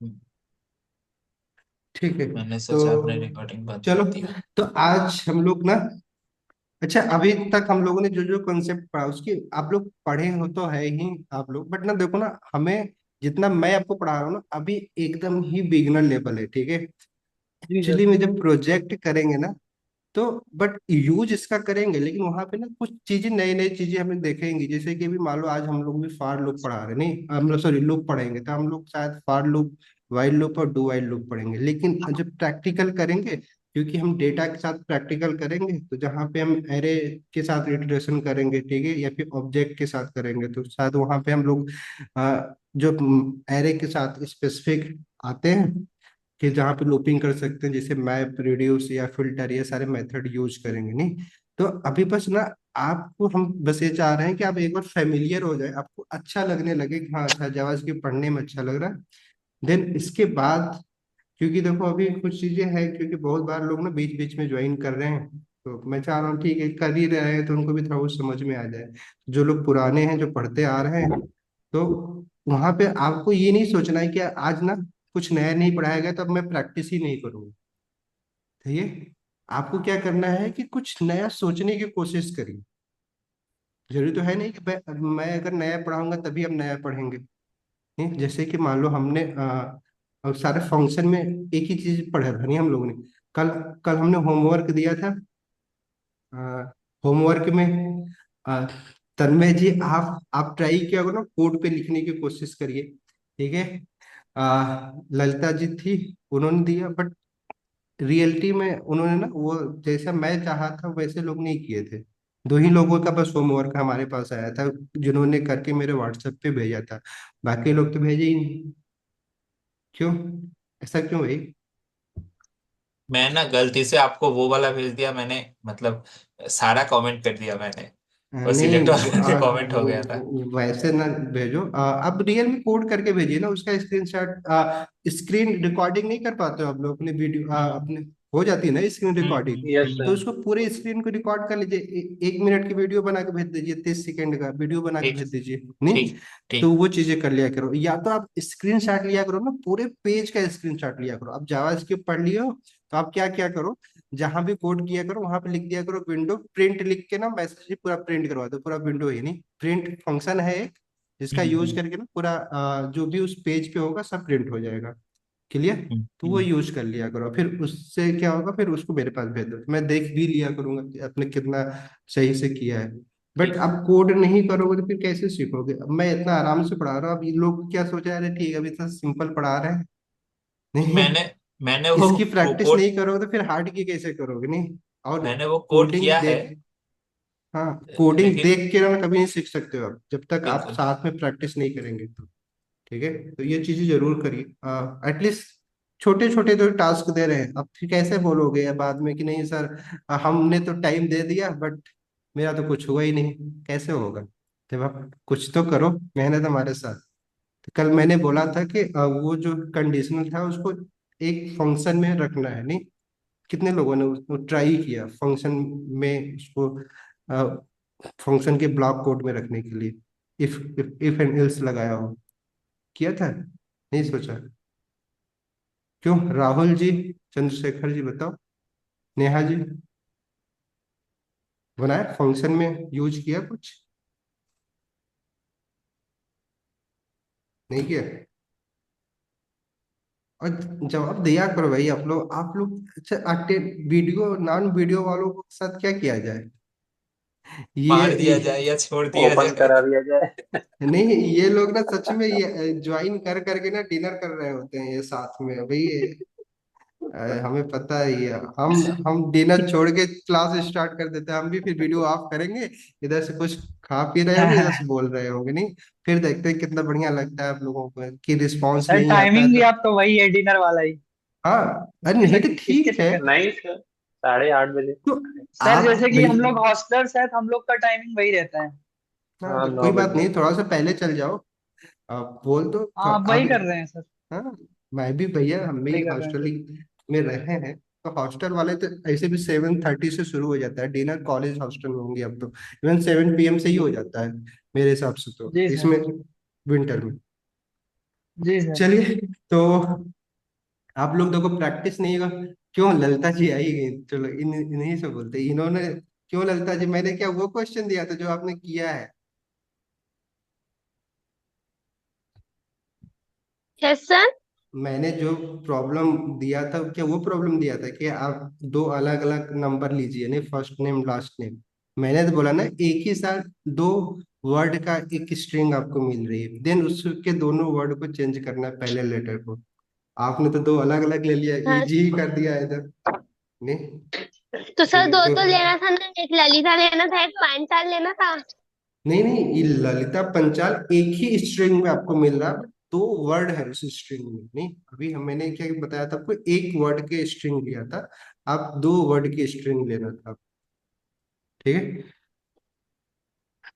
हम्म, ठीक है। मैंने तो सोचा आपने रिकॉर्डिंग बंद चलो, कर दिया। तो आज हम लोग ना, अच्छा अभी तक हम लोगों ने जो जो कॉन्सेप्ट पढ़ा उसकी आप लोग पढ़े हो तो है ही आप लोग, बट ना देखो ना, हमें जितना मैं आपको पढ़ा रहा हूँ ना अभी एकदम ही बिगिनर लेवल है, ठीक है। जी सर। एक्चुअली में जब प्रोजेक्ट करेंगे ना, तो बट यूज इसका करेंगे, लेकिन वहां पे ना कुछ चीजें, नई नई चीजें हमें देखेंगी। जैसे कि अभी मान लो आज हम लोग भी फार लूप पढ़ा रहे, नहीं हम लोग सॉरी लूप पढ़ेंगे, तो हम लोग शायद फार लूप, वाइल लूप और डू वाइल लूप पढ़ेंगे। लेकिन जब प्रैक्टिकल करेंगे, क्योंकि हम डेटा के साथ प्रैक्टिकल करेंगे, तो जहाँ पे हम एरे के साथ इटरेशन करेंगे, ठीक है, या फिर ऑब्जेक्ट के साथ करेंगे, तो शायद वहाँ पे हम लोग जो एरे के साथ स्पेसिफिक आते हैं, कि जहाँ पे लूपिंग कर सकते हैं, जैसे मैप, रिड्यूस या फिल्टर, ये सारे मेथड यूज करेंगे, नहीं। तो अभी बस ना, आपको हम बस ये चाह रहे हैं कि आप एक बार फेमिलियर हो जाए, आपको अच्छा लगने लगे कि हाँ अच्छा जावास्क्रिप्ट पढ़ने में अच्छा लग रहा है। देन इसके बाद, क्योंकि देखो अभी कुछ चीजें हैं, क्योंकि बहुत बार लोग ना बीच बीच में ज्वाइन कर रहे हैं, तो मैं चाह रहा हूँ ठीक है कर ही रहे हैं तो उनको भी थोड़ा बहुत समझ में आ जाए। जो लोग पुराने हैं, जो पढ़ते आ रहे हैं, तो वहां पे आपको ये नहीं सोचना है कि आज ना कुछ नया नहीं पढ़ाया गया तो अब मैं प्रैक्टिस ही नहीं करूंगा। ठीक है, आपको क्या करना है कि कुछ नया सोचने की कोशिश करिए। जरूरी तो है नहीं कि मैं अगर नया पढ़ाऊंगा तभी हम नया पढ़ेंगे। नहीं, जैसे कि मान लो हमने अब सारे फंक्शन में एक ही चीज पढ़ा था, नहीं हम लोगों ने कल कल हमने होमवर्क दिया था। होमवर्क में अ, तन्मय जी, आप ट्राई किया करो ना, कोड पे लिखने की कोशिश करिए, ठीक है। ललिता जी थी, उन्होंने दिया, बट रियलिटी में उन्होंने ना वो जैसा मैं चाहा था वैसे लोग नहीं किए थे। दो ही लोगों का बस होमवर्क हमारे पास आया था, जिन्होंने करके मेरे व्हाट्सएप पे भेजा था। बाकी लोग तो भेजे ही नहीं। क्यों? ऐसा क्यों भाई? मैं ना गलती से आपको वो वाला भेज दिया मैंने, मतलब सारा कमेंट कर दिया मैंने। वो नहीं सिलेक्ट वाला जो कमेंट हो गया था। वैसे ना भेजो। अब रियल में कोड करके भेजिए ना उसका स्क्रीनशॉट। स्क्रीन रिकॉर्डिंग नहीं कर पाते हो आप लोग अपने वीडियो, हम्म अपने हो जाती है ना स्क्रीन रिकॉर्डिंग, यस तो सर। उसको पूरे स्क्रीन को रिकॉर्ड कर लीजिए। 1 मिनट की वीडियो बना के भेज दीजिए, 30 सेकंड का वीडियो बना के ठीक भेज दीजिए, नहीं। ठीक तो ठीक। वो चीजें कर लिया करो, या तो आप स्क्रीन शॉट लिया करो ना, पूरे पेज का स्क्रीन शॉट लिया करो। आप जावास्क्रिप्ट पढ़ लियो, तो आप क्या क्या करो, जहां भी कोड किया करो वहां पे लिख दिया करो विंडो प्रिंट, लिख के ना मैसेज ही पूरा प्रिंट करवा दो, पूरा विंडो ही नहीं, प्रिंट फंक्शन है एक, जिसका यूज हम्म करके ना पूरा जो भी उस पेज पे होगा सब प्रिंट हो जाएगा। क्लियर? हम्म तो वो हम्म, यूज कर लिया करो, फिर उससे क्या होगा, फिर उसको मेरे पास भेज दो, मैं देख भी लिया करूंगा कि आपने कितना सही से किया है। बट ठीक। अब कोड नहीं करोगे तो फिर कैसे सीखोगे? अब मैं इतना आराम से पढ़ा रहा हूँ, अब ये लोग क्या सोच रहे हैं, अरे ठीक है अभी तो सिंपल पढ़ा रहे हैं। नहीं, नहीं, मैंने मैंने वो इसकी प्रैक्टिस कोड नहीं करोगे तो फिर हार्ड की कैसे करोगे? नहीं। और मैंने वो कोड कोडिंग किया है। देख, हाँ कोडिंग लेकिन देख के ना कभी नहीं सीख सकते हो आप, जब तक आप बिल्कुल। साथ में प्रैक्टिस नहीं करेंगे तो। ठीक है, तो ये चीजें जरूर करिए। एटलीस्ट छोटे छोटे जो टास्क दे रहे हैं, अब फिर कैसे बोलोगे या बाद में कि नहीं सर, हमने तो टाइम दे दिया बट मेरा तो कुछ हुआ ही नहीं, कैसे होगा? जब आप कुछ तो करो, मेहनत हमारे साथ। तो कल मैंने बोला था कि वो जो कंडीशनल था उसको एक फंक्शन में रखना है, नहीं। कितने लोगों ने उसको ट्राई किया फंक्शन में, उसको फंक्शन के ब्लॉक कोड में रखने के लिए, इफ एंड एल्स लगाया हो? किया था? नहीं सोचा? क्यों राहुल जी, चंद्रशेखर जी बताओ, नेहा जी, बनाया फंक्शन में यूज किया कुछ? नहीं किया? और जवाब दिया करो भाई, आप लोग अच्छा वीडियो नॉन वीडियो वालों के साथ क्या किया जाए? मार दिया ये जाए या छोड़ दिया ओपन जाए। करा दिया जाए। नहीं, ये लोग ना सच में ये ज्वाइन कर करके ना डिनर कर रहे होते हैं ये साथ में भाई। हमें पता है ये, हम डिनर छोड़ के क्लास स्टार्ट कर देते हैं, हम भी फिर वीडियो ऑफ करेंगे, इधर से कुछ खा पी रहे होंगे, इधर से बोल रहे होंगे, नहीं। फिर देखते हैं कितना बढ़िया लगता है आप लोगों को कि रिस्पॉन्स सर नहीं आता है टाइमिंग भी तो। आप तो वही है, डिनर वाला ही। हाँ, अरे ऐसा नहीं तो किसके ठीक है। चक्कर? नहीं सर, 8:30 बजे। तो सर आप जैसे कि भाई, हम लोग हॉस्टलर्स हैं तो हम लोग का टाइमिंग वही रहता है। हाँ हाँ, तो नौ कोई बात बजे नहीं, थोड़ा सा पहले चल जाओ, आप बोल दो तो हाँ, आप आप। वही कर रहे हैं सर। हाँ, मैं भी भैया, हम भी वही कर रहे हैं हॉस्टल सर। में रहे हैं, तो हॉस्टल वाले तो ऐसे भी 7:30 से शुरू हो जाता है डिनर, कॉलेज हॉस्टल में होंगे अब तो इवन 7 PM से ही जी हो जाता है मेरे हिसाब से तो, जी सर। इसमें विंटर में। जी सर। चलिए, तो आप लोग देखो प्रैक्टिस नहीं होगा। क्यों ललिता जी आई गई, चलो इन्हीं से बोलते हैं। इन्होंने क्यों ललिता जी, मैंने क्या वो क्वेश्चन दिया था जो आपने किया है? Yes sir. मैंने जो प्रॉब्लम दिया था, क्या वो प्रॉब्लम दिया था कि आप दो अलग अलग नंबर लीजिए, नहीं फर्स्ट नेम लास्ट नेम। मैंने तो बोला ना एक ही साथ दो वर्ड का एक स्ट्रिंग आपको मिल रही है, देन उसके दोनों वर्ड को चेंज करना है पहले लेटर को। आपने तो दो अलग अलग ले लिया, हाँ। इजी ही कर दिया है इधर। नहीं, तो सर चलिए दो तो तो लेना था ना, एक ललिता लेना था, एक पांचाल लेना था। नहीं नहीं, ये ललिता पंचाल एक ही स्ट्रिंग में आपको मिल रहा है, दो वर्ड है उस स्ट्रिंग में। नहीं, अभी हम मैंने क्या बताया था आपको, एक वर्ड के स्ट्रिंग लिया था, आप दो वर्ड की स्ट्रिंग लेना था। ठीक है,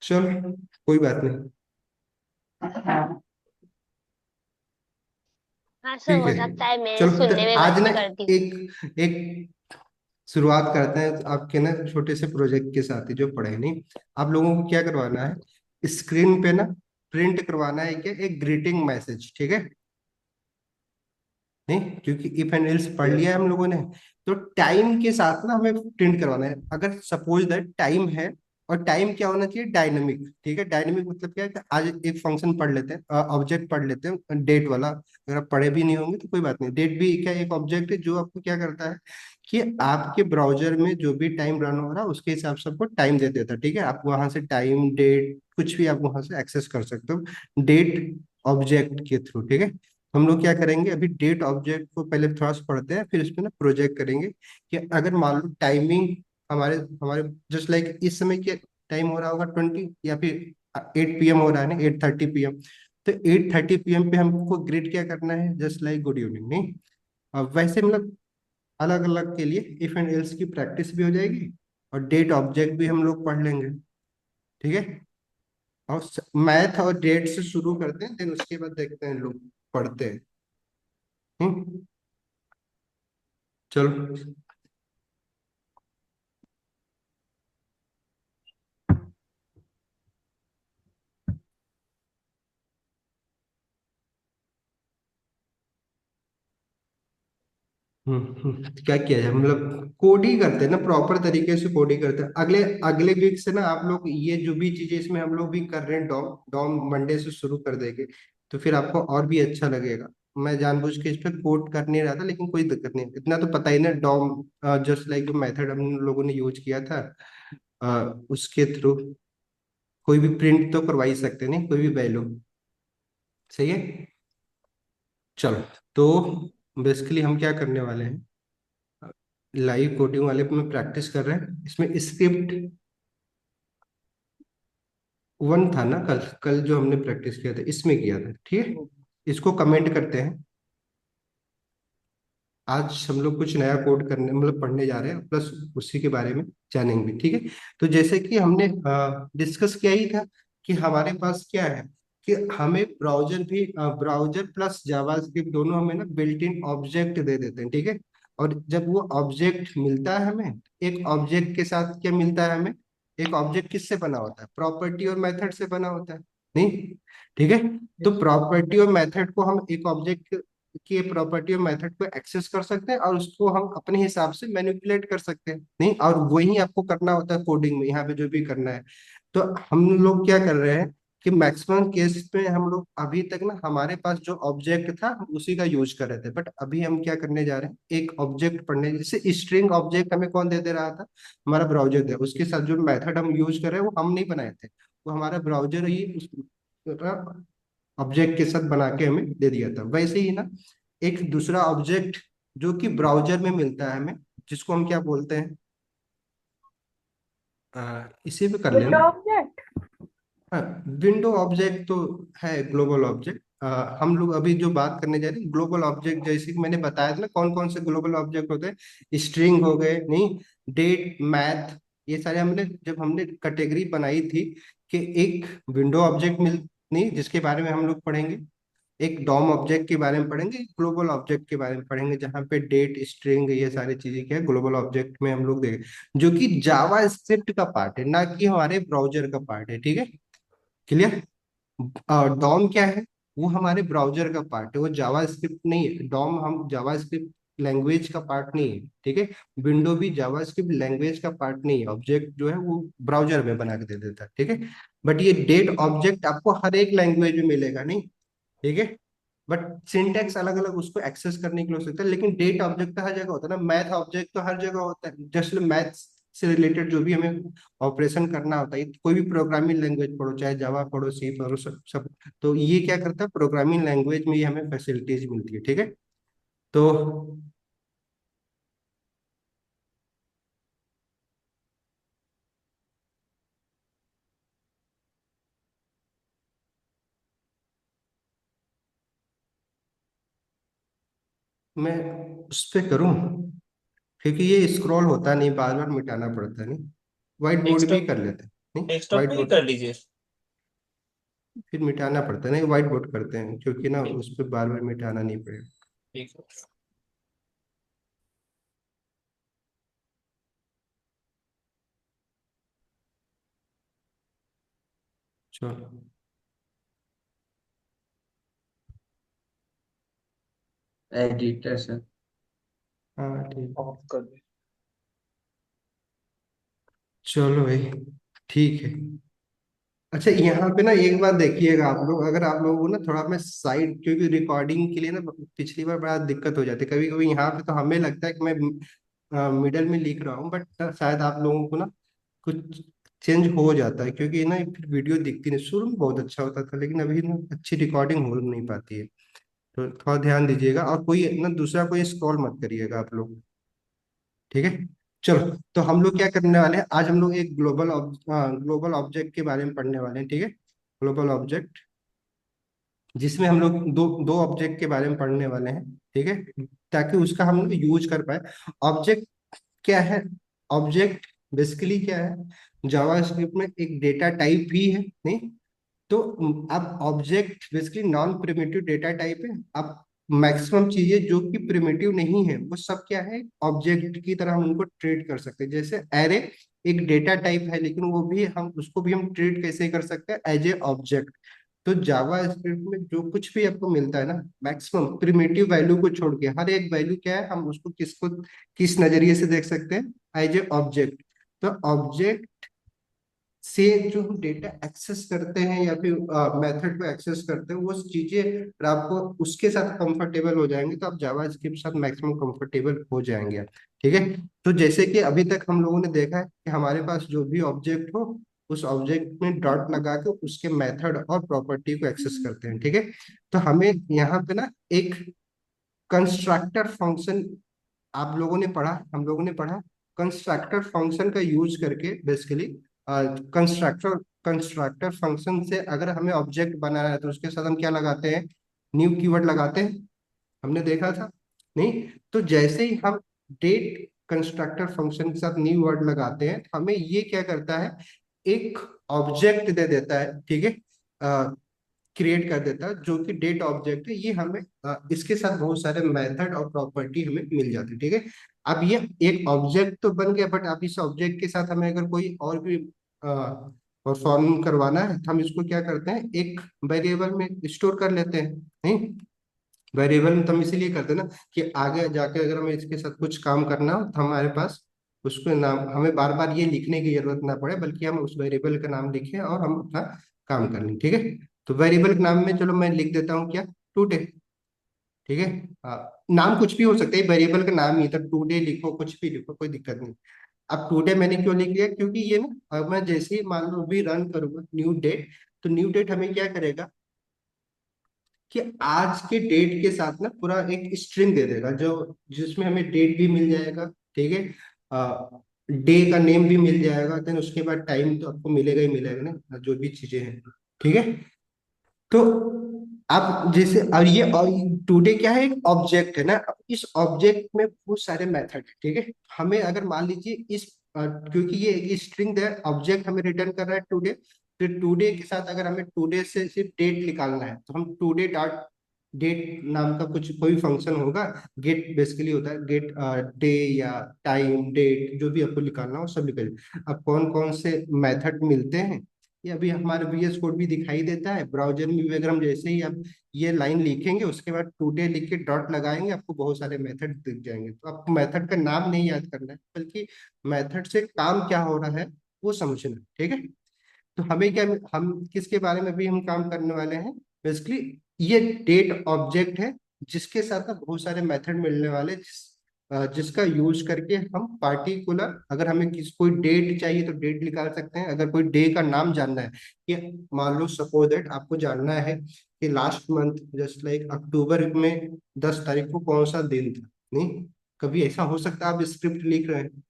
चलो कोई बात नहीं। हाँ सर, ठीक हो है, सकता है मैं चलो तो सुनने में आज ना गलती करती हूँ। एक एक शुरुआत करते हैं आपके ना छोटे से प्रोजेक्ट के साथ ही जो पढ़े। नहीं, आप लोगों को क्या करवाना है, स्क्रीन पे ना प्रिंट करवाना है क्या, एक ग्रीटिंग मैसेज। ठीक है, नहीं क्योंकि इफ एंड एल्स पढ़ लिया है हम लोगों ने, तो टाइम के साथ ना हमें प्रिंट करवाना है। अगर सपोज दैट टाइम है, और टाइम क्या होना चाहिए, डायनेमिक। ठीक है, डायनेमिक मतलब क्या है कि आज एक फंक्शन पढ़ लेते हैं, ऑब्जेक्ट पढ़ लेते हैं डेट वाला। अगर आप पढ़े भी नहीं होंगे तो कोई बात नहीं, डेट भी क्या एक ऑब्जेक्ट है जो आपको क्या करता है कि आपके ब्राउजर में जो भी टाइम रन हो रहा है उसके हिसाब से आपको टाइम दे देता है। ठीक है, आप वहां से टाइम डेट कुछ भी आप वहां से एक्सेस कर सकते हो डेट ऑब्जेक्ट के थ्रू। ठीक है, हम लोग क्या करेंगे, अभी डेट ऑब्जेक्ट को पहले थोड़ा सा पढ़ते हैं, फिर इसमें ना प्रोजेक्ट करेंगे कि अगर मान लो टाइमिंग हमारे हमारे जस्ट लाइक इस समय क्या टाइम हो रहा होगा 20, या फिर 8 PM हो रहा है ना, 8:30 PM। तो 8:30 PM पे हमको ग्रीट क्या करना है, जस्ट लाइक गुड इवनिंग। नहीं, अब वैसे मतलब अलग अलग के लिए इफ एंड एल्स की प्रैक्टिस भी हो जाएगी, और डेट ऑब्जेक्ट भी हम लोग पढ़ लेंगे। ठीक है, और मैथ और डेट से शुरू करते हैं, देन उसके बाद देखते हैं लोग पढ़ते हैं। हम्म, चलो। क्या किया जाए, मतलब कोड ही करते हैं ना, प्रॉपर तरीके से कोड ही करते हैं। अगले अगले वीक से ना आप लोग ये जो भी चीजें इसमें हम लोग भी कर रहे हैं, डॉम डॉम मंडे से शुरू कर देंगे, तो फिर आपको और भी अच्छा लगेगा। मैं जानबूझ के इस पर कोड कर नहीं रहा था, लेकिन कोई दिक्कत नहीं, इतना तो पता ही ना डॉम जस्ट लाइक जो मेथड हम लोगों ने यूज किया था, उसके थ्रू कोई भी प्रिंट तो करवा ही सकते नहीं, कोई भी वैल्यू। सही है, चलो। तो बेसिकली हम क्या करने वाले हैं, लाइव कोडिंग वाले पे में प्रैक्टिस कर रहे हैं। इसमें स्क्रिप्ट वन था ना, कल कल जो हमने प्रैक्टिस किया था इसमें किया था। ठीक है, इसको कमेंट करते हैं। आज हम लोग कुछ नया कोड करने मतलब पढ़ने जा रहे हैं, प्लस उसी के बारे में जानेंगे भी। ठीक है, तो जैसे कि हमने डिस्कस किया ही था कि हमारे पास क्या है कि हमें ब्राउजर भी ब्राउजर प्लस जावास्क्रिप्ट दोनों हमें ना बिल्ट इन ऑब्जेक्ट दे देते हैं। ठीक है, और जब वो ऑब्जेक्ट मिलता है हमें, एक ऑब्जेक्ट के साथ क्या मिलता है हमें, एक ऑब्जेक्ट किससे बना होता है, प्रॉपर्टी और मेथड से बना होता है। नहीं, ठीक है, तो प्रॉपर्टी और मेथड को हम एक ऑब्जेक्ट की प्रॉपर्टी और मेथड को एक्सेस कर सकते हैं, और उसको हम अपने हिसाब से मैनिपुलेट कर सकते हैं। नहीं, और वही आपको करना होता है कोडिंग में, यहाँ पे जो भी करना है। तो हम लोग क्या कर रहे हैं कि मैक्सिमम केस में हम लोग अभी तक ना हमारे पास जो ऑब्जेक्ट था हम उसी का यूज कर रहे थे, बट अभी हम क्या करने जा रहे हैं, एक ऑब्जेक्ट पढ़ने, जैसे स्ट्रिंग ऑब्जेक्ट हमें कौन दे दे रहा था, हमारा ब्राउजर दे, उसके साथ जो मेथड हम यूज कर रहे हैं वो हम नहीं बनाए थे, वो हमारा ब्राउजर ही उस ऑब्जेक्ट के साथ बना के हमें दे दिया था। वैसे ही ना एक दूसरा ऑब्जेक्ट जो कि ब्राउजर में मिलता है हमें, जिसको हम क्या बोलते हैं, इसी पे कर विंडो लेना। ऑब्जेक्ट। हाँ, विंडो ऑब्जेक्ट तो है ग्लोबल ऑब्जेक्ट। हम लोग अभी जो बात करने जा रहे हैं ग्लोबल ऑब्जेक्ट, जैसे कि मैंने बताया था ना कौन कौन से ग्लोबल ऑब्जेक्ट होते हैं, स्ट्रिंग हो गए, नहीं डेट मैथ, ये सारे हमने जब हमने कैटेगरी बनाई थी कि एक विंडो ऑब्जेक्ट मिल, नहीं जिसके बारे में हम लोग पढ़ेंगे, एक डॉम ऑब्जेक्ट के बारे में पढ़ेंगे, एक ग्लोबल ऑब्जेक्ट के बारे में पढ़ेंगे, जहाँ पे डेट स्ट्रिंग ये सारी चीजें क्या है ग्लोबल ऑब्जेक्ट में हम लोग देखें, जो कि जावा स्क्रिप्ट का पार्ट है, ना कि हमारे ब्राउजर का पार्ट है। ठीक है, क्लियर। डॉम क्या है, वो हमारे ब्राउजर का पार्ट है, वो जावास्क्रिप्ट नहीं है। डॉम हम जावास्क्रिप्ट लैंग्वेज का पार्ट नहीं है, ठीक है। विंडो भी जावास्क्रिप्ट लैंग्वेज का पार्ट नहीं है। ऑब्जेक्ट जो है वो ब्राउजर में बना के दे देता है, ठीक है। बट ये डेट ऑब्जेक्ट आपको हर एक लैंग्वेज में मिलेगा नहीं, ठीक है। बट सिंटेक्स अलग अलग उसको एक्सेस करने के लिए हो सकता है, लेकिन डेट ऑब्जेक्ट तो हर जगह होता है ना। मैथ ऑब्जेक्ट तो हर जगह होता है, जस्ट मैथ्स से रिलेटेड जो भी हमें ऑपरेशन करना होता है, कोई भी प्रोग्रामिंग लैंग्वेज पढ़ो, चाहे जावा पढ़ो, सी पढ़ो, सब तो ये क्या करता है, प्रोग्रामिंग लैंग्वेज में ये हमें फैसिलिटीज मिलती है, ठीक है। तो मैं उस पे करूँ, क्योंकि ये स्क्रॉल होता नहीं, बार बार मिटाना पड़ता है नहीं। व्हाइट बोर्ड भी डेस्कटॉप कर लेते हैं नहीं, डेस्कटॉप व्हाइट पे ही बोर्ड कर लीजिए। फिर मिटाना पड़ता है नहीं, व्हाइट बोर्ड करते हैं, क्योंकि ना ठीक। उस पर बार बार मिटाना नहीं पड़ेगा। ठीक है। चलो। Editor sir. हाँ ठीक है। ऑफ कर दे। चलो भाई, ठीक है। अच्छा यहाँ पे ना एक बात देखिएगा आप लोग, अगर आप लोगों को ना थोड़ा मैं साइड, क्योंकि रिकॉर्डिंग के लिए ना पिछली बार बड़ा दिक्कत हो जाती है कभी कभी यहाँ पे, तो हमें लगता है कि मैं मिडल में लिख रहा हूँ, बट शायद आप लोगों को ना कुछ चेंज हो जाता है, क्योंकि ना फिर वीडियो दिखती नहीं। शुरू में बहुत अच्छा होता था, लेकिन अभी ना अच्छी रिकॉर्डिंग हो नहीं पाती है। तो थोड़ा ध्यान दीजिएगा, और कोई ना दूसरा कोई स्क्रॉल मत करिएगा आप लोग, ठीक है। चलो, तो हम लोग क्या करने वाले हैं आज, हम लोग एक ग्लोबल ऑब्जेक्ट के बारे में पढ़ने वाले हैं, ठीक है। ग्लोबल ऑब्जेक्ट, जिसमें हम लोग दो दो ऑब्जेक्ट के बारे में पढ़ने वाले हैं, ठीक है, ताकि उसका हम लोग यूज कर पाए। ऑब्जेक्ट क्या है? ऑब्जेक्ट बेसिकली क्या है, जावास्क्रिप्ट में एक डेटा टाइप भी है नहीं। तो अब object basically non primitive data type है। अब मैक्सिमम चीजें जो कि प्रिमिटिव नहीं है वो सब क्या है, ऑब्जेक्ट की तरह हम उनको ट्रीट कर सकते हैं। जैसे एरे एक डेटा टाइप है, लेकिन वो भी हम उसको भी हम ट्रीट कैसे कर सकते हैं, एज ए ऑब्जेक्ट। तो जावा स्क्रिप्ट में जो कुछ भी आपको मिलता है ना, मैक्सिमम प्रिमिटिव वैल्यू को छोड़ के हर एक वैल्यू क्या है, हम उसको किस नजरिए से देख सकते हैं, एज ए ऑब्जेक्ट। तो ऑब्जेक्ट से जो हम डेटा एक्सेस करते हैं या फिर मेथड को एक्सेस करते हैं, वो चीजें अगर आपको उसके साथ कंफर्टेबल हो जाएंगे, तो आप जावास्क्रिप्ट के साथ मैक्सिमम कंफर्टेबल हो जाएंगे, ठीक है। तो जैसे कि अभी तक हम लोगों ने देखा है कि हमारे पास जो भी ऑब्जेक्ट हो, उस ऑब्जेक्ट में डॉट लगा के उसके मेथड और प्रॉपर्टी को एक्सेस करते हैं, ठीक है। तो हमें यहाँ पे ना एक कंस्ट्रक्टर फंक्शन, आप लोगों ने पढ़ा, हम लोगों ने पढ़ा, कंस्ट्रक्टर फंक्शन का यूज करके बेसिकली कंस्ट्रक्टर कंस्ट्रक्टर फंक्शन से अगर हमें ऑब्जेक्ट बनाना है तो उसके साथ हम क्या लगाते हैं, न्यू कीवर्ड लगाते हैं, हमने देखा था नहीं। तो जैसे ही हम डेट कंस्ट्रक्टर फंक्शन के साथ न्यू वर्ड लगाते हैं, तो हमें ये क्या करता है, एक ऑब्जेक्ट दे देता है, ठीक है, क्रिएट कर देता है, जो कि डेट ऑब्जेक्ट है। ये हमें इसके साथ बहुत सारे मेथड और प्रॉपर्टी हमें मिल जाती है, ठीक है। अब ये एक ऑब्जेक्ट तो बन गया, बट अब इस ऑब्जेक्ट के साथ हमें अगर कोई और भी परफॉर्म करवाना है, तो हम इसको क्या करते हैं, एक वेरिएबल में स्टोर कर लेते हैं नहीं। वेरिएबल में तो हम इसीलिए करते हैं ना, कि आगे जाके अगर हमें इसके साथ कुछ काम करना हो तो हमारे पास उसको नाम, हमें बार बार ये लिखने की जरूरत ना पड़े, बल्कि हम उस वेरिएबल का नाम लिखें और हम अपना काम कर लें, ठीक है। तो वेरिएबल के नाम में चलो मैं लिख देता हूँ क्या, टुडे, ठीक है। नाम कुछ भी हो सकता है, वेरिएबल का नाम ही तो टुडे लिखो, कुछ भी लिखो, कोई दिक्कत नहीं। अब टुडे मैंने क्यों लिख लिया, क्योंकि ये ना, अब मैं जैसे ही मान लो भी रन करूंगा न्यू डेट, तो न्यू डेट हमें क्या करेगा कि आज के डेट के साथ ना पूरा एक स्ट्रिंग दे देगा, जो जिसमें हमें डेट भी मिल जाएगा, ठीक है, डे का नेम भी मिल जाएगा, देन उसके बाद टाइम तो आपको मिलेगा ही मिलेगा ना, जो भी चीजें हैं, ठीक है। तो आप जैसे, और ये टुडे क्या है, एक ऑब्जेक्ट है ना। अब इस ऑब्जेक्ट में बहुत सारे मेथड है, ठीक है। हमें अगर मान लीजिए इस क्योंकि ये एक स्ट्रिंग है, ऑब्जेक्ट हमें रिटर्न कर रहा है टुडे, फिर टुडे के साथ अगर हमें टुडे से सिर्फ डेट निकालना है, तो हम टुडे डॉट डेट नाम का कुछ कोई फंक्शन होगा। गेट बेसिकली होता है, गेट डे या टाइम डेट, जो भी आपको निकालना हो सब निकल। अब कौन कौन से मेथड मिलते हैं, ये अभी हमारे VS कोड भी दिखाई देता है ब्राउजर में भी। अगर हम जैसे ही आप ये लाइन लिखेंगे उसके बाद टुडे लिख के डॉट लगाएंगे, आपको बहुत सारे मेथड दिख जाएंगे। तो आपको मेथड का नाम नहीं याद करना है, बल्कि मेथड से काम क्या हो रहा है वो समझना। ठीक है, तो हमें क्या, हम किसके बारे में भी हम काम करने वाले हैं, बेसिकली ये डेट ऑब्जेक्ट है जिसके साथ ना बहुत सारे मेथड मिलने वाले, जिसका यूज करके हम पार्टिकुलर, अगर हमें कोई डेट चाहिए तो डेट निकाल सकते हैं। अगर कोई डे का नाम जानना है, कि मान लो सपोज दैट आपको जानना है कि last month just like October में 10 तारीख को कौन सा दिन था, नहीं कभी ऐसा हो सकता है आप स्क्रिप्ट लिख रहे हैं,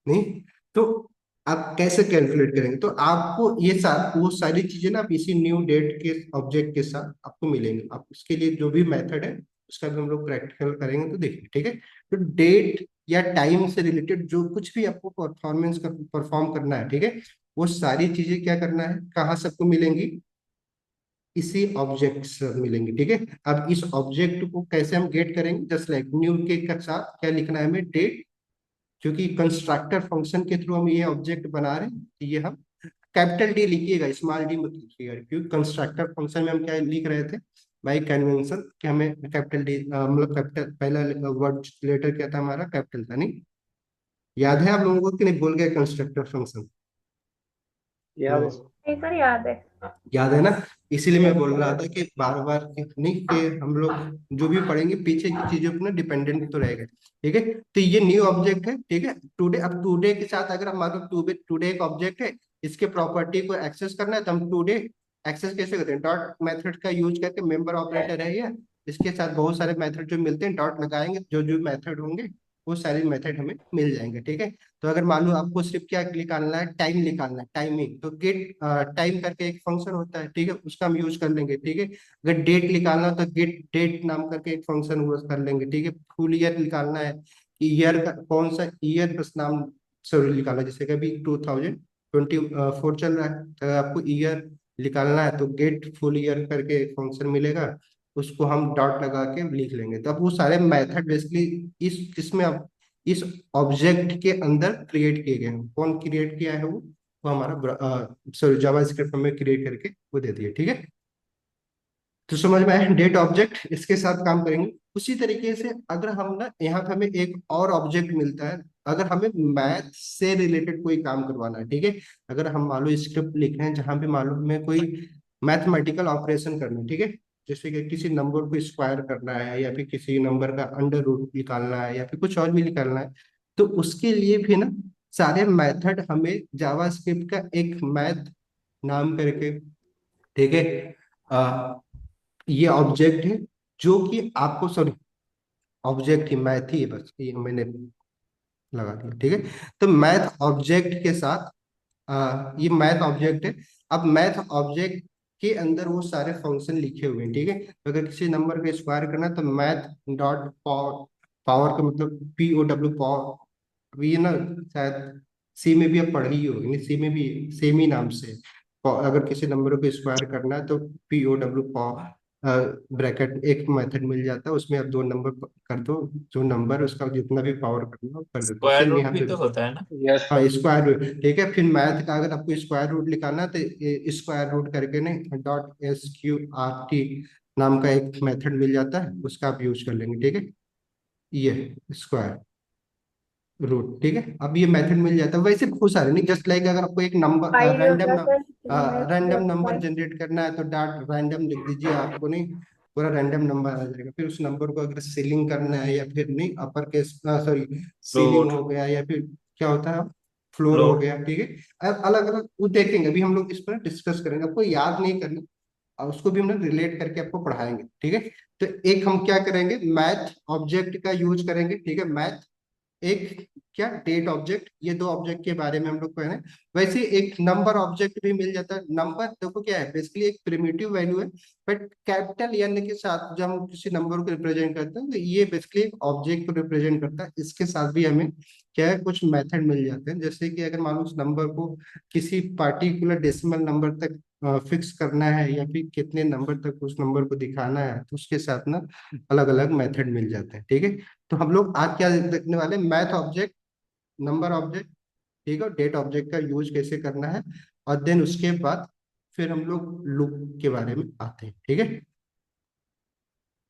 नहीं, तो आप कैसे कैलकुलेट करेंगे? तो आपको ये वो सारी चीजें ना आप इसी न्यू डेट के ऑब्जेक्ट के साथ आपको मिलेंगे। आप उसके लिए जो भी मेथड है उसका भी हम लोग प्रैक्टिकल करेंगे तो देखिए। ठीक है, तो डेट या टाइम से रिलेटेड जो कुछ भी आपको परफॉर्म करना है, ठीक है, वो सारी चीजें क्या करना है, कहाँ सबको मिलेंगी, इसी ऑब्जेक्ट से मिलेंगी। ठीक है, अब इस ऑब्जेक्ट को कैसे हम गेट करेंगे, जस्ट लाइक न्यू के साथ क्या लिखना है हमें, डेट, क्योंकि कंस्ट्रक्टर फंक्शन के थ्रू हम ये ऑब्जेक्ट बना रहे हैं, तो ये हम कैपिटल डी लिखिएगा, स्मॉल डी मत लिखिएगा, क्योंकि कंस्ट्रक्टर फंक्शन में हम क्या लिख रहे थे बाई कन्वेंशन कि हमें कैपिटल डी, मतलब कैपिटल पहला वर्ड लेटर क्या था हमारा, कैपिटल था, नहीं याद है आप लोगों को कि नहीं, भूल गए कंस्ट्रक्टर फंक्शन? याद है। नहीं सर, याद है। याद है ना, इसीलिए मैं बोल रहा था कि बार बार नहीं, कि हम लोग जो भी पढ़ेंगे पीछे की चीजों पर ना डिपेंडेंट तो रहेगा। ठीक है, तो ये न्यू ऑब्जेक्ट है। ठीक है, टुडे, अब टुडे के साथ अगर हम मान लो टुडे टुडे एक ऑब्जेक्ट है, इसके प्रॉपर्टी को एक्सेस करना है तो हम टुडे एक्सेस कैसे करते हैं, डॉट मेथड का यूज करके, मेंबर ऑपरेटर है ये, इसके साथ बहुत सारे मेथड जो मिलते हैं डॉट लगाएंगे, जो जो मेथड होंगे वो सारे मेथड हमें मिल जाएंगे। ठीक है, तो अगर मान लो आपको सिर्फ क्या निकालना है, टाइम निकालना है, टाइमिंग, तो गेट टाइम करके एक फंक्शन होता है, ठीक है, उसका हम यूज कर लेंगे। ठीक है, अगर डेट निकालना हो तो गेट डेट नाम करके एक फंक्शन यूज कर लेंगे। ठीक है, फुल ईयर निकालना है, ईयर का कौन सा ईयर बस नाम सॉरी निकालना, जैसे कि अभी 2024 चल रहा है, तो अगर आपको ईयर निकालना है तो गेट फुल ईयर करके एक फंक्शन मिलेगा, उसको हम डॉट लगा के लिख लेंगे। तो अब वो सारे मेथड बेसिकली इस इसमें अब इस ऑब्जेक्ट के अंदर क्रिएट किए गए हैं। कौन क्रिएट किया है वो हमारा सॉरी जावा स्क्रिप्ट में क्रिएट करके वो दे दिए। ठीक है, तो समझ में आया, डेट ऑब्जेक्ट इसके साथ काम करेंगे। उसी तरीके से अगर हम ना यहाँ पे हमें एक और ऑब्जेक्ट मिलता है, अगर हमें मैथ से रिलेटेड कोई काम करवाना है, ठीक है, अगर हम मान लो स्क्रिप्ट लिख रहे हैं जहां पे मान लो हमें कोई मैथमेटिकल ऑपरेशन करना है, ठीक है, जैसे कि किसी नंबर को स्क्वायर करना है या फिर किसी नंबर का अंडर रूट निकालना है या फिर कुछ और भी निकालना है, तो उसके लिए भी ना सारे मेथड हमें जावास्क्रिप्ट का एक मैथ नाम करके, ठीक है, ये ऑब्जेक्ट है जो कि आपको, सॉरी ऑब्जेक्ट ही मैथ ही है, बस ये मैंने लगा दिया। ठीक है, तो मैथ ऑब्जेक्ट के साथ ये मैथ ऑब्जेक्ट है। अब मैथ ऑब्जेक्ट के अंदर वो सारे फंक्शन लिखे हुए हैं। ठीक है, तो अगर किसी नंबर का स्क्वायर करना है तो मैथ डॉट पावर, पावर का मतलब POW पावर, अभी ये ना शायद सी में भी अब पढ़ी ही होगी, नहीं सी में भी सेम ही नाम से अगर किसी नंबर को स्क्वायर करना है तो POW पावर ब्रैकेट एक मेथड मिल जाता है, उसमें आप दो नंबर कर दो, जो नंबर उसका जितना भी पावर करना हो कर दो, स्क्वायर सेम रूट यहाँ भी पे तो भी। होता है ना। यस हाँ सर। स्क्वायर रूट, ठीक है, फिर मैथ का अगर आपको स्क्वायर रूट निकालना है तो स्क्वायर रूट करके नहीं .SQRT नाम का एक मेथड मिल जाता है, उसका आप यूज कर लेंगे। ठीक है, ये स्क्वायर रूट, ठीक है, अब ये मेथड मिल जाता है। वैसे बहुत सारे नहीं, जस्ट लाइक अगर आपको एक नंबर पाई भी रैंडम होता है सर, किसी में रैंडम प्लस नंबर पाई। जनरेट करना है तो डॉट रैंडम लिख दीजिए, आपको नहीं पूरा रैंडम नंबर आ जाएगा। फिर उस नंबर को अगर सीलिंग करना है या फिर नहीं upper case, sorry ceiling float. हो गया या फिर क्या होता है फ्लोर हो फ्लोट। गया। ठीक है, अलग अलग वो देखेंगे, अभी हम लोग इस पर डिस्कस करेंगे, आपको याद नहीं करना और उसको भी हम लोग रिलेट करके आपको पढ़ाएंगे। ठीक है, तो एक हम क्या करेंगे, मैथ ऑब्जेक्ट का यूज करेंगे। ठीक है, मैथ एक क्या डेट ऑब्जेक्ट, ये दो ऑब्जेक्ट के बारे में हम लोग पढ़े। वैसे एक नंबर ऑब्जेक्ट भी मिल जाता है। नंबर देखो क्या है, बेसिकली एक प्रिमिटिव वैल्यू है, बट कैपिटल एन के साथ जब हम किसी नंबर को रिप्रेजेंट करते हैं तो ये बेसिकली एक ऑब्जेक्ट को रिप्रेजेंट करता है। इसके साथ भी हमें क्या है, कुछ मेथड मिल जाते हैं, जैसे कि अगर मान लो उस नंबर को किसी पार्टिकुलर डेसिमल नंबर तक फिक्स करना है या फिर कितने नंबर तक उस नंबर को दिखाना है, तो उसके साथ ना अलग अलग मेथड मिल जाते हैं। ठीक है, तो हम लोग आज क्या देखने वाले, मैथ ऑब्जेक्ट, नंबर ऑब्जेक्ट, ठीक है, डेट ऑब्जेक्ट का यूज कैसे करना है, और देन उसके बाद फिर हम लोग लूप के बारे में आते हैं। ठीक है,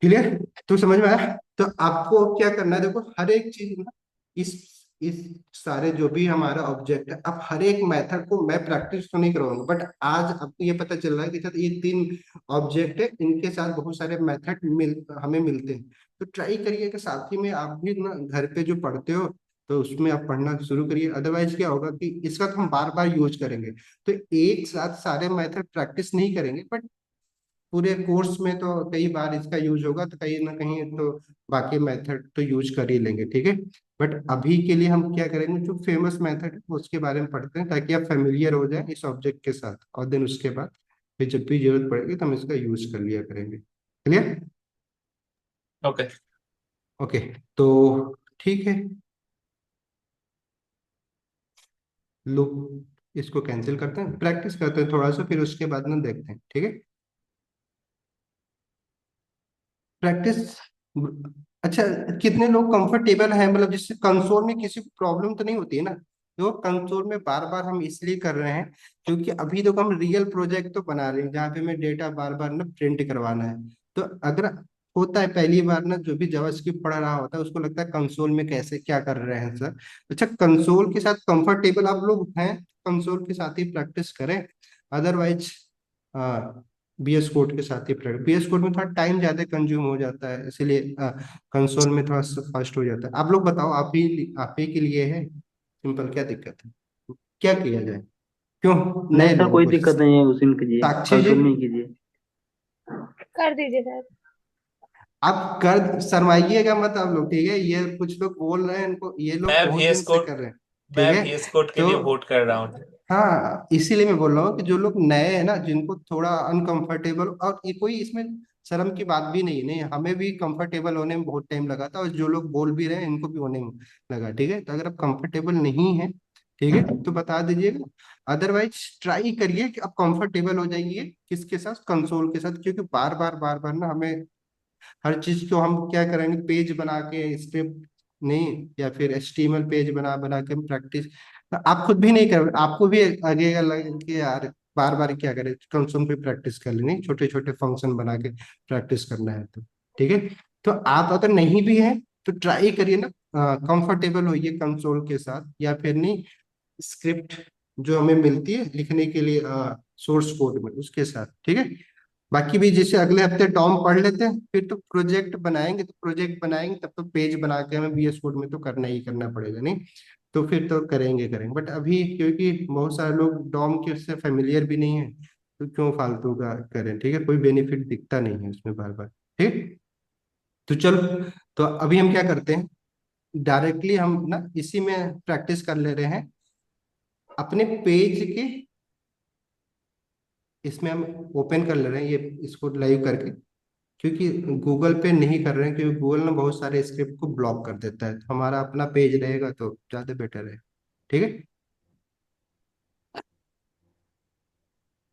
क्लियर? तो समझ में आया? तो आपको क्या करना है, देखो हर एक चीज ना, इस सारे जो भी हमारा ऑब्जेक्ट है, अब हर एक मेथड को मैं प्रैक्टिस तो नहीं करवाऊंगा, बट आज आपको ये पता चल रहा है कि जब ये 3 ऑब्जेक्ट है, इनके साथ बहुत सारे मेथड हमें मिलते हैं। तो ट्राई करिए कि साथ ही में आप भी ना घर पे जो पढ़ते हो तो उसमें आप पढ़ना शुरू करिए। अदरवाइज क्या होगा कि इसका तो हम बार बार यूज करेंगे, तो एक साथ सारे मेथड प्रैक्टिस नहीं करेंगे, बट पूरे कोर्स में तो कई बार इसका यूज होगा, तो कहीं ना कहीं तो बाकी मेथड तो यूज कर ही लेंगे। ठीक है, बट अभी के लिए हम क्या करेंगे, जो फेमस मेथड है उसके बारे में पढ़ते हैं, ताकि आप फेमिलियर हो जाए इस ऑब्जेक्ट के साथ, और देन उसके बाद फिर जब भी जरूरत पड़ेगी तो हम इसका यूज कर लिया करेंगे। क्लियर? ओके। ओके, तो ठीक है, लो, इसको कैंसिल करते हैं, प्रैक्टिस करते हैं थोड़ा सा, फिर उसके बाद में देखते हैं। ठीक है, प्रैक्टिस। अच्छा, कितने लोग कंफर्टेबल हैं, मतलब जिससे कंसोल में किसी को प्रॉब्लम तो नहीं होती है ना? तो कंसोल में बार बार हम इसलिए कर रहे हैं क्योंकि अभी तो हम रियल प्रोजेक्ट तो बना रहे हैं जहाँ पे हमें डेटा बार बार ना प्रिंट करवाना है। तो अगर होता है पहली बार ना, जो भी जावास्क्रिप्ट पढ़ रहा होता है उसको लगता है कंसोल में कैसे क्या कर रहे हैं सर। अच्छा, कंसोल के साथ कंफर्टेबल आप लोग हैं, कंसोल के साथ ही प्रैक्टिस करें। अदरवाइज बीएस कोड के साथ ही पढ़ें। बीएस कोड में थोड़ा टाइम ज्यादा कंज्यूम हो जाता है, इसीलिए कंसोल में थोड़ा सा फास्ट हो जाता है। आप लोग बताओ, आप ही के लिए है सिंपल, क्या दिक्कत है, क्या किया जाए? क्यों, नहीं नए सर, लोगों कोई को दिक्कत नहीं है, उसी में कीजिए, साक्षी जी, कंसोल में ही कीजिए। कर दीजिए सर। आप कर शर्माइएगा मत आप लोग, ठीक है? ये कुछ लोग बोल रहे हैं, इनको ये लोग मैं बहुत VS दिन से कोड कर रहे हैं। ठीक मैं है, VS कोड के तो लिए वोट कर रहा हूँ। हाँ, इसीलिए मैं बोल रहा हूँ कि जो लोग नए हैं ना, जिनको थोड़ा अनकंफर्टेबल, और ये कोई इसमें शर्म की बात भी नहीं है, नहीं हमें भी कंफर्टेबल होने में बहुत टाइम लगा था, और जो लोग बोल भी रहे हैं इनको भी होने में लगा। ठीक है, तो अगर आप कंफर्टेबल नहीं है, ठीक है, तो बता दीजिएगा। अदरवाइज ट्राई करिए कि आप कंफर्टेबल हो जाइए किसके साथ, कंसोल के साथ, क्योंकि बार बार ना हमें हर चीज को हम क्या करेंगे, पेज बना के स्क्रिप्ट नहीं, या फिर एचटीएमएल पेज बना बना के हम प्रैक्टिस, तो आप खुद भी नहीं कर, आपको भी लगेगा कि यार बार बार क्या करें, कंसोल पे प्रैक्टिस कर लेनी, छोटे छोटे फंक्शन बना के प्रैक्टिस करना है तो। ठीक है, तो आप अगर नहीं भी हैं तो ट्राई करिए ना, कंफर्टेबल होइए कंसोल के साथ, या फिर नहीं स्क्रिप्ट जो हमें मिलती है लिखने के लिए सोर्स कोड में, उसके साथ। ठीक है, बाकी भी जैसे अगले हफ्ते टॉम पढ़ लेते हैं, फिर तो प्रोजेक्ट बनाएंगे, तो प्रोजेक्ट बनाएंगे तब तो पेज बना के हमें बीएस कोड में तो करना ही करना पड़ेगा, नहीं तो फिर तो करेंगे करेंगे, बट अभी क्योंकि बहुत सारे लोग डॉम के उससे फेमिलियर भी नहीं है, तो क्यों फालतू का करें? ठीक है, कोई बेनिफिट दिखता नहीं है उसमें बार बार। ठीक, तो चलो, तो अभी हम क्या करते हैं, डायरेक्टली हम ना इसी में प्रैक्टिस कर ले रहे हैं अपने पेज के, इसमें हम ओपन कर ले रहे हैं ये, इसको लाइव करके, क्योंकि गूगल पे नहीं कर रहे हैं, क्योंकि गूगल ना बहुत सारे स्क्रिप्ट को ब्लॉक कर देता है, तो हमारा अपना पेज रहेगा तो ज्यादा बेटर है। ठीक है,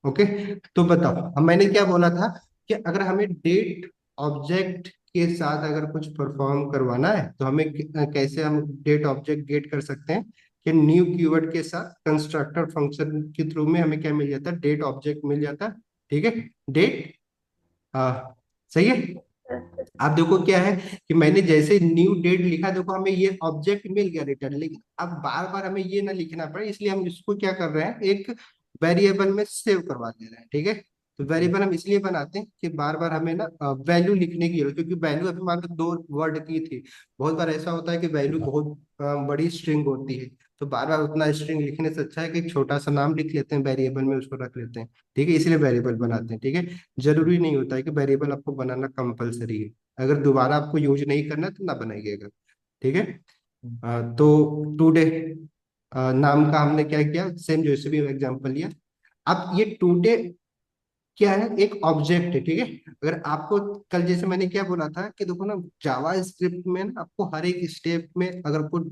ओके, तो बताओ, अब मैंने क्या बोला था कि अगर हमें डेट ऑब्जेक्ट के साथ अगर कुछ परफॉर्म करवाना है तो हमें कैसे हम डेट ऑब्जेक्ट गेट कर सकते हैं, कि न्यू कीवर्ड के साथ कंस्ट्रक्टर फंक्शन के थ्रू में हमें क्या मिल जाता है, डेट ऑब्जेक्ट मिल जाता है। ठीक है, डेट, हाँ सही है। आप देखो क्या है कि मैंने जैसे न्यू डेट लिखा, देखो हमें ये ऑब्जेक्ट मिल गया रिटर्न, लेकिन अब बार बार हमें ये ना लिखना पड़े, इसलिए हम इसको क्या कर रहे हैं, एक वेरिएबल में सेव करवा दे रहे हैं। ठीक है, तो वेरिएबल हम इसलिए बनाते हैं कि बार बार हमें ना वैल्यू लिखने की जरूरत, क्योंकि वैल्यू अभी मान लो 2 वर्ड की थी, बहुत बार ऐसा होता है कि वैल्यू बहुत बड़ी स्ट्रिंग होती है, तो बार बार उतना स्ट्रिंग लिखने से अच्छा है कि एक छोटा सा नाम लिख लेते हैं वेरिएबल में, उसको रख लेते हैं। ठीक है, इसलिए वेरिएबल बनाते हैं। ठीक है, जरूरी नहीं होता है कि वेरिएबल आपको बनाना कंपलसरी है, अगर दोबारा आपको यूज नहीं करना है तो ना बनाइएगा। ठीक है, तो टुडे नाम का हमने क्या किया, सेम जैसे भी एग्जांपल लिया। अब ये टुडे क्या है, एक ऑब्जेक्ट है। ठीक है, अगर आपको कल जैसे मैंने क्या बोला था कि देखो ना, जावा स्क्रिप्ट में ना आपको हर एक स्टेप में अगर आपको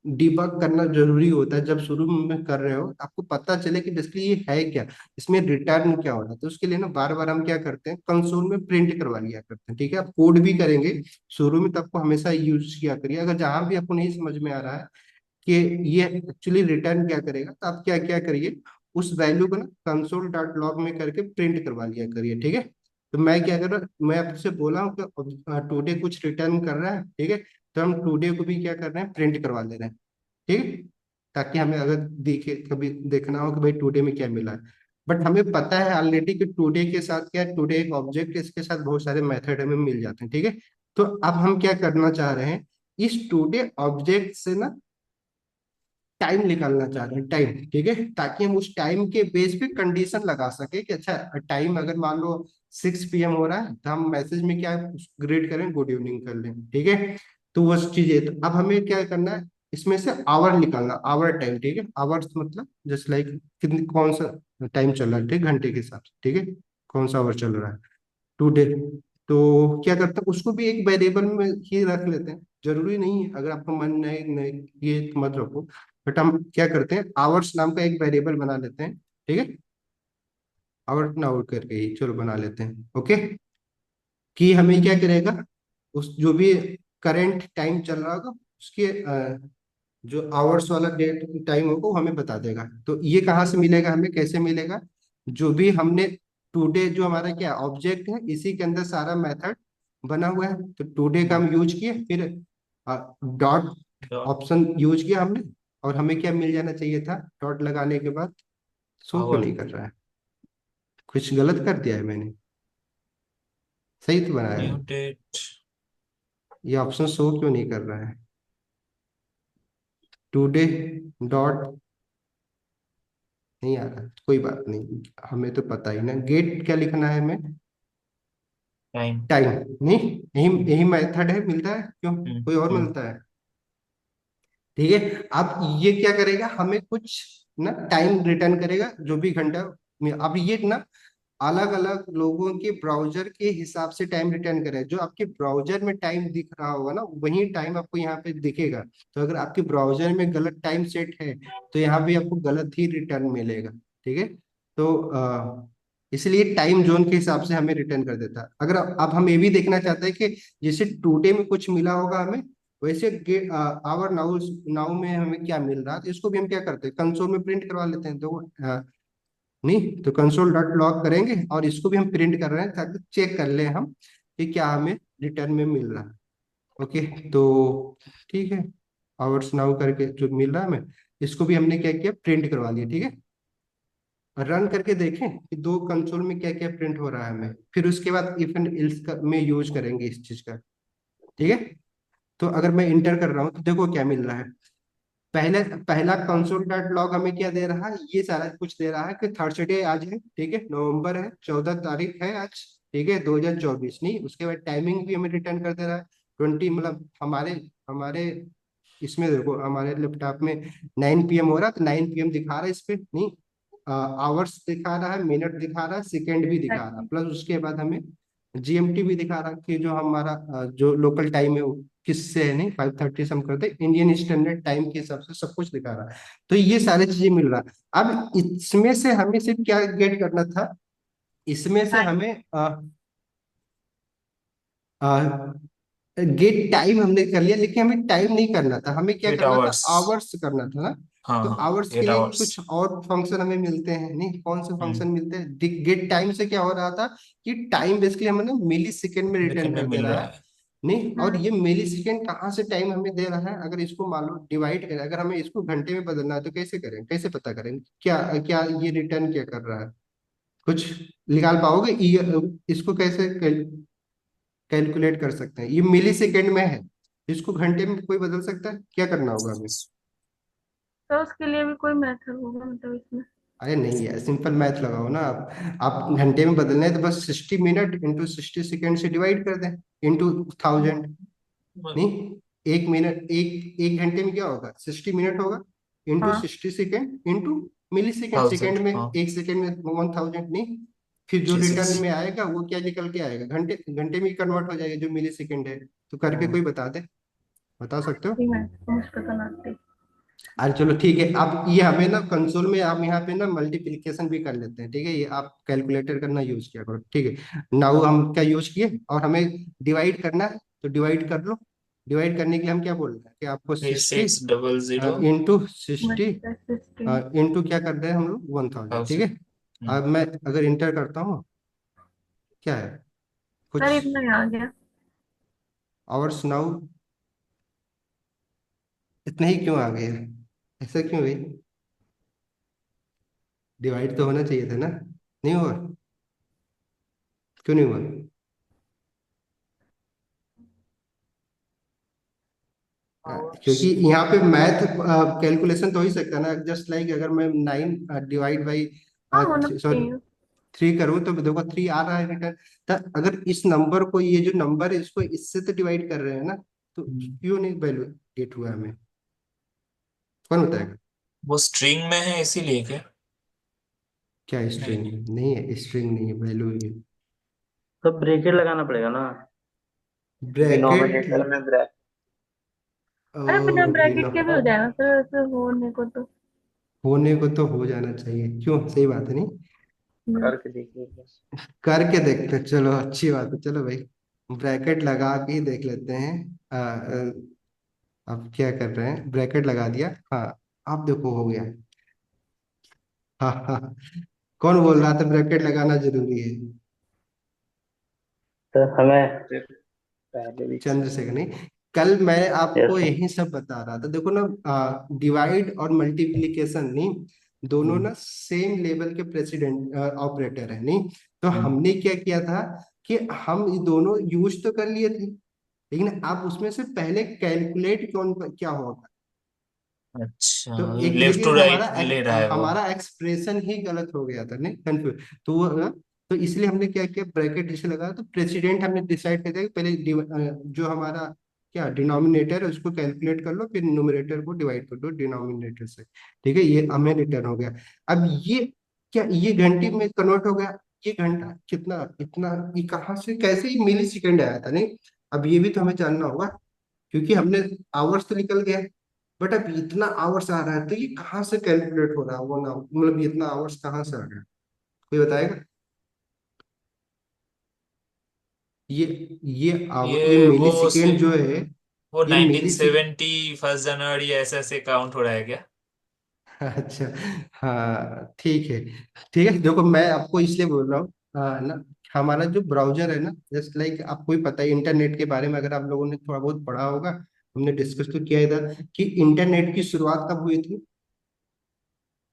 डिबग करना जरूरी होता है, जब शुरू में कर रहे हो आपको पता चले कि बेसिकली ये है क्या, इसमें रिटर्न क्या हो रहा है, तो उसके लिए ना बार बार हम क्या करते हैं, कंसोल में प्रिंट करवा लिया करते हैं। ठीक है, आप कोड भी करेंगे शुरू में तो आपको हमेशा यूज किया करिए, अगर जहां भी आपको नहीं समझ में आ रहा है कि ये एक्चुअली रिटर्न क्या करेगा, तो आप क्या क्या करिए, उस वैल्यू को ना कंसोल डॉट लॉग में करके प्रिंट करवा लिया करिए, ठीक है। तो मैं क्या कर रहा हूँ, मैं आपसे बोला हूँ कि टुडे कुछ रिटर्न कर रहा है, ठीक है, तो हम टुडे को भी क्या कर रहे हैं, प्रिंट करवा ले रहे हैं, ठीक है, ताकि हमें अगर देखे कभी देखना हो कि भाई टुडे में क्या मिला है। बट हमें पता है ऑलरेडी कि टुडे के साथ क्या, टुडे एक ऑब्जेक्ट है, इसके साथ बहुत सारे मेथड हमें मिल जाते हैं, ठीक है। तो अब हम क्या करना चाह रहे हैं, इस टुडे ऑब्जेक्ट से ना टाइम निकालना चाह रहे हैं, टाइम, ठीक है, ताकि हम उस टाइम के बेस पे कंडीशन लगा सके कि अच्छा टाइम अगर मान लो 6 PM हो रहा है, तो हम मैसेज में क्या ग्रीट करें, गुड इवनिंग कर लें, ठीक है। तो वो चीज है। तो अब हमें क्या करना है, इसमें से आवर निकालना, आवर टाइम, ठीक है, आवर्स मतलब जस्ट लाइक कितनी कौन सा टाइम चल रहा है, ठीक, घंटे के हिसाब से, ठीक है, कौन सा आवर चल रहा है टुडे। तो क्या करते हैं, उसको भी एक वेरिएबल में ही रख लेते हैं, जरूरी नहीं है, अगर आपका मन नहीं, नहीं ये तो मत रखो। बट हम क्या करते हैं, आवर्स नाम का एक वेरिएबल बना लेते हैं, ठीक है, आवर नाउ करके ही चलो बना लेते हैं, ओके। कि हमें क्या करेगा, उस जो भी करंट टाइम चल रहा होगा उसके जो आवर्स वाला डेट टाइम होगा वो हमें बता देगा। तो ये कहाँ से मिलेगा, हमें कैसे मिलेगा, जो भी हमने टुडे जो हमारा क्या ऑब्जेक्ट है, इसी के अंदर सारा मेथड बना हुआ है। तो टुडे का हम यूज किए, फिर डॉट डॉट ऑप्शन यूज किया हमने, और हमें क्या मिल जाना चाहिए था डॉट लगाने के बाद। शो क्यों आवर नहीं कर रहा है, कुछ गलत कर दिया है मैंने, सही तो बनाया न्यू है, डेट। ये ऑप्शन शो क्यों नहीं कर रहा है, टुडे डॉट नहीं आ रहा, कोई बात नहीं, हमें तो पता ही ना, गेट क्या लिखना है हमें, टाइम। टाइम, नहीं, यही यही मेथड है, मिलता है क्यों, कोई और हम्म। मिलता है, ठीक है। अब ये क्या करेगा, हमें कुछ ना टाइम रिटर्न करेगा, जो भी घंटा में, अब ये ना अलग अलग लोगों के ब्राउजर के हिसाब से टाइम रिटर्न करेगा, जो आपके ब्राउजर में टाइम दिख रहा होगा ना वही टाइम आपको यहाँ पे दिखेगा। तो अगर आपके ब्राउजर में गलत टाइम सेट है, तो यहाँ पे आपको गलत ही रिटर्न मिलेगा, ठीक है। तो इसलिए टाइम जोन के हिसाब से हमें रिटर्न कर देता है। अगर अब हम ये भी देखना चाहते हैं कि जैसे टुडे में कुछ मिला होगा हमें, वैसे आवर नाउ नाउ में हमें क्या मिल रहा है, तो इसको भी हम क्या करते हैं, कंसोल में प्रिंट करवा लेते हैं। तो नहीं, तो कंसोल डॉट लॉग करेंगे और इसको भी हम प्रिंट कर रहे हैं ताकि चेक कर ले हम कि क्या हमें रिटर्न में मिल रहा है, ओके। तो ठीक है, आवर्स नाउ करके जो मिल रहा है हमें, इसको भी हमने क्या किया, प्रिंट करवा लिया, ठीक है। रन करके देखें कि दो कंसोल में क्या क्या प्रिंट हो रहा है हमें, फिर उसके बाद इफ एंड एल्स में यूज करेंगे इस चीज का, ठीक है। तो अगर मैं इंटर कर रहा हूँ तो देखो क्या मिल रहा है, पहले पहला कंसोल डॉट लॉग हमें क्या दे रहा है, ये सारा कुछ दे रहा है कि थर्सडे आज है, ठीक है, नवंबर है, 14 तारीख है आज, ठीक है, 2024, नहीं, उसके बाद टाइमिंग भी हमें रिटर्न कर दे रहा है 20, मतलब हमारे हमारे इसमें देखो, हमारे लैपटॉप में 9 PM हो रहा है, तो 9 PM दिखा रहा है इस पे, नहीं, आवर्स दिखा रहा है, मिनट दिखा रहा है, सेकेंड भी दिखा रहा है, प्लस उसके बाद हमें जीएमटी भी दिखा रहा है कि जो हमारा जो लोकल टाइम है वो किससे है, नहीं, 5:30 से हम करते हैं इंडियन स्टैंडर्ड टाइम के हिसाब से सब कुछ दिखा रहा है। तो ये सारी चीजें मिल रहा है। अब इसमें से हमें सिर्फ क्या गेट करना था, इसमें से हमें गेट टाइम हमने कर लिया, लेकिन हमें टाइम नहीं करना था, हमें क्या एट करना था, आवर्स। आवर्स करना था ना। हाँ तो हाँ, आवर्स के 8 लिए आवर्स। कुछ और फंक्शन हमें मिलते हैं, नहीं, कौन से हम्म। फंक्शन मिलते हैं, गेट टाइम से क्या हो रहा था कि टाइम बेसिकली हमें मिली सेकेंड में रिटर्न लेकिन में कर दे मिल रहा रहा है, है। नहीं। और ये मिली सेकेंड कहाँ से टाइम हमें दे रहा है, अगर इसको मान लो डिवाइड करें, अगर हमें इसको घंटे में बदलना है तो कैसे करें, कैसे पता करें, क्या क्या ये रिटर्न क्या कर रहा है, कुछ निकाल पाओगे, इसको कैसे कैलकुलेट कर सकते हैं, ये मिली सेकेंड में है, इसको घंटे में कोई बदल सकता है, क्या करना होगा हमें। तो उसके लिए भी कोई मेथड होगा मतलब इसमें? अरे नहीं है, सिंपल मैथ लगाओ ना आप घंटे में बदलना है तो बस 60 मिनट इंटू 60 सेकेंड से डिवाइड कर दें, इंटू 1000, नहीं, 1 मिनट, एक घंटे में क्या होगा, 60 मिनट होगा, इंटू हाँ 60 सेकेंड, इंटू मिली सेकेंड, सेकेंड 1000। में हाँ, 1 सेकेंड में 1000, नहीं, फिर जो जी रिटर्न सिक्स। में आएगा वो क्या निकल के आएगा, घंटे घंटे में कन्वर्ट हो जाएगा जो मिली सेकेंड है। तो करके कोई बता दे, बता सकते हो। ठीक है, मुझको तो ना आती। अरे चलो ठीक है, अब ये हमें ना कंसोल में आप यहाँ पे ना मल्टीप्लिकेशन भी कर लेते हैं, ठीक है, ये आप कैलकुलेटर करना यूज किया करो, ठीक है। नाउ हम क्या यूज किए, और हमें डिवाइड करना है तो डिवाइड कर लो, डिवाइड करने के लिए हम क्या बोल रहे हैं कि आपको three 60 six double zero into 60 16 into क्या कर रहे हैं हम लोग 1000, ठीक है। थाउजेंड। अब मैं अगर इंटर करता हूँ, क्या है कुछ सर इतना ही आ गया। आवर्स नाउ, इतना ही क्यों आ गया, ऐसा क्यों भाई? डिवाइड तो होना चाहिए था ना, नहीं हुआ? क्यों नहीं हुआ? क्योंकि यहाँ पे मैथ कैलकुलेशन तो हो ही सकता है ना, जस्ट लाइक अगर मैं 9 डिवाइड बाई हाँ होना सॉरी चाहिए। 3 करूँ तो देखो 3 आ रहा है रिटर्न। तो अगर इस नंबर को, ये जो नंबर है इसको इससे तो डिवाइड कर रहे हैं ना, तो क्यों नहीं वैल्यू गेट हुआ हमें? कौन बताएगा? वो स्ट्रिंग में है इसीलिए क्या? क्या नहीं स्ट्रिंग नहीं। नहीं है? स्ट्रिंग नहीं है, वैल्यू ही है। तो ब्रेकेट लगाना पड़ेगा ना। ब्रैकेट डिनोमिनेटर में ब्रैकेट। अरे बिना ब्रैकेट डिनो के भी हो जाएगा सर, ऐसे होने को तो। होने को तो हो जाना चाहिए, क्यों? सही बात है नहीं? हम्म, करके देखिए बस। करके देखते हैं, चलो अच्छी बात है, चलो भाई ब्रैकेट लगा के ही देख लेते हैं। अब क्या कर रहे हैं, ब्रैकेट लगा दिया, हाँ। आप देखो हो गया। हाँ हाँ। कौन बोल रहा था ब्रैकेट लगाना जरूरी है? तो हमें पहले भी चंद्रशेखर नहीं, कल मैं आपको यस यही सब बता रहा था, देखो ना, डिवाइड और मल्टीप्लिकेशन नहीं, दोनों ना सेम लेवल के प्रेसिडेंट ऑपरेटर है नहीं। तो हमने क्या किया था कि हम ये दोनों यूज तो कर लिए थे, लेकिन आप उसमें से पहले कैलकुलेट कौन क्या होगा। अच्छा, तो एक लेफ्ट टू लेकिन राइट ले रहा है वो। हमारा एक्सप्रेशन ही गलत हो गया था, नहीं कंफ्यूज। तो तो इसलिए हमने क्या किया, ब्रैकेट जिसे लगाया तो प्रेसिडेंट हमने डिसाइड कर दिया कि पहले जो हमारा क्या डिनोमिनेटर है उसको कैलकुलेट कर लो, फिर न्यूमरेटर को डिवाइड कर दो डिनोमिनेटर से, ठीक है। ये हमें रिटर्न हो गया। अब ये क्या, ये घंटे में कन्वर्ट हो गया। ये घंटा कितना, इतना, ये कहाँ से कैसे ही मिली सेकेंड आया था, नहीं? अब ये भी तो हमें जानना होगा, क्योंकि हमने आवर्स तो निकल गया, बट अब इतना आवर्स आ रहा है तो ये कहाँ से कैलकुलेट हो रहा है, वो ना मतलब इतना आवर्स कहाँ से आ गया, कोई बताएगा? ये ये ये मिली सेकेंड जो है, वो ये मिली 1970 1 जनवरी ऐसे ऐसे काउंट हो रहा है क्या? अच्छा, हाँ ठीक है। ठीक है, देखो मैं आपको इसलिए बोल रहा हूँ ना, हमारा जो ब्राउजर है ना, जस्ट लाइक आपको ही पता है इंटरनेट के बारे में, अगर आप लोगों ने थोड़ा बहुत पढ़ा होगा, हमने डिस्कस तो किया इधर कि इंटरनेट की शुरुआत कब हुई थी।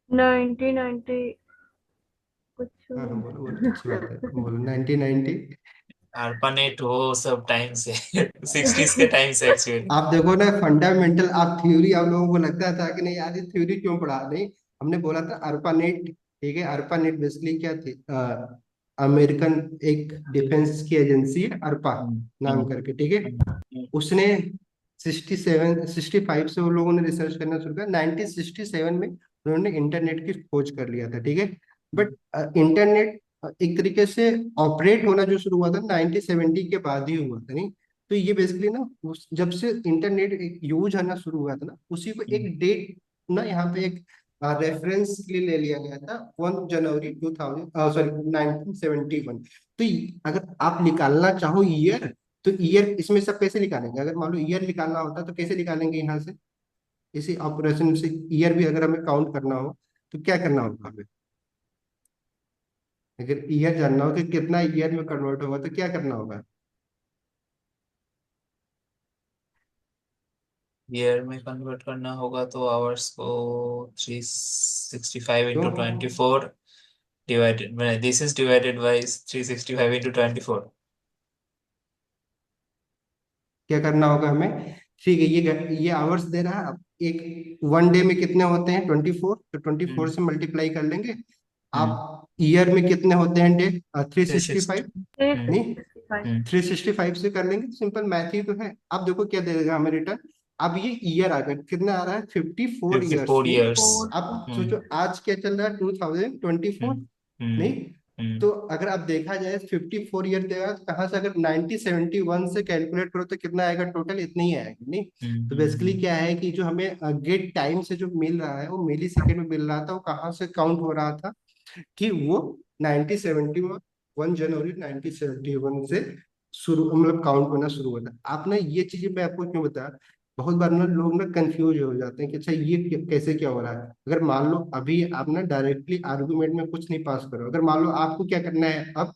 1990 कुछ। हाँ हाँ, बोलो बोलो, अच्छी बात है, बोलो 1990। ARPANET वो सब टाइम से 60s के टाइम से एक्चुअली। आप देखो ना फंडामेंटल, आप थ्योरी, आप लोगों को लगता था कि नहीं यार ये थ्योरी क्यों पढ़ा, नहीं हमने बोला था अर्पानेट, ठीक है। अर्पानेट बेसिकली क्या थी, अमेरिकन एक डिफेंस की एजेंसी है अर्पा नाम करके, ठीक है। उसने 65 से वो लोगों ने रिसर्च करना शुरू किया, 1967 में उन्होंने इंटरनेट की खोज कर लिया था, ठीक है। बट इंटरनेट एक तरीके से ऑपरेट होना जो शुरू हुआ था 1970 के बाद ही हुआ था, नहीं? तो ये बेसिकली ना जब से इंटरनेट यूज होना शुरू हुआ था ना, उसी को एक डेट ना यहाँ पे एक रेफरेंस के लिए ले लिया गया था, 1 जनवरी 2000 सॉरी 1971। तो अगर आप निकालना चाहो ईयर, तो ईयर इसमें सब कैसे निकालेंगे, अगर मान लो ईयर निकालना होता तो कैसे निकालेंगे यहाँ से, इसी ऑपरेशन से ईयर भी अगर हमें काउंट करना हो तो क्या करना होगा हमें? अगर ईयर जानना हो कि कितना ईयर में कन्वर्ट होगा तो क्या करना होगा? ईयर में कन्वर्ट करना होगा तो आवर्स को 365 क्यों? Into 24 divided, this is divided by 365 into 24। क्या करना होगा हमें? ठीक है, ये आवर्स दे रहा है, अब एक 1 डे में कितने होते हैं 24, तो 24 हम्म से मल्टीप्लाई कर लेंगे। हम्म आप ईयर में कितने होते हैं डे, 365, 360। नहीं 365। 365 से कर लेंगे, सिंपल मैथ ही तो है। अब देखो क्या दे देगा हमें रिटर्न। अब ये ईयर आ गया, कितना आ रहा है 54 ईयर्स, 54 नहीं? इयर्स। अब सोचो आज क्या चल रहा है 2024, हम्म हम्म नहीं? हम्म तो अगर आप देखा जाए 54 ईयर देगा तो कहाँ से, अगर 1971 से कैलकुलेट करो तो कितना आएगा, टोटल इतना ही आएगा, नहीं? तो बेसिकली हम्म क्या है कि जो हमें गेट टाइम से जो मिल रहा है वो मिली सेकेंड में मिल रहा था, वो कहाँ से काउंट हो रहा था कि वो 1971, 1 जनवरी 1971 से शुरू मतलब काउंट होना शुरू होता है। आप ना ये चीजें मैं आपको क्यों बताया, बहुत बार ना लोग ना कंफ्यूज हो जाते हैं कि अच्छा ये कैसे क्या हो रहा है। अगर मान लो अभी आप ना डायरेक्टली आर्गुमेंट में कुछ नहीं पास करो, अगर मान लो आपको क्या करना है अब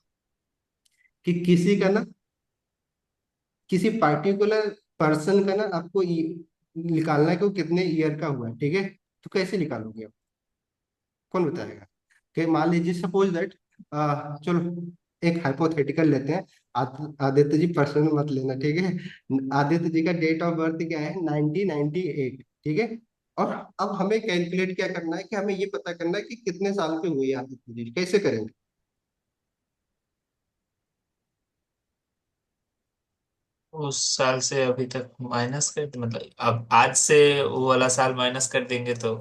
कि किसी का ना किसी पार्टिकुलर पर्सन का ना आपको निकालना है कि वो कितने ईयर का हुआ है, ठीक है। तो कैसे निकालोगे आप, कौन बताएगा। कि मान लीजिए सपोज दैट, चलो एक हाइपोथेटिकल लेते हैं। आदित्य जी पर्सनल मत लेना, ठीक है। आदित्य जी का डेट ऑफ बर्थ क्या है, 1998, ठीक है। और अब हमें कैलकुलेट क्या करना है कि हमें ये पता करना है कि कितने साल के हुए हैं आदित्य जी, कैसे करेंगे। उस साल से अभी तक माइनस कर, मतलब अब आज से वो वाला साल माइनस कर देंगे तो।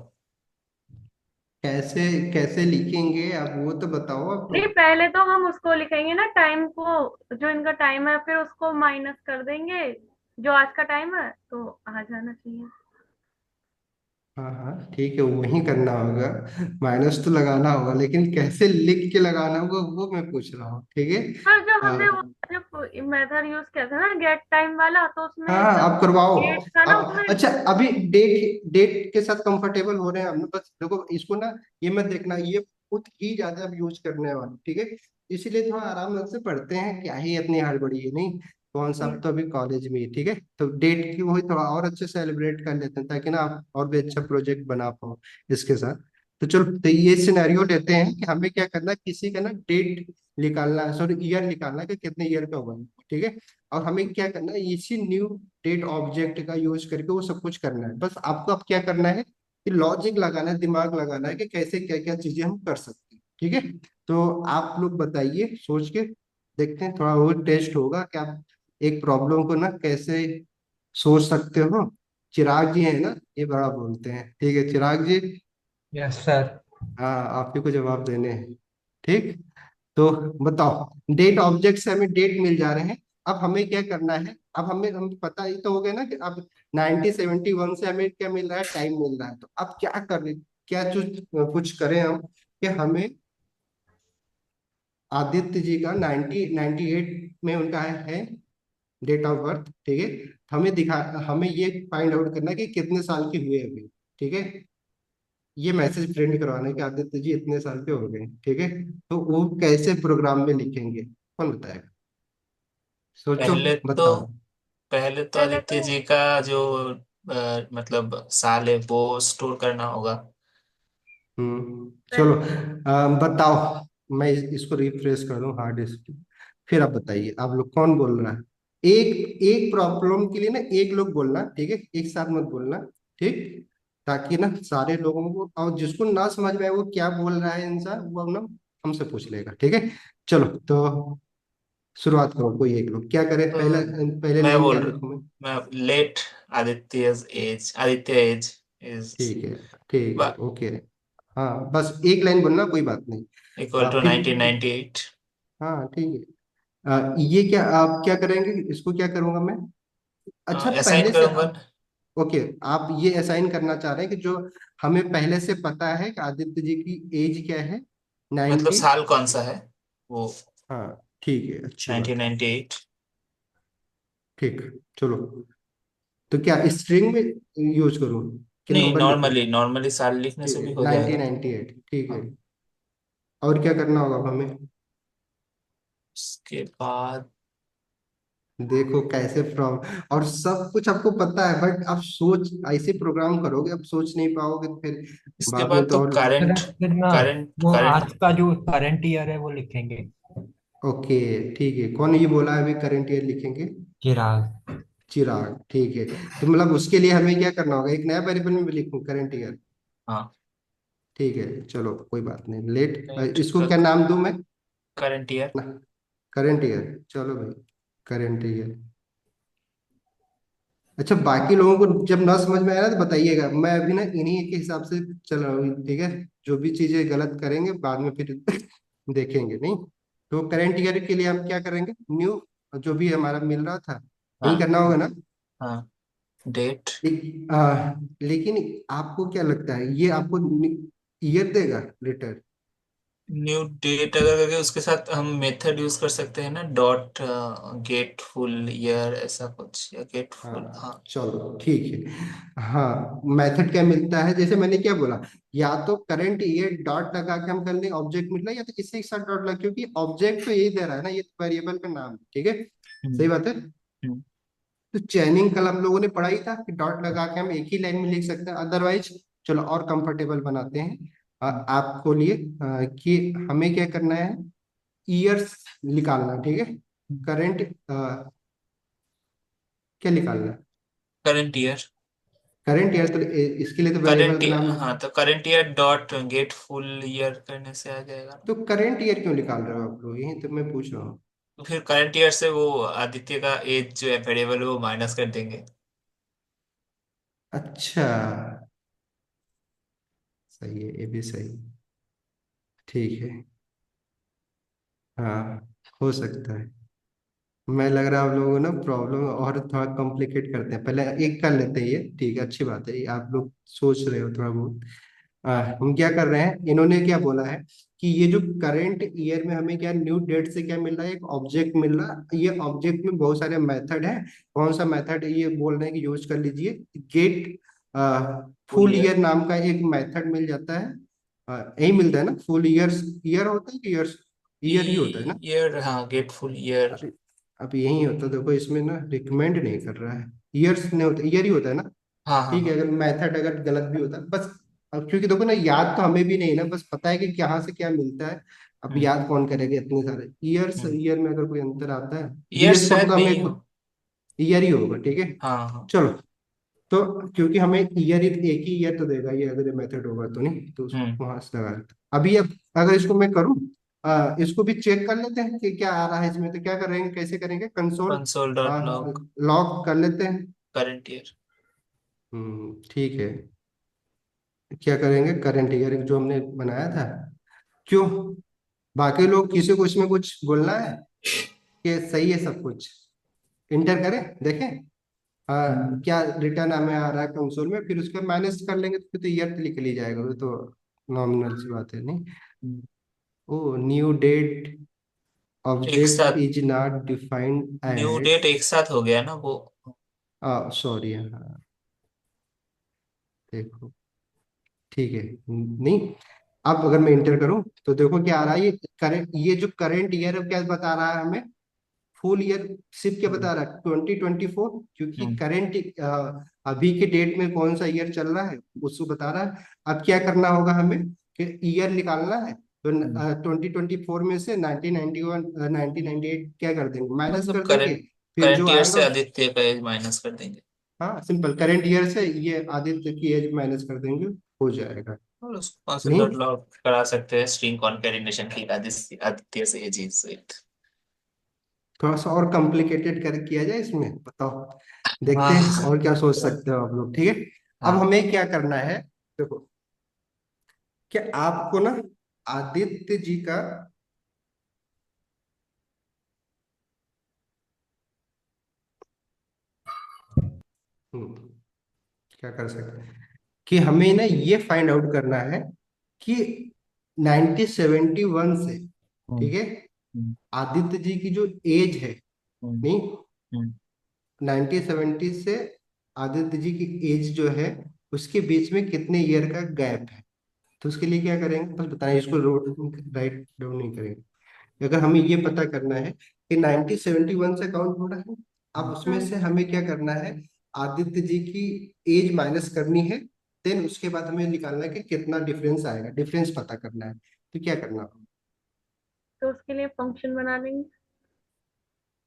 कैसे कैसे लिखेंगे आप वो तो बताओ आप। नहीं, पहले तो हम उसको लिखेंगे ना, टाइम को, जो इनका टाइम है, फिर उसको माइनस कर देंगे, जो आज का टाइम है तो आ जाना चाहिए। हाँ हाँ ठीक है, वही करना होगा। माइनस तो लगाना होगा, लेकिन कैसे लिख के लगाना होगा वो मैं पूछ रहा हूँ, ठीक है। पर जो हाँ हमने वो जो मेथड यूज किया था ना, गेट टाइम वाला, तो हाँ उसमें जो आप करवाओ। डेट था ना अब उसमें। अच्छा अभी डेट डेट के साथ कंफर्टेबल हो रहे हैं हम ना, बस देखो इसको ना, ये मत देखना ये बहुत ही ज्यादा अब यूज करने वाले, ठीक है। इसीलिए थोड़ा आराम से पढ़ते हैं, क्या ही इतनी हड़बड़ी है नहीं। कौन सा, अब तो अभी कॉलेज में ही, ठीक है। तो डेट की वही थोड़ा और अच्छे सेलिब्रेट कर लेते हैं, ताकि ना आप और भी अच्छा प्रोजेक्ट बना पाओ इसके साथ। तो चलो, तो ये सिनेरियो लेते हैं कि हमें क्या करना है, किसी का ना डेट निकालना है, सॉरी ईयर निकालना है कि कितने ईयर का हुआ है, ठीक है। और हमें क्या करना है, इसी न्यू डेट ऑब्जेक्ट का यूज करके वो सब कुछ करना है। बस आपको अब क्या करना है कि लॉजिक लगाना है, दिमाग लगाना है कि कैसे क्या क्या चीजें हम कर सकते हैं, ठीक है। तो आप लोग बताइए, सोच के देखते हैं, थोड़ा और टेस्ट होगा कि आप एक प्रॉब्लम को ना कैसे सोच सकते हो। चिराग जी है ना, ये बड़ा बोलते हैं, ठीक है चिराग जी। Yes sir. हाँ आपके को जवाब देने हैं, ठीक। तो बताओ, डेट ऑब्जेक्ट से हमें डेट मिल जा रहे हैं। अब हमें क्या करना है, अब हम पता ही तो हो गया ना कि अब 1971 से हमें क्या मिल रहा है, टाइम मिल रहा है। तो अब क्या कर रहे, क्या कुछ करें हम कि हमें आदित्य जी का 1998 में उनका है डेट ऑफ बर्थ, ठीक है। हमें दिखा, हमें ये फाइंड आउट करना है कि कितने साल के हुए अभी, ठीक है। ये मैसेज प्रिंट करवाना है कि आदित्य जी इतने साल के हो गए, ठीक है। तो वो कैसे प्रोग्राम में लिखेंगे, कौन बताएगा, सोचो, पहले तो बताओ। पहले तो पहले आदित्य तो जी का जो मतलब साल है वो स्टोर करना होगा। चलो, पहले बताओ। मैं इसको रिफ्रेश कर दूं हार्ड डिस्क, फिर आप बताइए, आप लोग कौन बोल रहा है। एक एक प्रॉब्लम के लिए ना एक लोग बोलना, ठीक है, एक साथ मत बोलना, ठीक। ताकि ना सारे लोगों को, और जिसको ना समझ में आए वो क्या बोल रहा है इंसान, वो ना हमसे पूछ लेगा, ठीक है। चलो तो शुरुआत करो, कोई एक लोग क्या करे, पहला तो पहले मैं लाइन क्या बोल लिखूं मैं। मैं लेट आदित्य एज इज ठीक है, ठीक है, ओके। हाँ बस एक लाइन बोलना, कोई बात नहीं। इक्वल टू फिर 1998। हाँ ठीक है। ये क्या आप क्या करेंगे, इसको क्या करूंगा मैं। अच्छा असाइन पहले से करूंगा। ओके, आप ये असाइन करना चाह रहे हैं कि जो हमें पहले से पता है कि आदित्य जी की एज क्या है, मतलब 90। साल कौन सा है वो। हाँ ठीक है, अच्छी बात है। 1998। ठीक, चलो। तो क्या स्ट्रिंग में यूज करूँ कि नहीं, नंबर लिखूँ। नॉर्मली नॉर्मली साल लिखने से ठीक भी है, हो नाइनटीन जाएगा। नाइनटी एट ठीक है। हाँ, और क्या करना होगा अब हमें। उसके बाद देखो कैसे प्रॉब्लम, और सब कुछ आपको पता है, बट आप सोच ऐसे प्रोग्राम करोगे, अब सोच नहीं पाओगे तो फिर इसके बाद में बाद तो तो और। सर करंट फिर ना करंट वो करंट आज का जो करंट ईयर है वो लिखेंगे। ओके ठीक है, कौन ये बोला है अभी करंट ईयर लिखेंगे। चिराग। चिराग, ठीक है। तो मतलब उसके लिए हमें क्या करना होगा, एक नया वेरिएबल में भी लिखूं करंट ईयर। हाँ, ठीक है चलो, कोई बात नहीं, लेट लेट इसको क्या नाम दूं मैं। Current year. ना, करंट ईयर, चलो भाई, करंट ईयर। अच्छा बाकी लोगों को जब ना समझ में आया ना तो बताइएगा, मैं अभी ना इन्हीं के हिसाब से चल रहा हूँ, ठीक है। जो भी चीजें गलत करेंगे बाद में फिर देखेंगे नहीं। तो करंट ईयर के लिए हम क्या करेंगे, न्यू जो भी हमारा मिल रहा था यही हाँ करना होगा ना। हाँ, डेट। लेकिन आपको क्या लगता है ये आपको ईयर देगा रिटर्न। न्यू डेट अगर करके उसके साथ हम मेथड यूज कर सकते हैं ना, डॉट गेट फुल ईयर ऐसा कुछ, या गेट फुल, हाँ हाँ। चलो ठीक है। हाँ मेथड क्या मिलता है, जैसे मैंने क्या बोला, या तो करंट ईयर डॉट लगा के हम कर लें, ऑब्जेक्ट मिल रहा है, या तो इससे एक साथ डॉट लगा, क्योंकि ऑब्जेक्ट तो यही दे रहा है ना, ये वेरिएबल का नाम है, ठीक है। हम्म, सही बात है। हम्म, तो चैनिंग कल हम लोगों ने पढ़ा ही था कि डॉट लगा के हम एक ही लाइन में लिख सकते हैं, अदरवाइज चलो और कंफर्टेबल बनाते हैं आपको लिए, कि हमें क्या करना है, ईयर्स निकालना है, ठीक है। करंट क्या निकालना है, करंट ईयर। करंट ईयर, तो इसके लिए तो वेरिएबल करंट का नाम। हाँ, तो current year dot get full year करने से आ जाएगा ना। तो करंट ईयर क्यों निकाल रहे हो आप लोग, यही तो मैं पूछ रहा हूँ। तो फिर करंट ईयर से वो आदित्य का एज जो है वेरिएबल, वो माइनस कर देंगे। अच्छा, सही है, ये भी सही है। ठीक है। हाँ हो सकता है। मैं लग रहा है आप लोगों को ना प्रॉब्लम और थोड़ा कॉम्प्लिकेट करते हैं, पहले एक कर लेते हैं, ये ठीक है, अच्छी बात है, ये आप लोग सोच रहे हो थोड़ा बहुत। हम क्या कर रहे हैं, इन्होंने क्या बोला है कि ये जो करंट ईयर में हमें क्या न्यू डेट से क्या मिल रहा है, एक ऑब्जेक्ट मिल रहा है, ये ऑब्जेक्ट में बहुत सारे मेथड है। कौन सा मेथड है ये बोल रहे हैं कि यूज कर लीजिए, get full full year. Year नाम का एक मेथड मिल जाता है। यही मिलता है ना, फुल ईयर्स, ईयर होता है कि ईयर्स, ईयर ही होता है ना। ईयर, हाँ, गेट फुल ईयर। अरे अब यही होता है, देखो इसमें ना रिकमेंड नहीं कर रहा है, ईयर्स नहीं होता, ईयर ही होता है ना। हाँ, हाँ, ठीक है, हाँ। अगर मेथड अगर गलत भी होता है बस, अब क्योंकि देखो ना, याद तो हमें भी नहीं ना, बस पता है कि कहाँ से क्या मिलता है। अब हम्म, याद कौन करेगा इतने सारे ईयर्स, हम्म। ईयर में अगर कोई अंतर आता है, ईयर बीएस कोड शायद तो नहीं हमें हो। ईयर ही होगा, ठीक है। हाँ, हाँ। चलो, तो क्योंकि हमें ईयर ही, एक ही ईयर तो देगा ये, अगर ये मेथड होगा तो नहीं, तो हम्म। उसको वहां से लगा लेते हैं। अभी अब अगर इसको मैं करूँ, इसको भी चेक कर लेते हैं कि क्या आ रहा है इसमें, तो क्या करेंगे, कैसे करेंगे, console console dot log log कर लेते हैं। Current year. ठीक है। क्या करेंगे, करंट ईयर जो हमने बनाया था, क्यों, बाकी लोग किसी को इसमें कुछ बोलना है कि सही है सब कुछ, इंटर करें देखें। क्या रिटर्न हमें आ रहा है कंसोल में, फिर उसके माइनस कर लेंगे, तो फिर तो ईयर लिख ली जाएगा, वो तो नॉमिनल सी बात है नहीं। हम्म। ओ न्यू डेट एक ऑब्जेक्ट साथ is not defined new age, date एक साथ हो गया ना वो। सॉरी, हाँ देखो, ठीक है, नहीं, अब अगर मैं इंटर करूं तो देखो क्या आ रहा है, ये करेंट, ये जो करंट ईयर क्या बता रहा है हमें, फुल ईयर सिर्फ क्या हम्म, बता रहा है, 2024, क्योंकि हम्म, करंट अभी के डेट में कौन सा ईयर चल रहा है उसको बता रहा है। अब क्या करना होगा हमें कि ईयर निकालना है, तो हम्म। 2024 में से 1991 1998 क्या कर देंगे, माइनस मतलब कर देंगे, करंट फिर जो करंट ईयर आएगा से आदित्य का एज माइनस कर देंगे। हाँ सिंपल, करंट ईयर से ये आदित्य की एज माइनस कर देंगे, हो जाएगा। और उसको कंसोल नहीं, डॉट लॉग करा सकते हैं, स्ट्रिंग कॉन्कैटिनेशन की आदित्य आदित्य से एज इट। थोड़ा सा और कॉम्प्लिकेटेड कर किया जाए इसमें, बताओ, देखते हैं हाँ, और क्या सोच सकते हो आप लोग, ठीक है। अब हाँ। हमें क्या करना है, देखो, कि आपको ना आदित्य जी का, क्या कर सकते हैं कि हमें ना ये फाइंड आउट करना है कि 1971 से, हम्म, ठीक है, हम्म, आदित्य जी की जो एज है, हम्म, नहीं, हम्म, 1970 से आदित्य जी की एज जो है, उसके बीच में कितने ईयर का गैप है। तो उसके लिए क्या करेंगे, बस बताएं, इसको राइट डाउन नहीं करेंगे। अगर हमें ये पता करना है कि 1971 से काउंट हो रहा है, अब उसमें से हमें क्या करना है, आदित्य जी की एज माइनस करनी है, देन उसके बाद हमें निकालना है कि कितना डिफरेंस आएगा, डिफरेंस पता करना है। तो क्या करना होगा, तो उसके लिए फंक्शन बना लेंगे।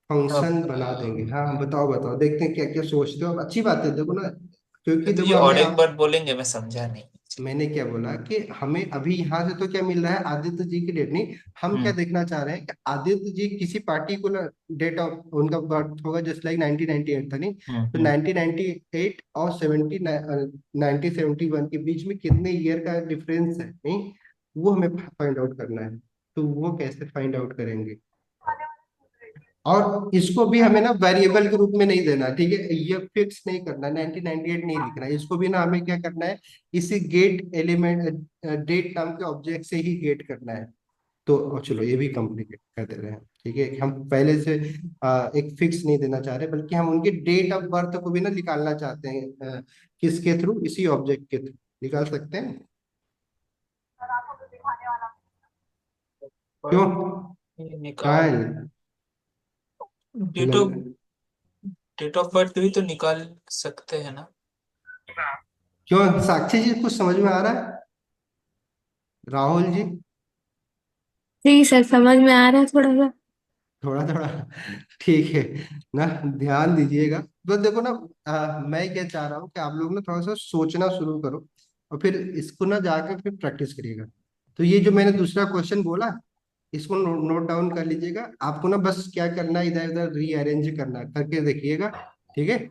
फंक्शन अब बना देंगे। हाँ हाँ, बताओ बताओ, देखते हैं क्या क्या सोचते हो, अब अच्छी बात है, देखो ना, क्योंकि तो देखो ये हमें और एक बार बोलेंगे, मैं समझा नहीं। मैंने क्या बोला कि हमें अभी यहाँ से तो क्या मिल रहा है, आदित्य जी की डेट नहीं, हम क्या हम्म, देखना चाह रहे हैं कि आदित्य जी किसी पार्टिकुलर डेट ऑफ उनका बर्थ होगा, जस्ट लाइक 1998 था नहीं, हम्म, तो 1998 और 1971 के बीच में कितने ईयर का डिफरेंस है, नहीं, वो हमें फाइंड आउट करना है। तो वो कैसे फाइंड आउट करेंगे, और इसको भी हमें ना वेरिएबल के रूप में नहीं देना, ठीक है, ये फिक्स नहीं करना, 1998 नहीं लिखना है, इसको भी ना हमें क्या करना है, इसी गेट एलिमेंट डेट नाम के ऑब्जेक्ट से ही गेट करना है। तो चलो ये भी कॉम्प्लिकेट कर दे रहे हैं, ठीक है। हम पहले से एक फिक्स नहीं देना चाह रहे, बल्कि हम उनके डेट ऑफ बर्थ को भी ना निकालना चाहते हैं। किसके थ्रू? इसी ऑब्जेक्ट के थ्रू निकाल सकते हैं। क्यों? ये कहाँ निकाल है? Date of date of birth भी तो निकाल सकते हैं ना। क्यों साक्षी जी, कुछ समझ में आ रहा है? राहुल जी? जी सर, समझ में आ रहा है थोड़ा सा। थोड़ा थोड़ा ठीक है ना, ध्यान दीजिएगा। तो देखो ना, मैं क्या चाह रहा हूँ कि आप लोग ना थोड़ा सा सोचना शुरू करो, और फिर इसको ना जाकर फिर प्रैक्टिस करिएगा। तो ये जो मैंने दूसरा क्वेश्चन बोला, इसको नोट डाउन कर लीजिएगा। आपको ना बस क्या करना है, इधर उधर रीअरेंज करना, करके देखिएगा, ठीक है।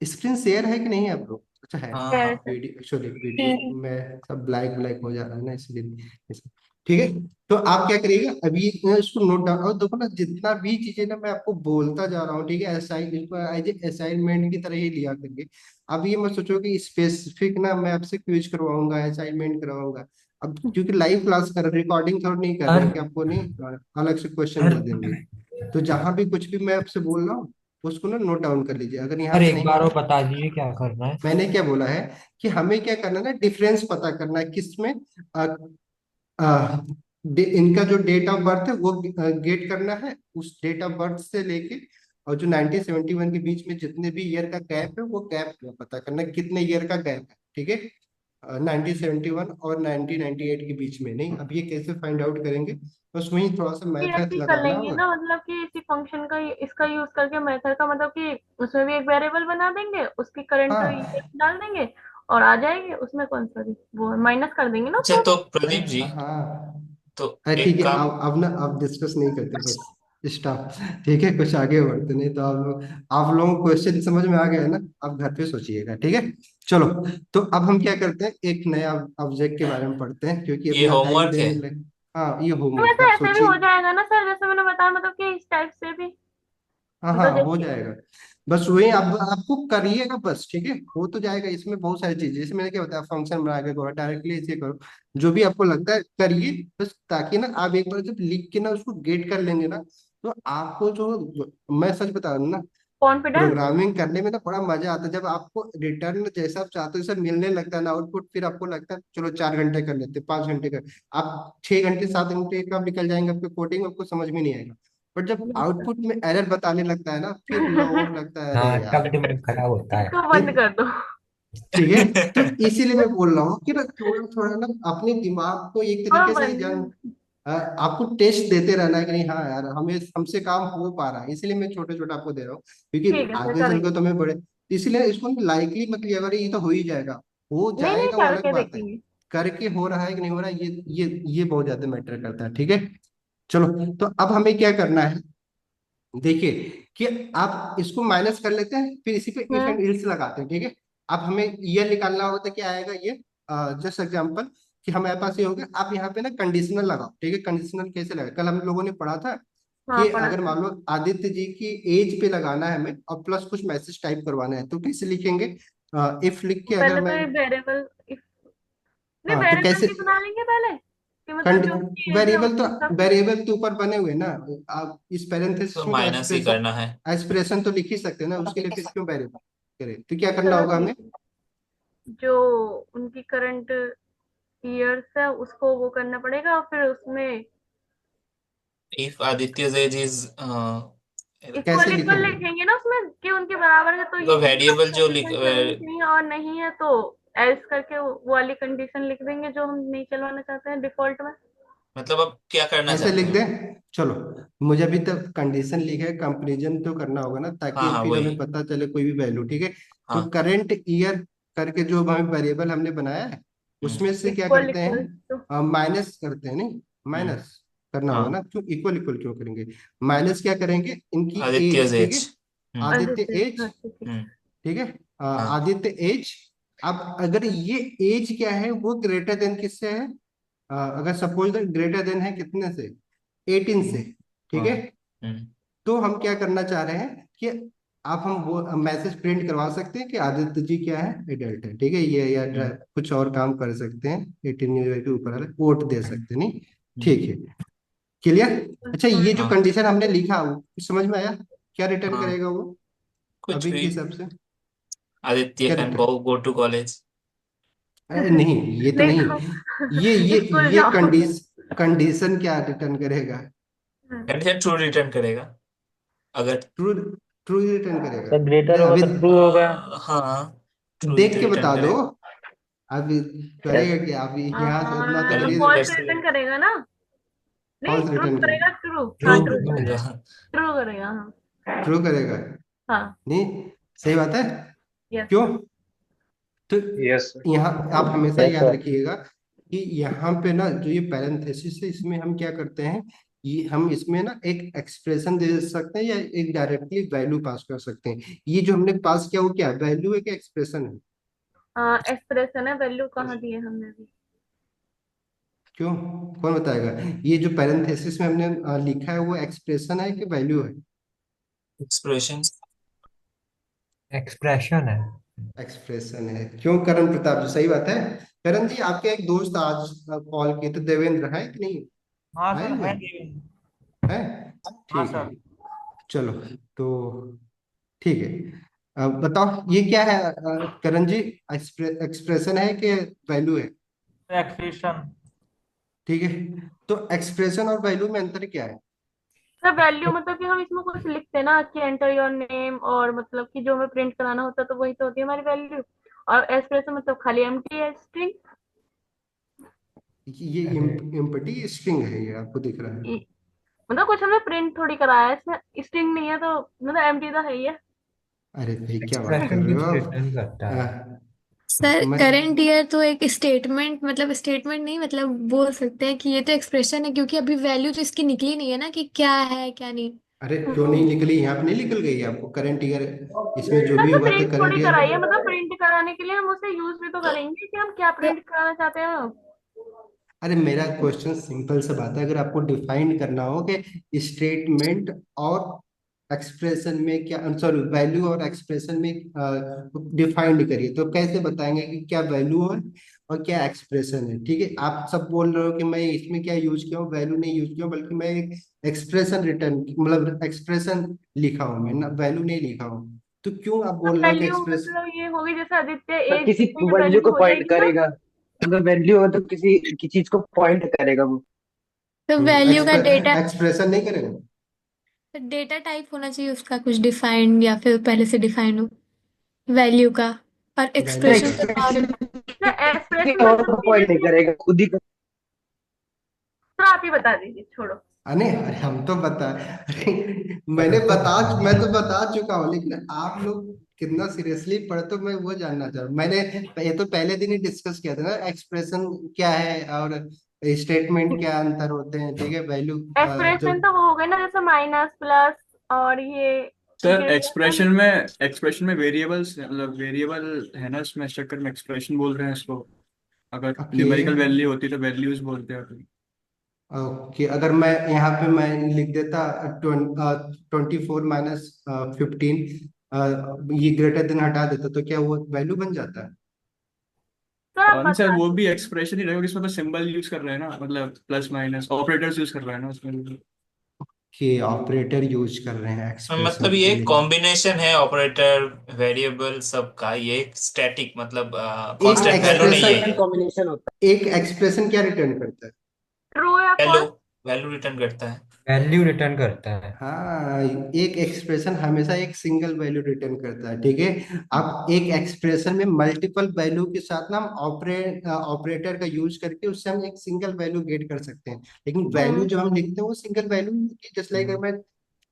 स्क्रीन शेयर है कि नहीं है आप लोग? अच्छा है। हाँ खैर हाँ। सर। वीडियो, सॉरी वीडियो हम्म। में सब ब्लैक ब्लैक हो जा रहा है ना, इसलिए ठीक है। तो आप क्या करिएगा अभी, इसको नोट डाउन, और देखो ना जितना भी चीजें ना मैं आपको बोलता जा रहा हूँ, ठीक है, असाइनमेंट की तरह ही लिया करके। अब ये मत सोचो कि स्पेसिफिक ना मैं आपसे क्विज करवाऊंगा, असाइनमेंट करवाऊंगा। अब क्योंकि लाइव क्लास कर रिकॉर्डिंग थोड़ा नहीं कर रहे सर हैं कि आपको नहीं अलग से क्वेश्चन सर दे देंगे। तो जहां भी कुछ भी मैं आपसे बोल रहा हूँ, उसको ना नोट डाउन कर लीजिए। अगर यहाँ सर पे एक नहीं बार आ और रहा है, बता दीजिए क्या करना है। मैंने क्या बोला है कि हमें क्या करना है ना, डिफरेंस पता करना है किसमें। अ, इनका जो डेट ऑफ बर्थ है वो गेट करना है, उस डेट ऑफ बर्थ से लेके और जो 1971 के बीच में जितने भी ईयर का गैप है, वो गैप पता करना है कितने ईयर का गैप है, ठीक है। 1971 और 1998 के बीच में नहीं। अब ये कैसे फाइंड आउट करेंगे? बस वही थोड़ा सा ये मैथड ऐसे ही कर लगाना लेंगे होगा। ना, मतलब कि इसी फंक्शन का इसका यूज करके मेथड का, मतलब कि उसमें भी एक वेरिएबल बना देंगे, उसकी करंट ईयर हाँ डाल देंगे और आ जाएगी। उसमें कौन सा भी वो माइनस कर देंगे ना अच्छा उसको। तो अरे प्रदीप जी, हाँ। तो अरे ठीक एक है, काम। अब ना अब डिस्कस नहीं करते, बस स्टॉप। ठीक है, कुछ आगे बढ़ते नहीं तो आप लोगों को क्वेश्चन समझ में आ गया है ना? आप घर पे सोचिएगा, ठीक है। चलो, तो अब हम क्या करते हैं, एक नया ऑब्जेक्ट के बारे में पढ़ते हैं, क्योंकि अब ये यहाँ टाइम होमवर्क है। देने लगे। हाँ ये तो होमवर्क है, वैसे आप ऐसे भी हो सोचिए। जाएगा ना सर, जैसे मैंने बताया, मतलब कि इस टाइप से भी, हाँ हाँ मतलब हो जैसे। जाएगा। बस वही आप आपको करिएगा बस, ठीक है, हो तो जाएगा। इसमें बहुत सारी चीजें, जैसे मैंने क्या बताया, फंक्शन बना के करो, डायरेक्टली ऐसे करो, जो भी आपको लगता है करिए बस, ताकि ना आप एक बार जब लिख के ना उसको गेट कर लेंगे ना, तो आपको जो, मैं सच बता रहा हूँ ना, कॉन्फिडेंस। प्रोग्रामिंग करने में ना बड़ा मजा आता है। जब आपको रिटर्न जैसा आप चाहते हो वैसा मिलने लगता है ना आउटपुट, फिर आपको लगता है चलो 4 घंटे कर लेते, 5 घंटे कर, आप 6 घंटे 7 घंटे कब निकल जाएंगे आपके कोडिंग, आपको समझ में नहीं आएगा। बट जब आउटपुट में एरर बताने लगता है ना, फिर लोगों लगता है अरे हाँ यार। तब दिमाग खराब होता है। इसको बंद कर दो। ठीक है, तो इसीलिए मैं बोल रहा हूँ कि ना थोड़ा थोड़ा ना अपने दिमाग को एक हाँ तरीके से जंग, बंद। आपको टेस्ट देते रहना है कि नहीं, हाँ यार हमें हमसे काम हो पा रहा है। इसीलिए मैं छोटे छोटे आपको दे रहा हूँ, क्योंकि ठीक है सर, आगे चल के करेंगे। तो मैं बड़े, इसलिए इसको लाइकली मत लिया करो, ये तो हो ही जाएगा। हो नहीं नहीं, जाएगा वो अलग करके बात है, देखेंगे। करके हो रहा है कि नहीं हो रहा है, ये बहुत ज्यादा मैटर करता है, ठीक है। चलो, तो अब हमें क्या करना है, देखिए कि आप इसको माइनस कर लेते हैं, फिर इसी पे इफ एंड हम्म। इल्स लगाते हैं, ठीक है। अब हमें ये निकालना होता है, क्या आएगा ये, जस्ट एग्जांपल, कि हमारे पास ये हो गया। आप यहाँ पे ना कंडीशनल लगाओ, ठीक है। कंडीशनल कैसे लगा, कल हम लोगों ने पढ़ा था हाँ कि पढ़ा अगर था। मान लो आदित्य जी की एज पे लगाना है हमें, और प्लस कुछ मैसेज टाइप करवाना है, तो कैसे लिखेंगे? इफ लिख के अगर पहले तो मैं, ये वेरिएबल, नहीं हाँ तो वेरिएबल कैसे, भी बना लेंगे पहले, कि मतलब जो उसकी एज है उसका फिर। वेरिएबल तो ऊपर बने हुए ना, आप इस तो पैरेंथेसिस में माइनस ही करना है। एस्पिरेशन तो लिख ही सकते हैं ना, उसके लिए फिर क्यों वेरिएबल करें? तो क्या करना चलो होगा हमें? ठीक है। जो उनकी करंट ईयर्स है उसको वो करना पड़ेगा, और फिर उसमें इफ आदित्य's एज इज कैसे इक्वल इक्वल लिखेंगे? लिखेंगे ना उसमें, कि उनके बराबर है तो तो ये वेरिएबल जो कंडीशन चलनी चाहिए, और नहीं है तो एल्स करके वो वाली कंडीशन लिख देंगे जो हम नहीं चलवाना चाहते हैं डिफॉल्ट में। मतलब अब क्या करना ऐसे चाहते लिख हैं? दें? चलो, मुझे अभी तक कंडीशन लिखे, कंपेरिजन तो करना होगा ना, हाँ ताकि हाँ फिर हमें वही। पता चले कोई भी वैल्यू, ठीक है। तो हाँ। करंट ईयर करके जो हमें वेरिएबल हमने बनाया है, हम्म। उसमें से क्या इक्वल करते इक्वल तो हैं, माइनस करते हैं, नहीं हम्म। माइनस करना होगा ना, हाँ। क्यों इक्वल इक्वल क्यों करेंगे? माइनस क्या करेंगे, इनकी आदित्य's एज, ठीक एज। है, हम्म। आदित्य आदित्य, एज, अच्छा ठीक है। हम्म। ठीक है, हाँ। आदित्य एज। अब अगर ये एज क्या है, वो ग्रेटर देन किससे है, अगर सपोज ग्रेटर देन है कितने से, 18 से, ठीक हाँ। है। हम्म। तो हम क्या करना चाह रहे हैं कि आप हम वो मैसेज प्रिंट करवा सकते हैं कि आदित्य जी क्या है, एडल्ट है, ठीक है, ये या कुछ और काम कर सकते हैं, 18 ईयर के ऊपर वाले वोट दे सकते हैं, नहीं, ठीक है, क्लियर। अच्छा, ये जो हाँ कंडीशन हमने लिखा वो कुछ समझ में आया? क्या रिटर्न हाँ, करेगा वो कुछ अभी के भी। हिसाब से? आदित्य क्या can return? Go to college. अरे नहीं, ये तो नहीं नहीं, तो ये ये स्कूल ये जाओ। कंडीशन क्या रिटर्न करेगा? कंडीशन ट्रू रिटर्न करेगा अगर। ट्रू, ट्रू रिटर्न करेगा? तो ग्रेटर नहीं होगा अभी तो ट्रू होगा। हाँ, ट्रू देख के रिटर्न बता दो, करेगा। अभी कैसे? करेगा क्या? अभी यहाँ से इतना तो पहले करिए। फॉल्स कैसे? रिटर्न करेगा ना। नहीं, फॉल्स ट्रू रिटर्न करेगा, करेगा? ट्रू। ट्रू हाँ, ट्रू करेगा। करेगा। ट्रू करेगा, हाँ। ट्रू करेगा? हाँ। नहीं, सही बात है। यस। क्यों? तो यस। यहाँ आप हमेशा यस याद सर। रखिएगा कि यहाँ पे ना जो ये पैरेंथेसिस है, इसमें हम क्या करते हैं, ये हम इसमें ना एक एक्सप्रेशन दे सकते हैं या एक डायरेक्टली वैल्यू पास कर सकते हैं। ये जो हमने पास किया वो क्या वैल्यू है, क्या एक्सप्रेशन है? एक्सप्रेशन है, वैल्यू कहाँ दी है हमने अभी? क्यों? कौन बताएगा? ये जो पैरेंथेसिस में हमने लिखा है वो एक्सप्रेशन है कि वैल्यू है? एक्सप्रेशन। एक्सप्रेशन है। एक्सप्रेशन है। क्यों करण प्रताप जी, सही बात है। करण जी, आपके एक दोस्त आज कॉल किए थे, देवेंद्र, है कि नहीं? हाँ आए सर हुए है हैं? ये। है? हाँ ठीक है, सर। चलो, तो ठीक है। अब बताओ ये क्या है करण जी, एक्सप्रेशन है कि वैल्यू है? एक्सप्रेशन। ठीक है, तो एक्सप्रेशन और वैल्यू में अंतर क्या है? सर, वैल्यू मतलब कि हम इसमें कुछ लिखते हैं ना कि एंटर योर नेम, और मतलब कि जो हमें प्रिंट कराना होता है तो वही तो होती है हमारी वैल्यू। और एक्सप्रेशन मतलब खाली एम्प्टी है, स्ट्रिंग। ये अरे एम्प्टी स्ट्रिंग है, ये आपको दिख रहा है? मतलब कुछ हमने प्रिंट थोड़ी कराया है इसमें, स्ट्रिंग नहीं है तो मतलब एम्प्टी तो है ही है। अरे भाई क्या बात कर एक्सप्रेशन रहे हो कुछ आप? रिटर्न करता है। सर मैं करंट ईयर तो एक स्टेटमेंट, मतलब स्टेटमेंट नहीं, मतलब बोल सकते हैं कि ये तो एक्सप्रेशन है, क्योंकि अभी वैल्यू तो इसकी निकली नहीं है ना कि क्या है क्या नहीं। अरे क्यों नहीं निकली? यहाँ पे नहीं निकल गई आपको करंट ईयर? इसमें जो सर, भी तो हुआ था प्रिंट करंट थोड़ी ईयर। कराई है, मतलब प्रिंट कराने के लिए हम उसे यूज भी तो करेंगे कि हम क्या तो प्रिंट कराना चाहते हैं। अरे मेरा क्वेश्चन सिंपल सा बात है, अगर आपको डिफाइन करना हो कि स्टेटमेंट और एक्सप्रेशन में क्या, सॉरी, वैल्यू और एक्सप्रेशन में डिफाइंड करिए, तो कैसे बताएंगे कि क्या वैल्यू है और क्या एक्सप्रेशन है? ठीक है, आप सब बोल रहे हो कि मैं इसमें क्या यूज किया हूँ, वैल्यू नहीं यूज किया हूँ, बल्कि मैं एक एक्सप्रेशन रिटर्न, मतलब एक्सप्रेशन लिखा हूँ, मैं ना वैल्यू नहीं लिखा हूँ। तो क्यों आप तो बोल रहे हो कि वैल्यू एक्सप्रेस? मतलब ये होगी, जैसे आदित्य तो एज किसी इतनी है, वैल्यू को वैल्यू हो पॉइंट जाएगी ना। करेगा। अगर वैल्यू हो तो किसी की चीज को पॉइंट करेगा वो। तो वैल्यू का डेटा, एक्सप्रेशन नहीं करेगा? डेटा टाइप होना चाहिए उसका कुछ डिफाइंड, या फिर पहले से डिफाइंड हो वैल्यू का। और वैल्यू एक्सप्रेशन का? तो नॉर्मल। एक्सप्रेशन मतलब और कि पॉइंट नहीं जैसे, करेगा, खुद ही तो आप ही बता दीजिए, छोड़ो। अरे अरे हम तो बता, अरे मैं तो बता चुका हूँ, लेकिन आप लोग कितना सीरियसली पढ़ते हो मैं वो जानना चाह रहा हूँ। मैंने ये तो पहले दिन ही डिस्कस किया था ना, एक्सप्रेशन क्या है और स्टेटमेंट क्या अंतर होते हैं, ठीक है, वैल्यू जो। एक्सप्रेशन तो वो हो गई ना, जैसे माइनस प्लस और ये सर ग्रेटर। एक्सप्रेशन में वेरिएबल्स, मतलब वेरिएबल है ना इसमें, इस चक्कर में एक्सप्रेशन बोल रहे हैं इसको। अगर ओके, न्यूमेरिकल वैल्यू होती तो वैल्यूज बोलते हैं। ओके, अगर मैं यहाँ पे मैं लिख देता 24 - 15, ये ग्रेटर देन हटा देता, तो क्या वो वैल्यू बन जाता है? तो आप नहीं सर, बता वो भी दीजिए। एक्सप्रेशन ही रहेगा, इसमें तो सिंबल यूज कर रहे हैं ना, मतलब प्लस माइनस ऑपरेटर्स यूज कर रहे हैं ना उसमें भी। कि ऑपरेटर यूज कर रहे हैं मतलब एक्सप्रेशन ये के लिए? कॉम्बिनेशन है ऑपरेटर वेरिएबल सबका, ये स्टैटिक मतलब एक कांस्टेंट वैल्यू नहीं है एक्सप्रेशन, ये। कॉम्बिनेशन होता एक एक्सप्रेशन क्या रिटर्न करता है? ट्रू या वैल्यू, फॉल्स? वैल्यू रिटर्न करता है। वैल्यू रिटर्न करता है। हाँ, एक एक्सप्रेशन हमेशा एक सिंगल वैल्यू रिटर्न करता है, ठीक है। आप एक एक्सप्रेशन में मल्टीपल वैल्यू के साथ ना हम ऑपरेटर का यूज करके उससे हम एक सिंगल वैल्यू गेट कर सकते हैं, लेकिन वैल्यू हम्म। जो हम लिखते हैं वो सिंगल वैल्यू, जस्ट लाइक मैं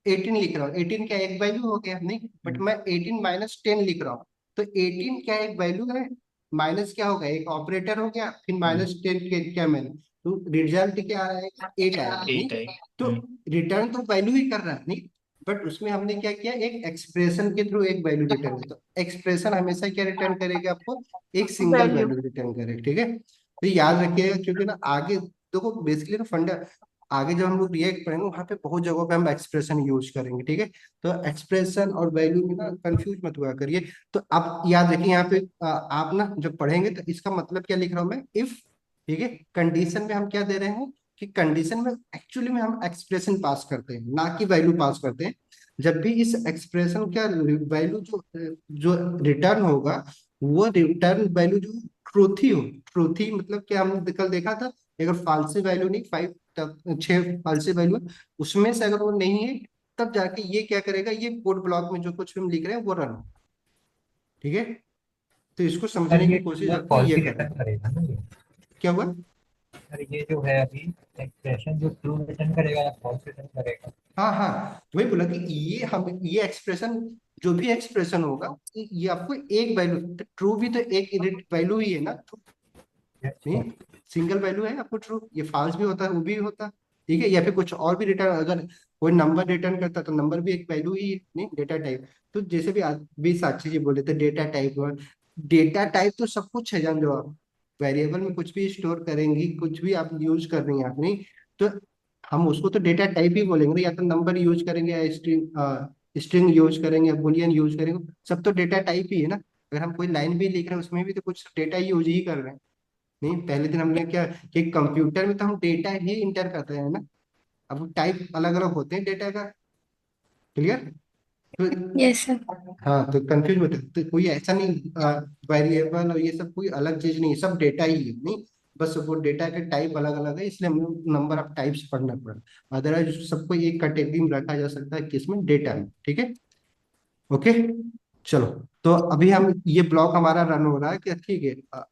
18 लिख रहा हूँ, 18 क्या एक वैल्यू हो गया नहीं, बट मैं 18 - 10 लिख रहा हूँ, तो 18 क्या एक वैल्यू है, माइनस क्या होगा, एक ऑपरेटर हो गया, फिर -10 क्या मैंने, तो रिजल्ट क्या आ रहा है, 8 आया नहीं, 8 है। तो रिटर्न तो वैल्यू ही कर रहा है नहीं, बट उसमें हमने क्या किया, एक एक्सप्रेशन के थ्रू एक वैल्यू रिटर्न किया, तो एक्सप्रेशन हमेशा क्या रिटर्न करेगा आपको, एक सिंगल वैल्यू। वैल्यू रिटर्न करेगा, ठीक है। तो याद रखिएगा, क्योंकि ना आगे देखो बेसिकली ना फंडा आगे जब हम लोग रिएक्ट करेंगे वहां पे बहुत जगहों पे हम एक्सप्रेशन यूज करेंगे, ठीक है। तो एक्सप्रेशन और वैल्यू में ना कंफ्यूज मत हुआ करिए। तो आप याद रखिए यहाँ पे आप ना जब पढ़ेंगे तो इसका मतलब क्या लिख रहा हूँ मैं, इफ, ठीक है। कंडीशन में हम क्या दे रहे हैं कि कंडीशन में एक्चुअली में हम एक्सप्रेशन पास करते हैं, ना कि वैल्यू पास करते हैं। जब भी इस एक्सप्रेशन का वैल्यू जो जो रिटर्न होगा, वो रिटर्न वैल्यू जो ट्रूथ ही हो, ट्रूथ ही मतलब क्या, हमने कल देखा था, अगर फाल्सी वैल्यू नहीं, 6 फाल्सी वैल्यू है, उसमें से अगर वो नहीं है, तब जाके ये क्या करेगा, ये कोड ब्लॉक में जो कुछ भी हम लिख रहे हैं वो रन हो, ठीक है। तो इसको सर समझने ये की कोशिश ट्रू और आपकी फॉल्स ये ही करें। रिटर्न करेगा ना ये? क्या हुआ? सर ये जो है अभी एक्सप्रेशन जो ट्रू रिटर्न करेगा या फॉल्स रिटर्न करेगा? हाँ हाँ, वही बोला कि ये एक्सप्रेशन, जो भी एक्सप्रेशन होगा, ये आपको एक वैल्यू, ट्रू भी तो एक वैल्यू ही है ना, नहीं, सिंगल वैल्यू है आपको ट्रू। ये फॉल्स भी होता है, वो भी होता है, ठीक है। या फिर कुछ और भी रिटर्न, अगर कोई नंबर रिटर्न करता तो नंबर भी एक वैल्यू ही है, नहीं, डेटा टाइप। तो जैसे भी साक्षी जी बोले थे डेटा टाइप, डेटा टाइप तो सब कुछ है, जान जो आप वेरिएबल में कुछ भी स्टोर करेंगी, कुछ भी आप यूज कर रही हैं आप, नहीं, तो हम उसको तो डेटा टाइप ही बोलेंगे। या तो नंबर यूज करेंगे या स्ट्रिंग यूज करेंगे या बुलियन यूज करेंगे, सब तो डेटा टाइप ही है ना। अगर हम कोई लाइन भी लिख रहे हैं उसमें भी तो कुछ डेटा यूज ही कर रहे हैं, नहीं। पहले दिन हमने क्या कि कंप्यूटर में तो हम डेटा ही इंटर करते हैं ना, अब टाइप अलग अलग होते हैं डेटा का, क्लियर। तो यस सर। हाँ, तो कंफ्यूज मत, तो कोई ऐसा नहीं वेरिएबल और ये सब कोई अलग चीज नहीं है, सब डेटा ही है, नहीं। बस वो डेटा के टाइप अलग अलग है, इसलिए हमें नंबर ऑफ टाइप्स पढ़ना पड़ा। अदरवाइज सबको एक कैटेगरी में रखा जा सकता है, किसमें, डेटा में, ठीक है। ओके, चलो। तो अभी हम ये ब्लॉक हमारा रन हो रहा है क्या, ठीक है।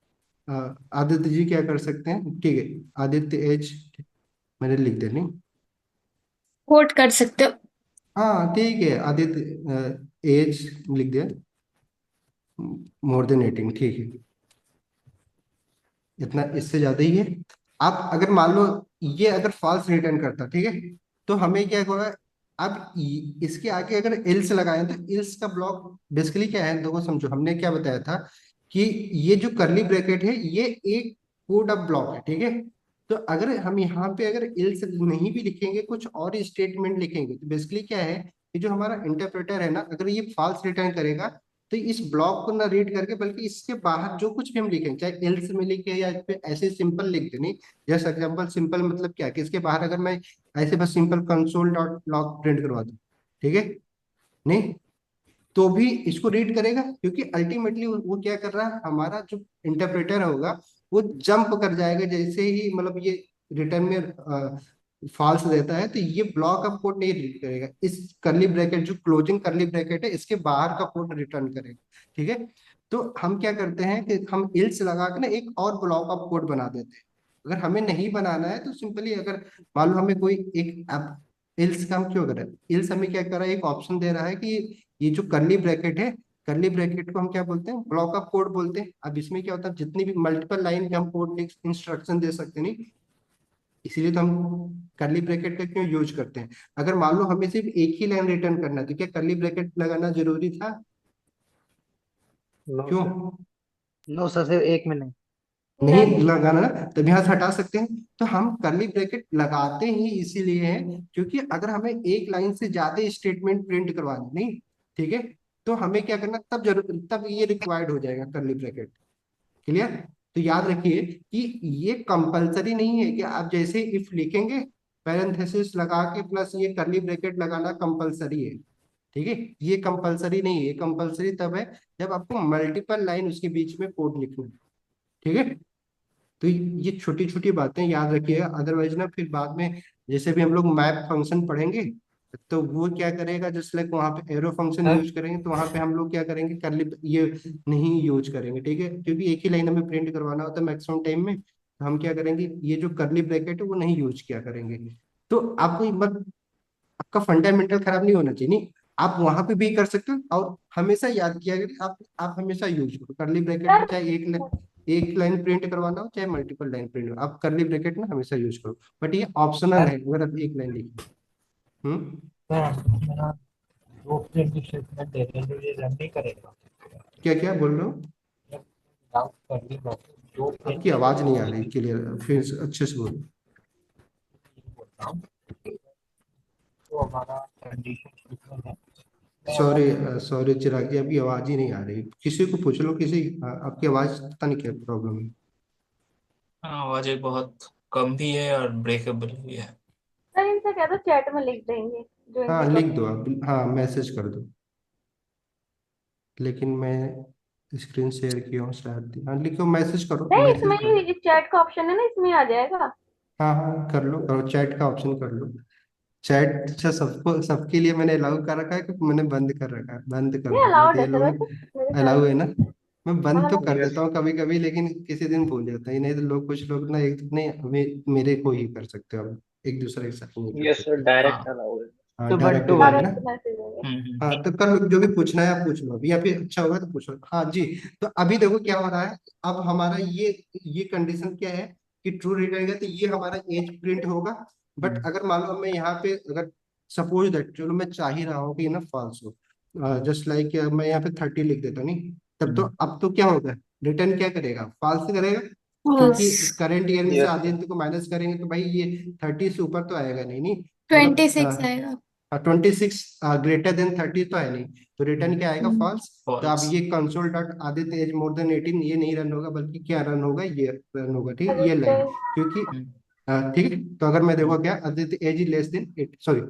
आदित्य जी क्या कर सकते हैं, ठीक है, आदित्य एज मैंने लिख दिया, नहीं। कोट कर सकते हो। हाँ ठीक है, आदित्य एज लिख दिया, मोर देन 18, ठीक है। इतना, इससे ज्यादा ही है। आप अगर मान लो ये अगर फॉल्स रिटर्न करता, ठीक है, तो हमें क्या होगा, अब इसके आगे अगर एल्स लगाए तो एल्स का ब्लॉक बेसिकली क्या है, देखो समझो, हमने क्या बताया था कि ये जो करली ब्रैकेट है ये एक कोड ऑफ ब्लॉक है, ठीक है। तो अगर हम यहाँ पे अगर एल्स नहीं भी लिखेंगे, कुछ और स्टेटमेंट लिखेंगे, तो बेसिकली क्या है कि जो हमारा इंटरप्रेटर है ना, अगर ये फॉल्स रिटर्न करेगा, तो इस ब्लॉक को ना रीड करके, बल्कि इसके बाहर जो कुछ भी हम लिखें, चाहे एल्स में लिखे या फिर ऐसे सिंपल लिख दें, नहीं। जैसे एग्जाम्पल, सिंपल मतलब क्या कि इसके बाहर अगर मैं ऐसे बस simple console dot log print करवा दूं, ठीक है, नहीं, तो भी इसको रीड करेगा, क्योंकि अल्टीमेटली वो क्या कर रहा है, हमारा जो इंटरप्रेटर होगा वो जंप कर जाएगा जैसे ही, मतलब ये रिटर्न में फॉल्स देता है, तो ये ब्लॉक ऑफ कोड नहीं रीड करेगा, इस करली ब्रैकेट, जो क्लोजिंग करली ब्रैकेट है, इसके बाहर का कोड रिटर्न करेगा, ठीक है। तो हम क्या करते हैं कि हम इल्स लगा के ना एक और ब्लॉक ऑफ कोड बना देते हैं। अगर हमें नहीं बनाना है तो सिंपली, अगर मान लो हमें कोई एक इल्स का हम क्यों करें, इल्स हमें क्या कर रहा है, एक ऑप्शन दे रहा है कि ये जो करली ब्रैकेट है, करली ब्रैकेट को हम क्या बोलते हैं, ब्लॉक ऑफ कोड बोलते हैं। अब इसमें क्या होता है, जितनी भी मल्टीपल लाइन के हम कोड इंस्ट्रक्शन दे सकते हैं, नहीं, इसीलिए तो हम करली ब्रैकेट का क्यों यूज करते हैं। अगर मान लो हमें सिर्फ एक ही लाइन रिटर्न करना है, तो क्या करली ब्रैकेट लगाना जरूरी था, नो क्यों? सर। नो सर, सिर्फ एक में नहीं। नहीं नहीं। लगाना ना, तब यहाँ से हटा सकते हैं। तो हम करली ब्रैकेट लगाते ही इसीलिए हैं क्योंकि अगर हमें एक लाइन से ज्यादा स्टेटमेंट प्रिंट करवाना, नहीं, ठीक है, तो हमें क्या करना, तब जरूर, तब ये रिक्वायर्ड हो जाएगा करली ब्रैकेट, क्लियर। तो याद रखिए कि ये कंपलसरी नहीं है कि आप जैसे इफ लिखेंगे, पैरेंथेसिस लगा के प्लस ये करली ब्रैकेट लगाना कंपलसरी है, ठीक है। ये कंपलसरी नहीं है, ये कंपलसरी तब है जब आपको मल्टीपल लाइन उसके बीच में कोड लिखना है, ठीक है। तो ये छोटी छोटी बातें याद रखिएगा, अदरवाइज ना फिर बाद में जैसे भी हम लोग मैप फंक्शन पढ़ेंगे, तो वो क्या करेगा, जस्ट लाइक वहां पे एरो फंक्शन सर यूज करेंगे, तो वहां पे हम लोग क्या करेंगे, करली ये नहीं यूज करेंगे, ठीक है, क्योंकि एक ही लाइन हमें प्रिंट करवाना होता है मैक्सिमम टाइम में, तो हम क्या करेंगे, ये जो करली ब्रैकेट है वो नहीं यूज किया करेंगे। तो आपको बस आपका फंडामेंटल खराब नहीं होना चाहिए, नहीं, आप वहां पे भी कर सकते हो। और हमेशा याद किया करें, आप हमेशा यूज करो करली ब्रैकेट में, सर चाहे एक लाइन प्रिंट करवाना हो चाहे मल्टीपल लाइन प्रिंट हो, आप करली ब्रैकेट ना हमेशा यूज करो। बट ये ऑप्शनल सर है, अगर आप एक लाइन लिखी। सर मेरा दो प्रिंट स्टेटमेंट दे रहे हैं जो ये रन नहीं करेगा। क्या क्या बोल रहे हो? विदाउट करली ब्रैकेट दो आपकी प्रिंट आवाज नहीं आ रही क्लियर, फिर से अच्छे से बोलो। हूँ तो हमारा कंडीशन स्टेटमेंट है। मैं सॉरी, अगर सॉरी चिराग जी, अभी आवाज ही नहीं आ रही, किसी को पूछ लो, किसी आपकी आवाज पता नहीं क्या प्रॉब्लम है। हाँ, आवाजें बहुत कम भी है और ब्रेकेबल भी है। सर इनसे कह दो चैट में लिख देंगे जो हाँ इनके लिख दो क्वेश्चन। आप, हाँ मैसेज कर दो, लेकिन मैं स्क्रीन शेयर किया हूँ शायद। हाँ लिखो, मैसेज करो, नहीं मैसेज इसमें करो। ही चैट का ऑप्शन है ना, इसमें आ जाएगा। हाँ हाँ कर लो, और चैट का ऑप्शन कर लो। चैट से सबको, सबके लिए मैंने अलाउ कर रखा है कि मैंने बंद कर रखा है? बंद कर नहीं दो, नहीं तो अलाउड है ये सर लोग। वैसे मेरे ख्याल अलाउ है से। ना? मैं बंद हाँ तो सर। कर यस। देता हूँ कभी कभी, लेकिन किसी दिन भूल जाता है, नहीं तो लोग, कुछ लोग ना एक नहीं, मेरे को ही कर सकते हो आप, एक दूसरे के साथ नहीं कर यस सर, सकते। डायरेक्ट हाँ। अलाउ है। हाँ सुबह डायरेक्ट टू। अलाउ है ना? डायरेक्ट मैसेज है। हम्म। हाँ तो कर लो, जो भी पूछना है आप पूछ लो अभी, या फिर अच्छा होगा तो पूछ लो। हाँ जी। तो अभी देखो क्या हो रहा है। अब हमारा ये कंडीशन क्या है कि ट्रू रिटर्न तो ये हमारा एज प्रिंट होगा। बट अगर मान लो मैं यहाँ पे, अगर सपोज दैट, चलो मैं चाह ही रहा हूँ कि ना फॉल्स हो, जस्ट लाइक मैं यहाँ पे 30 लिख देता हूँ, नहीं तब तो, अब तो क्या होगा, रिटर्न क्या करेगा, फॉल्स करेगा। क्योंकि फॉल्स। करंट ईयर में से यस आधे सर। को माइनस करेंगे तो भाई ये 30 से ऊपर तो आएगा नहीं, नहीं 26 मतलब आएगा। 26 ग्रेटर देन 30 तो है नहीं, तो रिटर्न क्या आएगा, फॉल्स। तो अब फॉल्स। ये console dot Aditya age more than 18 ये नहीं रन होगा, बल्कि क्या रन होगा, ये रन होगा, ठीक है, ये आदित्य। लाइन। क्योंकि ठीक है, तो अगर मैं देखो क्या, Aditya age is less than 8, sorry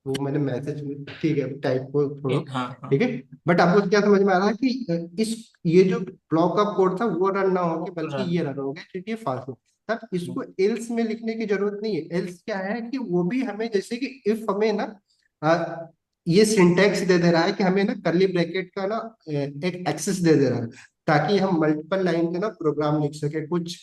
वो मैंने मैसेज में, ठीक है टाइप को छोड़ो, हाँ हाँ। ठीक है। बट आपको क्या समझ में आ रहा है कि इस, ये जो ब्लॉक ऑफ कोड था वो रन ना होके बल्कि रन। ये रन हो गया, क्योंकि ये फाल्स हो। तब इसको एल्स में लिखने की जरूरत नहीं है। एल्स क्या है कि वो भी हमें, जैसे कि इफ हमें ना ये सिंटेक्स दे दे रहा है कि हमें ना कर्ली ब्रैकेट का ना एक एक्सेस दे दे रहा है, ताकि हम मल्टीपल लाइन के ना प्रोग्राम लिख सके, कुछ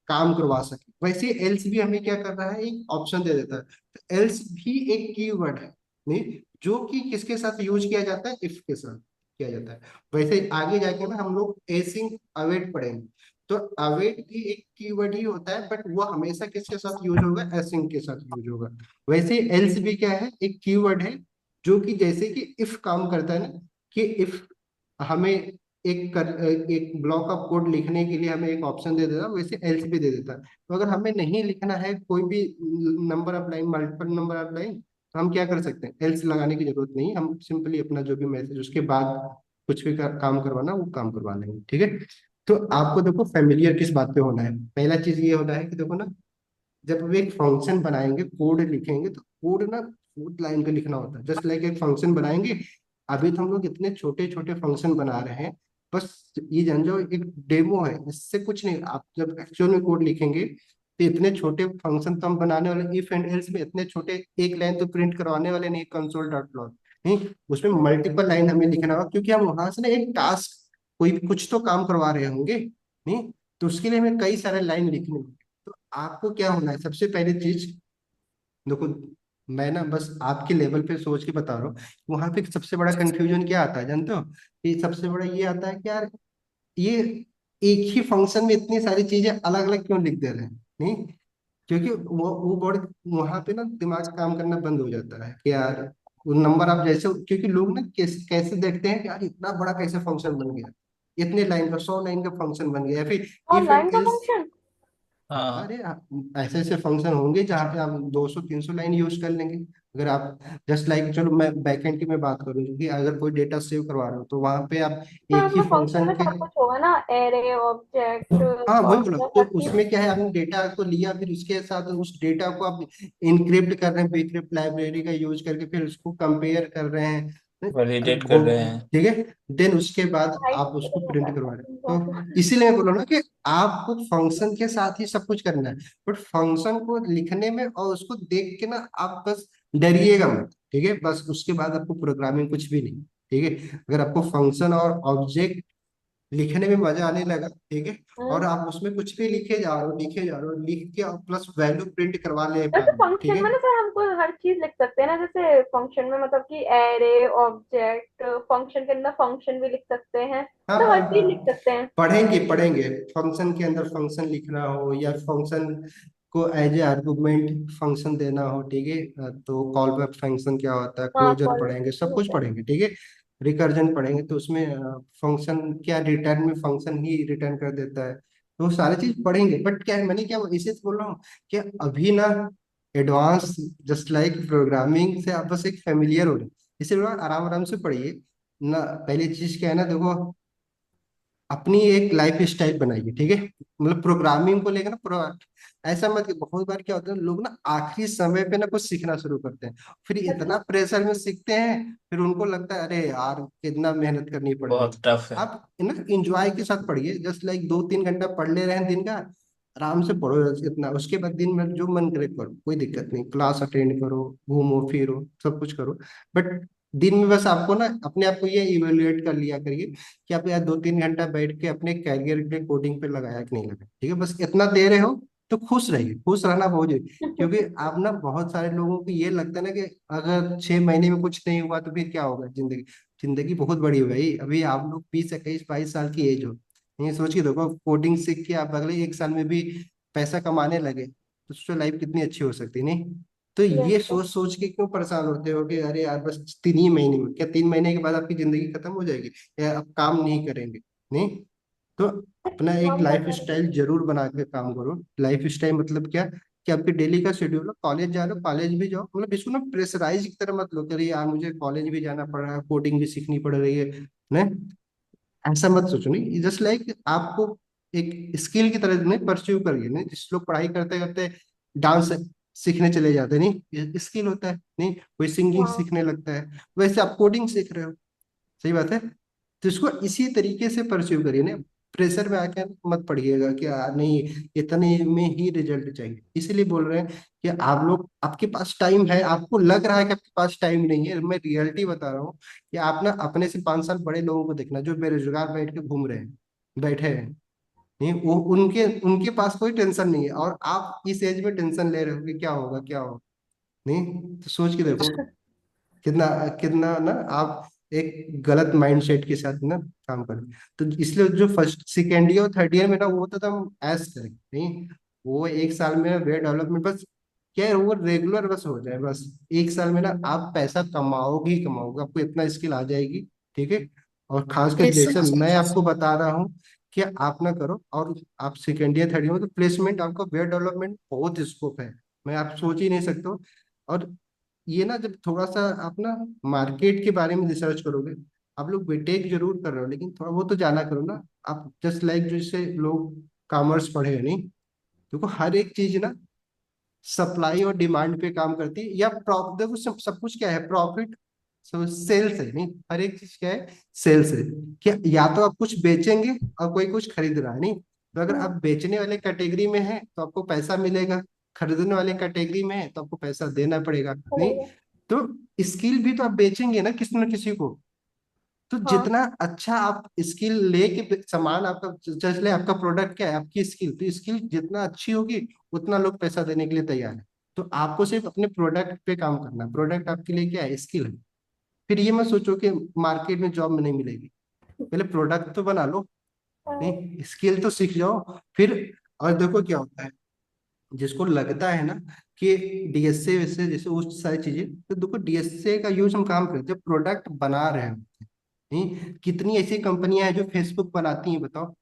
काम करवा सके। वैसे एल्स भी हमें क्या कर रहा है, एक ऑप्शन दे देता है। तो एल्स भी एक कीवर्ड है, नहीं, जो कि किसके साथ यूज किया जाता है, इफ के साथ किया जाता है। वैसे आगे जाके ना हम लोग एसिंग अवेट पढ़ेंगे, तो अवेट भी एक कीवर्ड ही होता है, बट वो हमेशा किसके साथ यूज होगा, एसिंग के साथ यूज होगा। वैसे एल्स भी क्या है, एक कीवर्ड है, जो कि जैसे कि इफ काम करता है ना, कि इफ हमें एक ब्लॉक ऑफ कोड लिखने के लिए हमें एक ऑप्शन दे देता है, वैसे एल्स भी दे देता है। तो अगर हमें नहीं लिखना है कोई भी number of line, multiple number of line, तो हम क्या कर सकते हैं, एल्स लगाने की जरूरत नहीं, हम सिंपली अपना जो भी मैसेज उसके बाद कुछ भी काम करवाना वो काम करवा लेंगे, ठीक है। तो आपको देखो फेमिलियर किस बात पे होना है, पहला चीज ये होना है कि देखो ना, जब हम एक फंक्शन बनाएंगे, कोड लिखेंगे, तो कोड ना कोड लाइन पे लिखना होता है, जस्ट लाइक एक फंक्शन बनाएंगे। अभी तो हम लोग इतने छोटे छोटे फंक्शन बना रहे हैं, बस ये जान जाओ एक डेमो है, इससे कुछ नहीं। आप जब एक्चुअल में कोड लिखेंगे तो इतने छोटे फंक्शन तो हम बनाने वाले, इफ एंड एल्स में इतने छोटे, एक लाइन तो प्रिंट करवाने वाले नहीं, कंसोल डॉट लॉग नहीं, उसमें मल्टीपल लाइन हमें लिखना होगा, क्योंकि हम वहां से ना एक टास्क, कोई भी कुछ तो काम करवा रहे होंगे, नहीं, तो उसके लिए हमें कई सारे लाइन लिखने होंगे। तो आपको क्या होना है, सबसे पहली चीज देखो, मैं ना बस आपके लेवल पे सोच के बता रहा हूँ, वहां पे सबसे बड़ा कंफ्यूजन क्या आता है जानते हो, कि सबसे बड़ा ये आता है कि यार ये एक ही फंक्शन में इतनी सारी चीजें अलग अलग क्यों लिख दे रहे हैं, नहीं, क्योंकि वो बड़े, वहां पे ना दिमाग काम करना बंद हो जाता है कि यार वो नंबर आप जैसे, क्योंकि लोग ना कैसे कैसे देखते हैं कि यार इतना बड़ा कैसे फंक्शन बन गया, इतने लाइन का, 100 लाइन का फंक्शन बन गया, या फिर इफ ऑनलाइन एंड का एल्स। फंक्शन। हाँ। अरे ऐसे ऐसे फंक्शन होंगे जहाँ पे आप 200 300 लाइन यूज कर लेंगे। अगर आप जस्ट लाइक, चलो मैं बैकएंड की मैं बात करूँ, क्योंकि अगर कोई डेटा सेव करवा रहे हो तो वहां पे आप तो एक ही उसमें फंक्शन फंक्शन में के, सब कुछ होगा ना, एरे ऑब्जेक्ट हाँ वही बोलो, मतलब तो हर चीज। उसमें क्या है, आपने डेटा को लिया, फिर उसके साथ उस डेटा को आप इनक्रिप्ट कर रहे हैं, बीक्रिप्ट लाइब्रेरी का यूज करके, फिर उसको कंपेयर कर रहे हैं, वैलिडेट कर वो, रहे हैं। ठीक है। देन उसके बाद हाइट आप से उसको तो प्रिंट होता करवा रहे हैं, है तो इसीलिए मैं बोला ना कि आपको फंक्शन के साथ ही सब कुछ करना है, बट फंक्शन को लिखने में और उसको देख के ना आप बस डरिएगा मत, ठीक है, बस उसके बाद आपको प्रोग्रामिंग कुछ भी नहीं, ठीक है। अगर आपको फंक्शन और ऑब्जेक्ट लिखने में मजा आने लगा, ठीक है, और हम्म। आप उसमें कुछ भी लिखे जा रहे हो, लिखे जा रहे हो, लिख के और प्लस वैल्यू प्रिंट करवा ले पा वैसे रहे हो, ठीक फंक्शन है। में ना सर हमको हर चीज लिख सकते हैं ना, जैसे फंक्शन में मतलब कि एरे ऑब्जेक्ट, फंक्शन के अंदर फंक्शन भी लिख सकते हैं, हाँ मतलब हाँ हर चीज लिख हाँ, सकते हैं। पढ़ेंगे पढ़ेंगे, फंक्शन के अंदर फंक्शन लिखना हो, या फंक्शन को एज ए आर्गुमेंट फंक्शन देना हो, ठीक है, तो कॉल बैक फंक्शन क्या होता है, हाँ क्लोजर कॉल पढ़ेंगे, सब कुछ होता है। पढ़ेंगे, ठीक है। रिकर्जन पढ़ेंगे, तो उसमें फंक्शन क्या, रिटर्न में फंक्शन ही रिटर्न कर देता है, तो वो सारी चीज पढ़ेंगे। बट क्या है, मैंने क्या इसे तो बोल रहा हूँ कि अभी ना एडवांस जस्ट लाइक प्रोग्रामिंग से आप बस एक फेमिलियर हो रहे हैं, इसलिए आराम आराम से पढ़िए ना। पहली चीज क्या है ना, देखो अपनी एक लाइफ स्टाइल बनाइए, ठीक है। मतलब प्रोग्रामिंग को लेकर ना ऐसा मत कि बहुत बार क्या होता है लोग ना आखिरी समय पे ना कुछ सीखना शुरू करते हैं, फिर इतना प्रेशर में सीखते हैं, फिर उनको लगता है अरे यार कितना मेहनत करनी पड़ रही है। बहुत टफ है। आप ना इंजॉय के साथ पढ़िए, जस्ट लाइक 2-3 घंटा पढ़ ले रहे हैं दिन का, आराम से पढ़ो इतना, उसके बाद दिन में जो मन करे करो, कोई दिक्कत नहीं, क्लास अटेंड करो, घूमो फिरो, सब कुछ करो। बट दिन में बस आपको ना अपने आप को ये इवेल्युएट कर लिया करिए कि आप यार 2-3 घंटा बैठ के अपने कैरियर के कोडिंग पे लगाया कि नहीं लगाया, ठीक है। बस इतना दे रहे हो तो खुश रहिए, खुश रहना बहुत जरूरी, क्योंकि आप ना बहुत सारे लोगों को ये लगता है ना कि अगर 6 महीने में कुछ नहीं हुआ तो फिर क्या होगा जिंदगी। जिंदगी बहुत बड़ी है भाई, अभी आप लोग 20, 21, 22 साल की एज हो, ये सोच के देखो कोडिंग सीख के आप अगले 1 साल में भी पैसा कमाने लगे तो उससे लाइफ कितनी अच्छी हो सकती है, नहीं। तो ये सोच सोच के क्यों परेशान होते हो कि अरे यार बस 3 ही महीने में, क्या 3 महीने के बाद आपकी जिंदगी खत्म हो जाएगी या आप काम नहीं करेंगे, नहीं। तो अपना एक लाइफ स्टाइल जरूर बना के काम करो। लाइफ स्टाइल मतलब क्या कि आपके डेली का शेड्यूल हो, कॉलेज जा रहे हो कॉलेज भी जाओ, मतलब इसको ना प्रेशराइज की तरह मत लो कि अरे यार मुझे कॉलेज भी जाना पड़ रहा है, कोडिंग भी सीखनी पड़ रही है, नहीं। ऐसा मत सोचो, नहीं, जस्ट लाइक आपको एक स्किल की तरह नहीं परस्यू करिए, नहीं। जिस लोग पढ़ाई करते करते डांस सीखने चले जाते हैं, नहीं, स्किल होता है, नहीं, कोई सिंगिंग हाँ। सीखने लगता है, वैसे आप कोडिंग सीख रहे हो, सही बात है। तो इसको इसी तरीके से परस्यू करिए ना, प्रेशर में आके मत पढ़िएगा कि नहीं इतने में ही रिजल्ट चाहिए। इसीलिए बोल रहे हैं कि आप लोग, आपके पास टाइम है, आपको लग रहा है कि आपके पास टाइम नहीं है, मैं रियलिटी बता रहा हूँ कि आप ना अपने से 5 साल बड़े लोगों को देखना जो बेरोजगार बैठ के घूम रहे हैं, बैठे हैं, नहीं, वो उनके उनके पास कोई टेंशन नहीं है, और आप इस एज में टेंशन ले रहे हो कि क्या होगा क्या होगा, नहीं। तो सोच के देखो कितना कितना ना आप एक गलत माइंडसेट के साथ ना काम करें। तो इसलिए जो फर्स्ट सेकेंड ईयर और थर्ड ईयर में ना वो तो हम ऐस करें, नहीं, वो 1 साल में वे डेवलपमेंट बस क्या है, वो रेगुलर बस हो जाए, बस 1 साल में ना आप पैसा कमाओगे ही कमाओगे, आपको इतना स्किल आ जाएगी, ठीक है। और खासकर पैसे जैसे मैं आपको बता रहा हूँ कि आप ना करो, और आप सेकेंड ईयर थर्ड ईयर में तो प्लेसमेंट आपका वेब डेवलपमेंट बहुत स्कोप है, मैं आप सोच ही नहीं सकते हो। और ये ना जब थोड़ा सा आप ना मार्केट के बारे में रिसर्च करोगे, आप लोग बीटेक जरूर कर रहे हो लेकिन थोड़ा वो तो जाना करो ना। आप जस्ट लाइक जैसे लोग कॉमर्स पढ़े हैं, नहीं, देखो हर एक चीज ना सप्लाई और डिमांड पे काम करती है, या देखो सब कुछ क्या है, प्रॉफिट, सब सेल्स है, नहीं, हर एक चीज क्या है, सेल्स है। क्या या तो आप कुछ बेचेंगे और कोई कुछ खरीद रहा है, नहीं, तो अगर आप बेचने वाले कैटेगरी में हैं तो आपको पैसा मिलेगा, खरीदने वाले कैटेगरी में है तो आपको पैसा देना पड़ेगा, नहीं। तो स्किल भी तो आप बेचेंगे ना किसी न किसी को। तो हाँ। जितना अच्छा आप स्किल लेके सामान आपका, जैसे आपका प्रोडक्ट क्या है, आपकी स्किल, तो स्किल जितना अच्छी होगी उतना लोग पैसा देने के लिए तैयार है। तो आपको सिर्फ अपने प्रोडक्ट पे काम करना है, प्रोडक्ट आपके लिए क्या है, स्किल है। फिर ये मत सोचो कि मार्केट में जॉब में नहीं मिलेगी, पहले प्रोडक्ट तो बना लो, नहीं, स्किल तो सीख जाओ फिर। और देखो क्या होता है, जिसको लगता है ना कि डीएसए वैसे जैसे उस सारी चीजें, तो देखो डीएसए का यूज हम काम करते हैं प्रोडक्ट बना रहे हैं, नहीं। कितनी ऐसी कंपनियां हैं जो फेसबुक बनाती हैं, बताओ,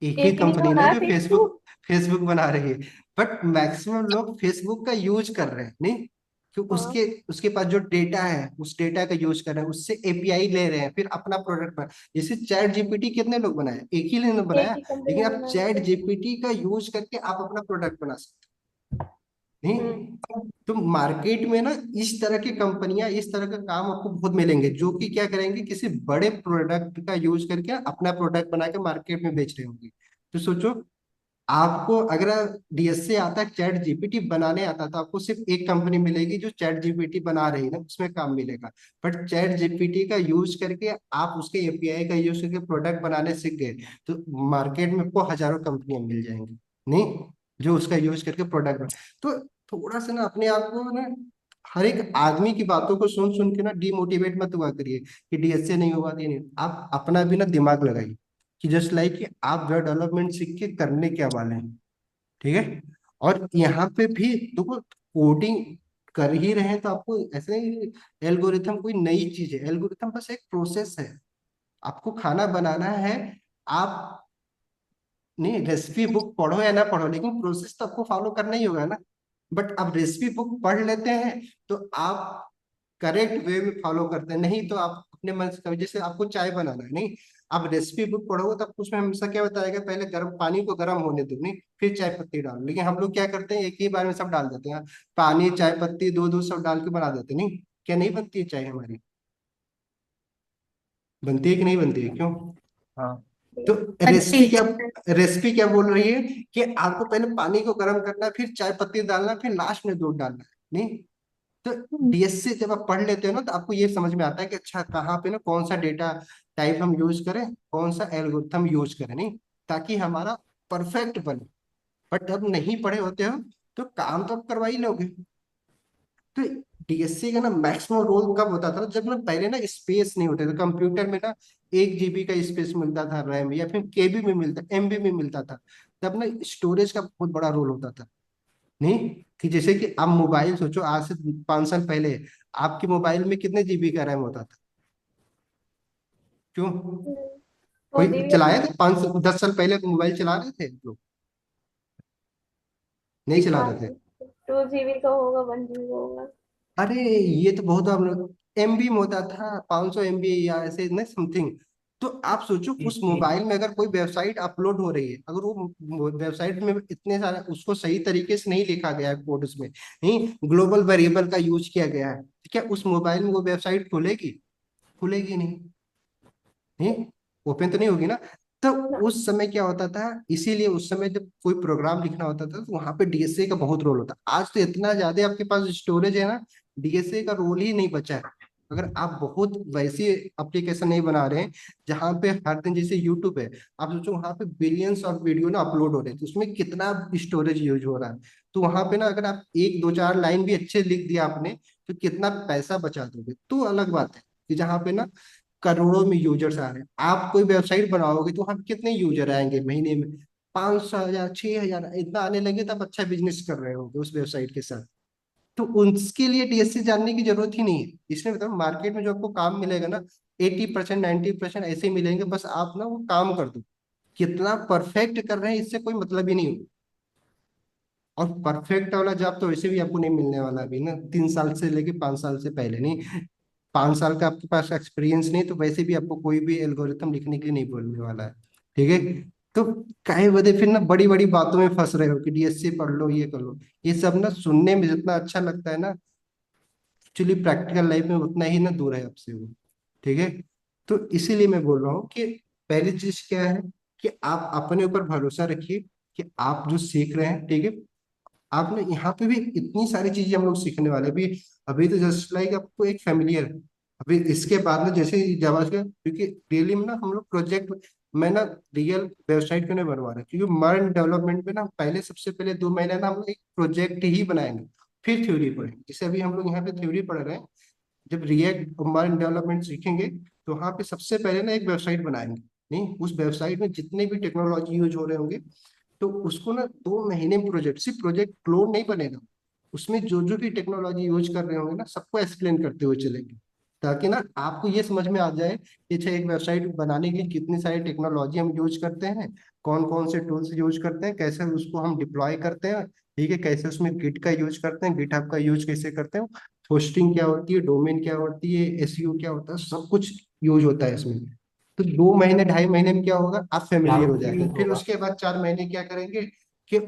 एक ही एक ही कंपनी तो ना है जो फेसबुक फेसबुक। फेसबुक बना रही है, बट मैक्सिमम लोग फेसबुक का यूज कर रहे हैं, नहीं, कि हाँ। उसके उसके पास जो डेटा है उस डेटा का यूज कर रहे हैं, उससे एपीआई ले रहे हैं, फिर अपना प्रोडक्ट बना। जैसे चैट जीपीटी कितने लोग बनाए, एक ही ने एक बनाया, ही कंपनी लेकिन ने आप बनाया चैट है। जीपीटी का यूज करके आप अपना प्रोडक्ट बना सकते हैं, हम्म। नहीं। तो मार्केट में ना इस तरह की कंपनियां, इस तरह का काम आपको बहुत मिलेंगे जो कि क्या करेंगे, किसी बड़े प्रोडक्ट का यूज करके अपना प्रोडक्ट बना के मार्केट में बेच रहे होंगे। तो सोचो, आपको अगर डीएसए आता, चैट जीपीटी बनाने आता, तो आपको सिर्फ एक कंपनी मिलेगी जो चैट जीपीटी बना रही है ना, उसमें काम मिलेगा। बट चैट जीपीटी का यूज करके आप उसके एपीआई का यूज करके प्रोडक्ट बनाने सीख गए, तो मार्केट में आपको हजारों कंपनियां मिल जाएंगी, नहीं, जो उसका यूज करके प्रोडक्ट। तो थोड़ा सा ना अपने आप को ना हर एक आदमी की बातों को सुन सुन के ना डिमोटिवेट मत हुआ करिए कि डीएसए नहीं होगा, ये नहीं। आप अपना भी ना दिमाग लगाइए कि जस्ट लाइक कि आप वेब डेवलपमेंट सीख के करने क्या वाले हैं, ठीक है। और यहाँ पे भी देखो कोडिंग कर ही रहे हैं तो आपको ऐसे नहीं, एल्गोरिथम कोई नई चीज है, एल्गोरिथम बस एक प्रोसेस है। आपको खाना बनाना है, आप नहीं रेसिपी बुक पढ़ो या ना पढ़ो, लेकिन प्रोसेस तो आपको फॉलो करना ही होगा ना। बट अब रेसिपी बुक पढ़ लेते हैं तो आप करेक्ट वे में फॉलो करते हैं, नहीं तो आप अपने मन से, कभी जैसे आपको चाय बनाना है, नहीं आप रेसिपी बुक पढ़ोगे तो आपको उसमें हमेशा क्या बताएगा, पहले गर्म पानी को गर्म होने दो, नहीं फिर चाय पत्ती डालो। लेकिन हम लोग क्या करते हैं, एक ही बार में सब डाल देते हैं, पानी चाय पत्ती दूध सब डाल के बना देते हैं। नहीं, क्या नहीं बनती है चाय हमारी? बनती है कि नहीं बनती है? क्यों? हाँ। तो बनती रेसिपी क्या बोल रही है कि आपको पहले पानी को गर्म करना है, फिर चाय पत्ती डालना है, फिर लास्ट में दूध डालना है। नहीं, तो डीएससी जब आप पढ़ लेते हो ना तो आपको ये समझ में आता है कि अच्छा कहाँ पे ना कौन सा डेटा टाइप हम यूज करें, कौन सा एल्गोरिथम यूज करें, नहीं ताकि हमारा परफेक्ट बने। बट जब नहीं पढ़े होते हो तो काम तो आप करवा ही लोगे। तो डीएससी का ना मैक्सिमम रोल कब होता था, जब ना पहले ना स्पेस नहीं होते थे कंप्यूटर में ना, 1 GB का स्पेस मिलता था रैम, या फिर केबी में मिलता, एमबी में मिलता था। तब ना स्टोरेज का बहुत बड़ा रोल होता था। नहीं, कि जैसे कि आप मोबाइल सोचो, आज से 5 साल पहले आपके मोबाइल में कितने जीबी का रैम होता था? क्यों? तो कोई दीदी चलाया था 5 10 साल पहले मोबाइल चला रहे थे लोग? नहीं चला हाँ रहे थे। 2 GB का होगा 1 GB का होगा। अरे ये तो बहुत, आप एमबी में होता था, 500 MB या ऐसे नहीं समथिंग। तो आप सोचो उस मोबाइल में अगर कोई वेबसाइट अपलोड हो रही है, अगर वो वेबसाइट में इतने सारे उसको सही तरीके से नहीं लिखा गया है कोड उसमें, नहीं ग्लोबल वेरिएबल का यूज किया गया है, तो क्या उस मोबाइल में वो वेबसाइट खुलेगी? खुलेगी नहीं। नहीं, ओपन तो नहीं होगी ना। तो उस समय क्या होता था, इसीलिए उस समय जब कोई प्रोग्राम लिखना होता था तो वहां पे डीएसए का बहुत रोल होता। आज तो इतना ज्यादा आपके पास स्टोरेज है ना, डीएसए का रोल ही नहीं बचा है। अगर आप बहुत वैसी एप्लीकेशन नहीं बना रहे हैं जहाँ पे हर दिन, जैसे यूट्यूब है, आप सोचो वहां पे बिलियंस ऑफ वीडियो ना अपलोड हो रहे हैं, तो उसमें कितना स्टोरेज यूज हो रहा है। तो वहां पे ना अगर आप एक दो चार लाइन भी अच्छे लिख दिया आपने तो कितना पैसा बचा दोगे, तो अलग बात है कि जहाँ पे ना करोड़ों में यूजर्स आ रहे हैं। आप कोई वेबसाइट बनाओगे तो वहां पे कितने यूजर आएंगे महीने में? 500 1000 6000 इतना आने लगे तब अच्छा बिजनेस कर रहे होंगे उस वेबसाइट के साथ। तो उसके लिए डीएससी जानने की जरूरत ही नहीं है। इसलिए बताओ मार्केट में जो आपको काम मिलेगा ना, 80% 90% ऐसे ही मिलेंगे, बस आप ना वो काम कर दो। कितना परफेक्ट कर रहे हैं इससे कोई मतलब ही नहीं होगा। और परफेक्ट वाला जॉब तो वैसे भी आपको नहीं मिलने वाला अभी ना, 3 साल से लेके 5 साल से पहले नहीं। 5 साल का आपके पास एक्सपीरियंस नहीं तो वैसे भी आपको कोई भी एल्गोरिथम लिखने के लिए नहीं बोलने वाला है। ठीक है? तो काहे वजह फिर ना बड़ी बड़ी बातों में फंस रहे हो कि डीएससी पढ़ लो, ये कर लो। ये सब ना सुनने में जितना अच्छा लगता है ना, एक्चुअली प्रैक्टिकल लाइफ में उतना ही ना दूर है आपसे वो। ठीक है? तो इसीलिए मैं बोल रहा हूँ कि पहली चीज क्या है कि आप अपने ऊपर भरोसा रखिए कि आप जो सीख रहे हैं, ठीक है, आपने यहाँ पे भी इतनी सारी चीजें हम लोग सीखने वाले हैं। अभी अभी तो जस्ट लाइक आपको एक फेमिलियर, अभी इसके बाद ना जैसे जावा का, क्योंकि रियली में ना हम लोग प्रोजेक्ट में ना रियल वेबसाइट क्यों नहीं बनवा रहे, क्योंकि मॉडर्न डेवलपमेंट में ना पहले सबसे पहले 2 महीने ना हम लोग एक प्रोजेक्ट ही बनाएंगे, फिर थ्योरी पढ़ेंगे। जैसे अभी हम लोग यहाँ पे थ्योरी पढ़ रहे हैं, जब रिएक्ट और मॉडर्न डेवलपमेंट सीखेंगे तो वहाँ पे सबसे पहले ना एक वेबसाइट बनाएंगे। नहीं, उस वेबसाइट में जितने भी टेक्नोलॉजी यूज हो रहे होंगे तो उसको ना 2 महीने में प्रोजेक्ट, सिर्फ प्रोजेक्ट क्लोन नहीं बनेगा, उसमें जो जो भी टेक्नोलॉजी यूज कर रहे होंगे ना सबको एक्सप्लेन करते हुए चलेंगे, ताकि ना आपको ये समझ में आ जाए कि अच्छा एक वेबसाइट बनाने के लिए कितनी सारी टेक्नोलॉजी हम यूज करते हैं, कौन कौन से टूल्स यूज करते हैं, कैसे उसको हम डिप्लॉय करते हैं। ठीक है? कैसे उसमें गिट का यूज करते हैं, गिटहब का यूज कैसे करते हैं, होस्टिंग क्या होती है, डोमेन क्या होती है, एसईओ क्या होता है, सब कुछ यूज होता है इसमें। तो 2 महीने 2.5 महीने में क्या होगा, आप फेमिलियर हो जाएंगे। फिर उसके बाद 4 महीने क्या करेंगे कि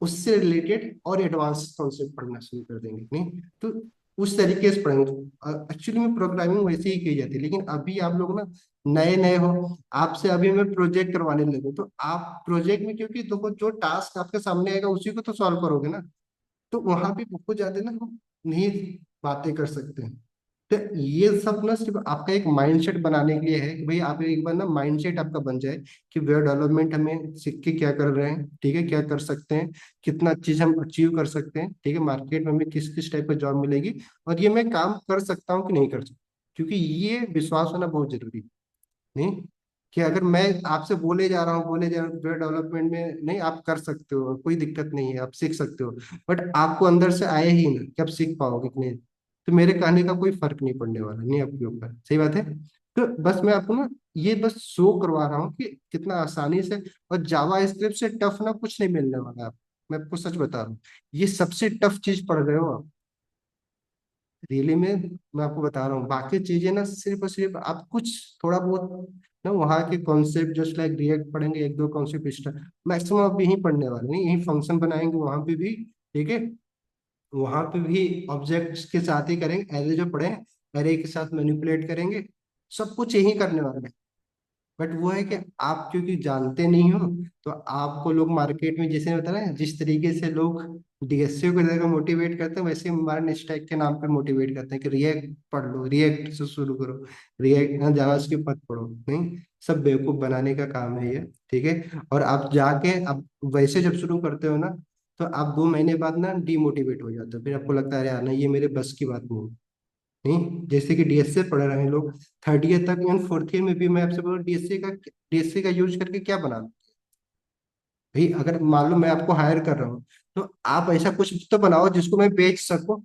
उससे रिलेटेड और एडवांस कॉन्सेप्ट पढ़ना शुरू कर देंगे। नहीं तो उस तरीके से पढ़ेंगे। एक्चुअली में प्रोग्रामिंग वैसे ही की जाती है, लेकिन अभी आप लोग ना नए नए हो, आपसे अभी मैं प्रोजेक्ट करवाने लगे तो आप प्रोजेक्ट में, क्योंकि देखो जो टास्क आपके सामने आएगा उसी को तो सॉल्व करोगे ना, तो वहां पे बहुत ज्यादा ना हम नहीं बातें कर सकते हैं। तो ये सब ना सिर्फ आपका एक माइंडसेट बनाने के लिए है कि भाई आप एक बार ना माइंडसेट आपका बन जाए कि वेब डेवलपमेंट हमें सीख के क्या कर रहे हैं, ठीक है, क्या कर सकते हैं, कितना चीज हम अचीव कर सकते हैं, ठीक है, मार्केट में हमें किस किस टाइप का जॉब मिलेगी, और ये मैं काम कर सकता हूँ कि नहीं कर सकता। क्योंकि ये विश्वास होना बहुत जरूरी है। नहीं कि अगर मैं आपसे बोले जा रहा हूँ, बोले जा रहा हूँ वेब डेवलपमेंट में नहीं आप कर सकते हो, कोई दिक्कत नहीं है, आप सीख सकते हो, बट आपको अंदर से आए ही ना कि आप सीख पाओगे कि नहीं, तो मेरे कहने का कोई फर्क नहीं पड़ने वाला नहीं आपके ऊपर। सही बात है? तो बस मैं आपको ना ये बस शो करवा रहा हूँ कि कितना आसानी से, और जावा स्क्रिप्ट से टफ ना कुछ नहीं मिलने वाला है। मैं आपको सच बता रहा हूँ, ये सबसे टफ चीज पढ़ रहे हो आप रियली में। मैं आपको बता रहा हूँ, बाकी चीजें ना सिर्फ और सिर्फ आप कुछ थोड़ा बहुत ना वहाँ के कॉन्सेप्ट जस्ट लाइक रिएक्ट पढ़ेंगे, एक दो कॉन्सेप्ट एक्स्ट्रा, मैक्सिमम आप यही पढ़ने वाले नहीं, यही फंक्शन बनाएंगे वहां पे भी, ठीक है, वहां पे भी ऑब्जेक्ट्स के साथ ही करेंगे, एरे जो पढ़े एरे के साथ मैनिपुलेट करेंगे, सब कुछ यही करने वाले हैं। बट वो है कि आप क्योंकि जानते नहीं हो, तो आपको लोग मार्केट में जैसे होता है ना, जिस तरीके से लोग डीएसए को लेकर मोटिवेट करते हैं, वैसे हमारे स्टैक के नाम पे मोटिवेट करते हैं कि रिएक्ट पढ़ लो, रिएक्ट से शुरू करो, रिएक्ट जावास्क्रिप्ट मत पढ़ो, नहीं, सब बेवकूफ बनाने का काम है ये, ठीक है। और आप जाके अब वैसे जब शुरू करते हो ना, तो आप 2 महीने बाद ना डीमोटिवेट हो जाते हो, फिर आपको लगता है अरे यार नहीं, ये मेरे बस की बात नहीं है। नहीं, जैसे कि डीएसए पढ़ रहे हैं लोग 3rd ईयर तक, इवन 4th ईयर में भी मैं आपसे बोलूँ डीएसए का यूज करके क्या बना लो? भाई अगर मान लो मैं आपको हायर कर रहा हूँ, तो आप ऐसा कुछ तो बनाओ जिसको मैं बेच सकूं,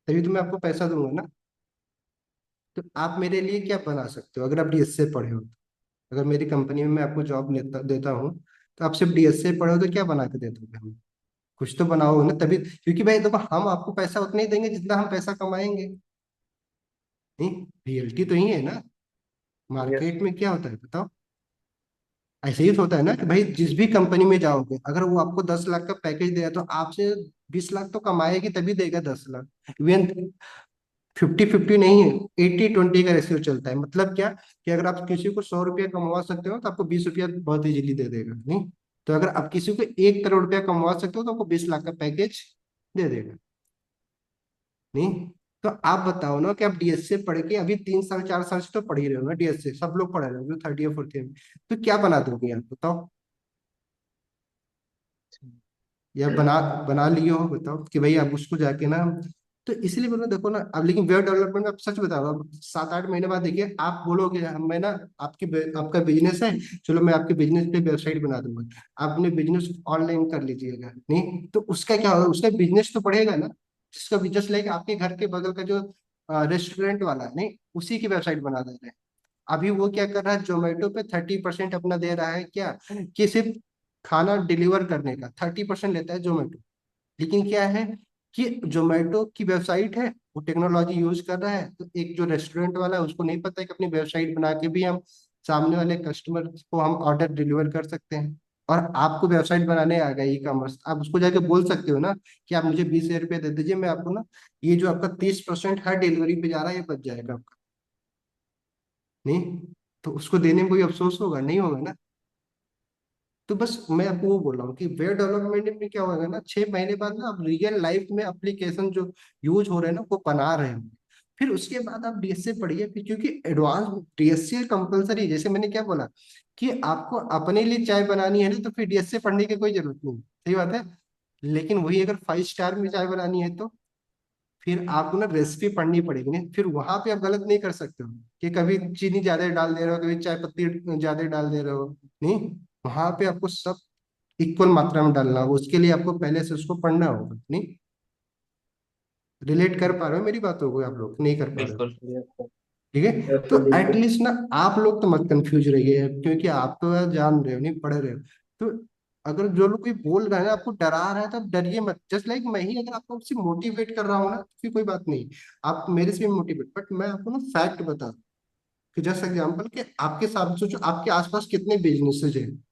तभी तो मैं आपको पैसा दूंगा ना। तो आप मेरे लिए क्या बना सकते हो अगर आप डीएसए पढ़े हो तो? अगर मेरी कंपनी में मैं आपको जॉब देता हूँ, तो आप सिर्फ डीएसए पढ़े हो तो क्या बना के दे दोगे हमें? कुछ तो बनाओ ना, तभी, क्योंकि भाई देखो हम आपको पैसा उतना ही देंगे जितना हम पैसा कमाएंगे। नहीं, रियलिटी तो यही है ना, यस। मार्केट में क्या होता है बताओ? ऐसे ही तो होता है ना कि भाई जिस भी कंपनी में जाओगे, अगर वो आपको 10 लाख का पैकेज दे रहा है, तो आपसे 20 लाख तो कमाएगी तभी देगा 10 लाख। इवन 50-50 नहीं है, 80-20 का रेशियो चलता है। मतलब क्या कि अगर आप किसी को 100 रुपया कमवा सकते हो, तो आपको 20 रुपया बहुत इजीली दे देगा, नहीं। तो अगर आप किसी को 1 करोड़ रुपया कमवा सकते हो, तो आपको 20 लाख का पैकेज दे देगा, नहीं। तो आप बताओ ना कि आप डीएसए पढ़ के अभी 3 साल 4 साल से तो पढ़ ही रहे हो ना, डीएसए सब लोग पढ़ रहे हो जो 3rd ईयर 4th ईयर में, तो क्या बना दोगे आप बताओ? या बना बना लिए हो बताओ कि भाई आप उसको जाके ना, तो इसलिए बोलो देखो ना अब, लेकिन वेब डेवलपमेंट में आप सच बता रहा हूँ, 7-8 महीने बाद देखिए आप बोलोगे मैं ना, आपका बिजनेस है, चलो मैं आपके बिजनेस पे वेबसाइट बना दूंगा, आप अपने बिजनेस ऑनलाइन कर लीजिएगा, नहीं तो उसका क्या होगा, उसका बिजनेस तो बढ़ेगा ना, जिसका बिजनेस लाइक आपके घर के बगल का जो रेस्टोरेंट वाला है, नहीं, उसी की वेबसाइट बना दे रहे हैं। अभी वो क्या कर रहा है, जोमेटो पे 30% अपना दे रहा है, क्या कि सिर्फ खाना डिलीवर करने का 30% लेता है जोमेटो। लेकिन क्या है कि जोमेटो की वेबसाइट है, वो टेक्नोलॉजी यूज कर रहा है, तो एक जो रेस्टोरेंट वाला है उसको नहीं पता है कि अपनी वेबसाइट बना के भी हम सामने वाले कस्टमर को हम ऑर्डर डिलीवर कर सकते हैं। और आपको वेबसाइट बनाने आ गया ई कॉमर्स, आप उसको जाके बोल सकते हो ना कि आप मुझे 20,000 रुपया दे दीजिए, मैं आपको ना ये जो आपका 30% हर डिलीवरी पे जा रहा है ये बच जाएगा आपका, नहीं। तो उसको देने में कोई अफसोस होगा नहीं, होगा ना। तो बस मैं आपको वो बोल रहा हूँ कि वेब डेवलपमेंट में क्या होगा ना, 6 महीने बाद ना आप रियल लाइफ में एप्लीकेशन जो यूज हो रहे हैं ना वो बना रहे हैं। फिर उसके बाद आप डीएसए पढ़िए, फिर क्योंकि एडवांस डीएसए कंपलसरी, जैसे मैंने क्या बोला कि आपको अपने लिए चाय बनानी है ना, तो फिर डीएसए पढ़ने की कोई जरूरत नहीं, सही बात है। लेकिन वही अगर 5 स्टार में चाय बनानी है, तो फिर आपको ना रेसिपी पढ़नी पड़ेगी, नहीं फिर वहां पे आप गलत नहीं कर सकते हो कि कभी चीनी ज्यादा डाल दे रहे हो, कभी चाय पत्ती ज्यादा डाल दे रहे हो, नहीं। वहां पे आपको सब इक्वल मात्रा में डालना होगा, उसके लिए आपको पहले से उसको पढ़ना होगा, नहीं। रिलेट कर पा रहे हो मेरी बातों को? आप लोग नहीं कर पा रहे हो, बिल्कुल। Yes sir. ठीक है। यस तो सर बिल्कुल। एटलीस्ट ना आप लोग तो मत कंफ्यूज रहिए, क्योंकि आप तो यार जान रहे हो, नहीं पढ़ रहे हो। तो अगर जो लोग कोई बोल रहा है ना, आपको डरा रहा है, तो आप डरिए मत, जस्ट लाइक मैं ही अगर आपको सिर्फ मोटिवेट कर रहा हूँ ना, तो फिर कोई बात नहीं, आप मेरे से भी मोटिवेट, बट मैं आपको ना फैक्ट बता दूं कि जस्ट एग्जाम्पल कि आपके साथ सोचो, आपके आसपास कितने बिजनेसेस हैं,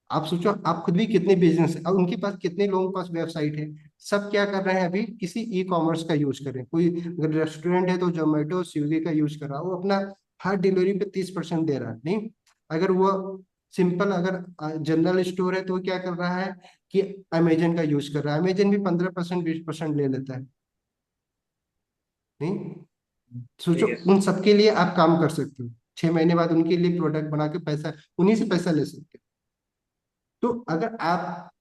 आप सोचो आप खुद भी कितने बिजनेस है, और उनके पास कितने लोगों के पास वेबसाइट है, सब क्या कर रहे हैं अभी, किसी ई कॉमर्स का यूज कर रहे हैं। कोई अगर रेस्टोरेंट है तो जोमेटो स्विगी का यूज कर रहा है, वो अपना हर डिलीवरी पे 30% दे रहा है, नहीं। अगर वो सिंपल अगर जनरल स्टोर है तो वो क्या कर रहा है कि अमेजन का यूज कर रहा है, अमेजन भी 15% 20% ले लेता है, नहीं। सोचो यस। उन सबके लिए आप काम कर सकते हो, 6 महीने बाद उनके लिए प्रोडक्ट बना के पैसा, उन्हीं से पैसा ले सकते हो। तो अगर आप,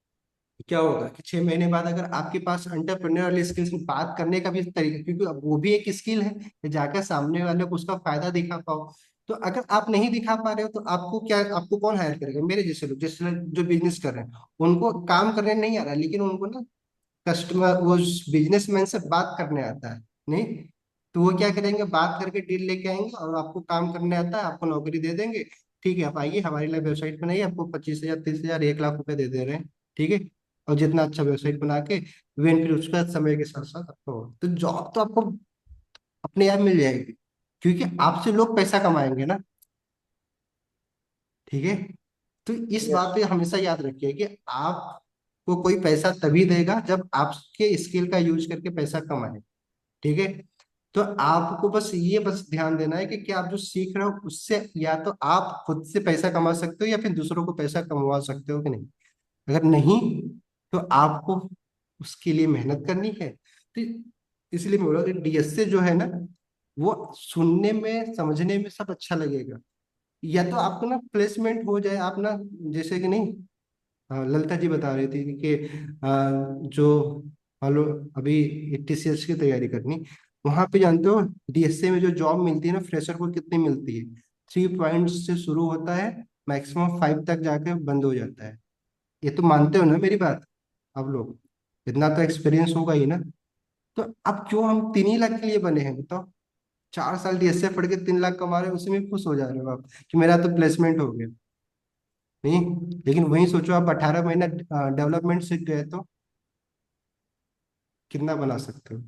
क्या होगा कि 6 महीने बाद अगर आपके पास एंटरप्रेन्योरल स्किल्स में बात करने का भी तरीका, क्योंकि अब वो भी एक स्किल है कि जाकर सामने वाले को उसका फायदा दिखा पाओ। तो अगर आप नहीं दिखा पा रहे हो, तो आपको क्या, आपको कौन हायर करेगा? मेरे जैसे लोग, जैसे लोग जो बिजनेस कर रहे हैं, उनको काम करने नहीं आ रहा, लेकिन उनको ना कस्टमर, वो बिजनेसमैन से बात करने आता है, नहीं। तो वो क्या करेंगे, बात करके डील लेके आएंगे, और आपको काम करने आता है, आपको नौकरी दे देंगे, ठीक है आप आइए हमारी लिए वेबसाइट बनाइए, आपको 25,000 30,000 1 लाख रुपए दे दे रहे हैं, ठीक है। और जितना अच्छा वेबसाइट बना के इवन फिर उसका समय के साथ साथ आपको, तो जॉब तो आपको अपने आप मिल जाएगी, क्योंकि आपसे लोग पैसा कमाएंगे ना। ठीक है, तो इस यस। बात पे हमेशा याद रखिए कि आपको कोई पैसा तभी देगा जब आपके स्किल का यूज करके पैसा कमाए। ठीक है, तो आपको बस ध्यान देना है कि क्या आप जो सीख रहे हो उससे या तो आप खुद से पैसा कमा सकते हो या फिर दूसरों को पैसा कमवा सकते हो कि नहीं। अगर नहीं, तो आपको उसके लिए मेहनत करनी है। तो इसलिए मैं बोल रहा हूँ कि डीएसए जो है ना, वो सुनने में समझने में सब अच्छा लगेगा, या तो आपको ना प्लेसमेंट हो जाए आप ना, जैसे कि नहीं, ललिता जी बता रही थी कि जो हेलो अभी टीसीएस की तैयारी करनी, वहां पे जानते हो डीएसए में जो जॉब मिलती है ना फ्रेशर को कितनी मिलती है, 3 पॉइंट से शुरू होता है, मैक्सिमम 5 तक जाके बंद हो जाता है। ये तो मानते हो ना मेरी बात आप लोग, इतना तो एक्सपीरियंस होगा ही ना। तो अब क्यों हम 3 ही लाख के लिए बने हैं बताओ, 4 साल डीएसए पढ़ के 3 लाख कमा रहे हो, उसी में खुश हो जा रहे हो आप कि मेरा तो प्लेसमेंट हो गया। नहीं, लेकिन वही सोचो आप 18 महीना डेवलपमेंट सीख गए तो कितना बना सकते हो।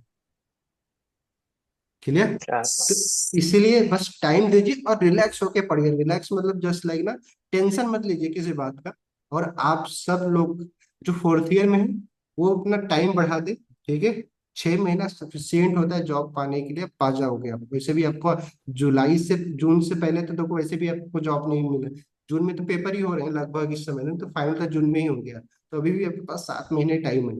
क्लियर। क्या तो इसीलिए बस टाइम दीजिए और रिलैक्स होके पढ़िए, रिलैक्स मतलब जस्ट लाइक ना, टेंशन मत लीजिए किसी बात का। और आप सब लोग जो 4th ईयर में है वो अपना टाइम बढ़ा दे। ठीक है, 6 महीना सफिशियंट होता है जॉब पाने के लिए, आप पा जाओगे। आप वैसे भी आपको जुलाई से जून से पहले तो देखो वैसे भी आपको जॉब नहीं मिले, जून में तो पेपर ही हो रहे हैं लगभग इस समय में, तो फाइनल तो जून में ही हो गया, तो अभी भी आपके पास 7 महीने टाइम है।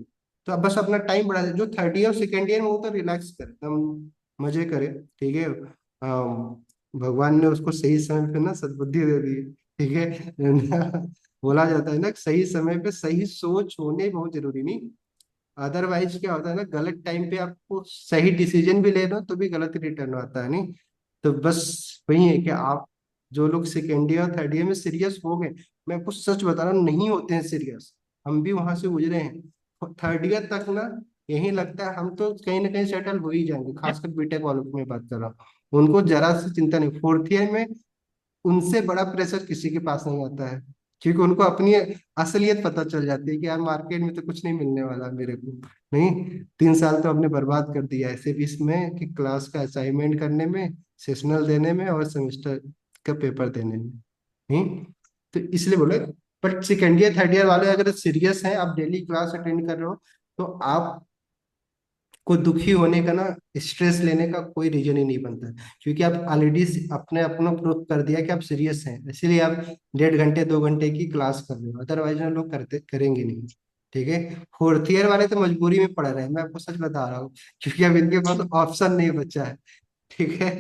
तो आप बस अपना टाइम बढ़ा दे, जो 3rd ईयर 2nd ईयर में वो तो रिलैक्स कर एकदम मजे करे। ठीक है, भगवान ने उसको सही समय पे ना सद्बुद्धि दे दी है। ठीक है बोला जाता है ना कि सही समय पे सही सोच होने बहुत जरूरी, नहीं अदरवाइज क्या होता है ना, गलत टाइम पे आपको सही डिसीजन भी ले लो तो भी गलत रिटर्न आता है। नहीं, तो बस वही है कि आप जो लोग 2nd ईयर और 3rd ईयर में सीरियस हो गए, मैं आपको सच बता रहा हूँ नहीं होते हैं सीरियस, हम भी वहां से गुजरे हैं। 3rd ईयर तक ना यही लगता है हम तो कहीं ना कहीं सेटल हो ही जाएंगे, खासकर बीटेक वालों की मैं बात कर रहा हूँ, उनको जरा सी चिंता नहीं। 4th ईयर में उनसे बड़ा प्रेशर किसी के पास नहीं आता है, क्योंकि उनको अपनी असलियत पता चल जाती है कि यार मार्केट में तो कुछ नहीं मिलने वाला मेरे को। नहीं, 3 साल तो हमने बर्बाद कर दिया ऐसे भी इसमें कि क्लास का असाइनमेंट करने में, सेशनल देने में और सेमेस्टर का पेपर देने में। नहीं, तो इसलिए बोले, but 2nd year 3rd year वाले अगर सीरियस हैं, आप डेली क्लास अटेंड कर रहे हो, तो आप को दुखी होने का ना, स्ट्रेस लेने का कोई रीजन ही नहीं बनता, क्योंकि आप ऑलरेडी अपने अपना प्रूफ कर दिया कि आप सीरियस हैं, इसीलिए आप 1.5 घंटे 2 घंटे की क्लास कर रहे हो, अदरवाइज ना लोग करते करेंगे नहीं। ठीक है, 4th ईयर वाले तो मजबूरी में पढ़ रहे हैं, मैं आपको सच बता रहा हूँ, क्योंकि अब इनके पास ऑप्शन नहीं बचा है। ठीक है,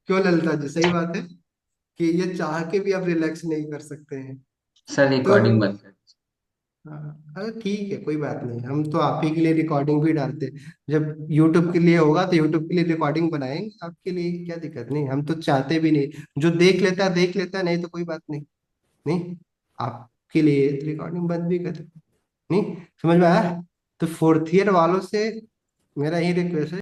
क्यों ललिता जी, सही बात है कि ये चाह के भी आप रिलैक्स नहीं कर सकते हैं। सर तो रिकॉर्डिंग बंद कर। हाँ, अरे ठीक है कोई बात नहीं, हम तो आप ही के लिए रिकॉर्डिंग भी डालते हैं। जब यूट्यूब के लिए होगा तो यूट्यूब के लिए रिकॉर्डिंग बनाएंगे, आपके लिए क्या दिक्कत, नहीं हम तो चाहते भी नहीं, जो देख लेता है, नहीं तो कोई बात नहीं। नहीं, आपके लिए रिकॉर्डिंग बंद भी कर, नहीं समझ में आया। तो 4th ईयर वालों से मेरा यही रिक्वेस्ट है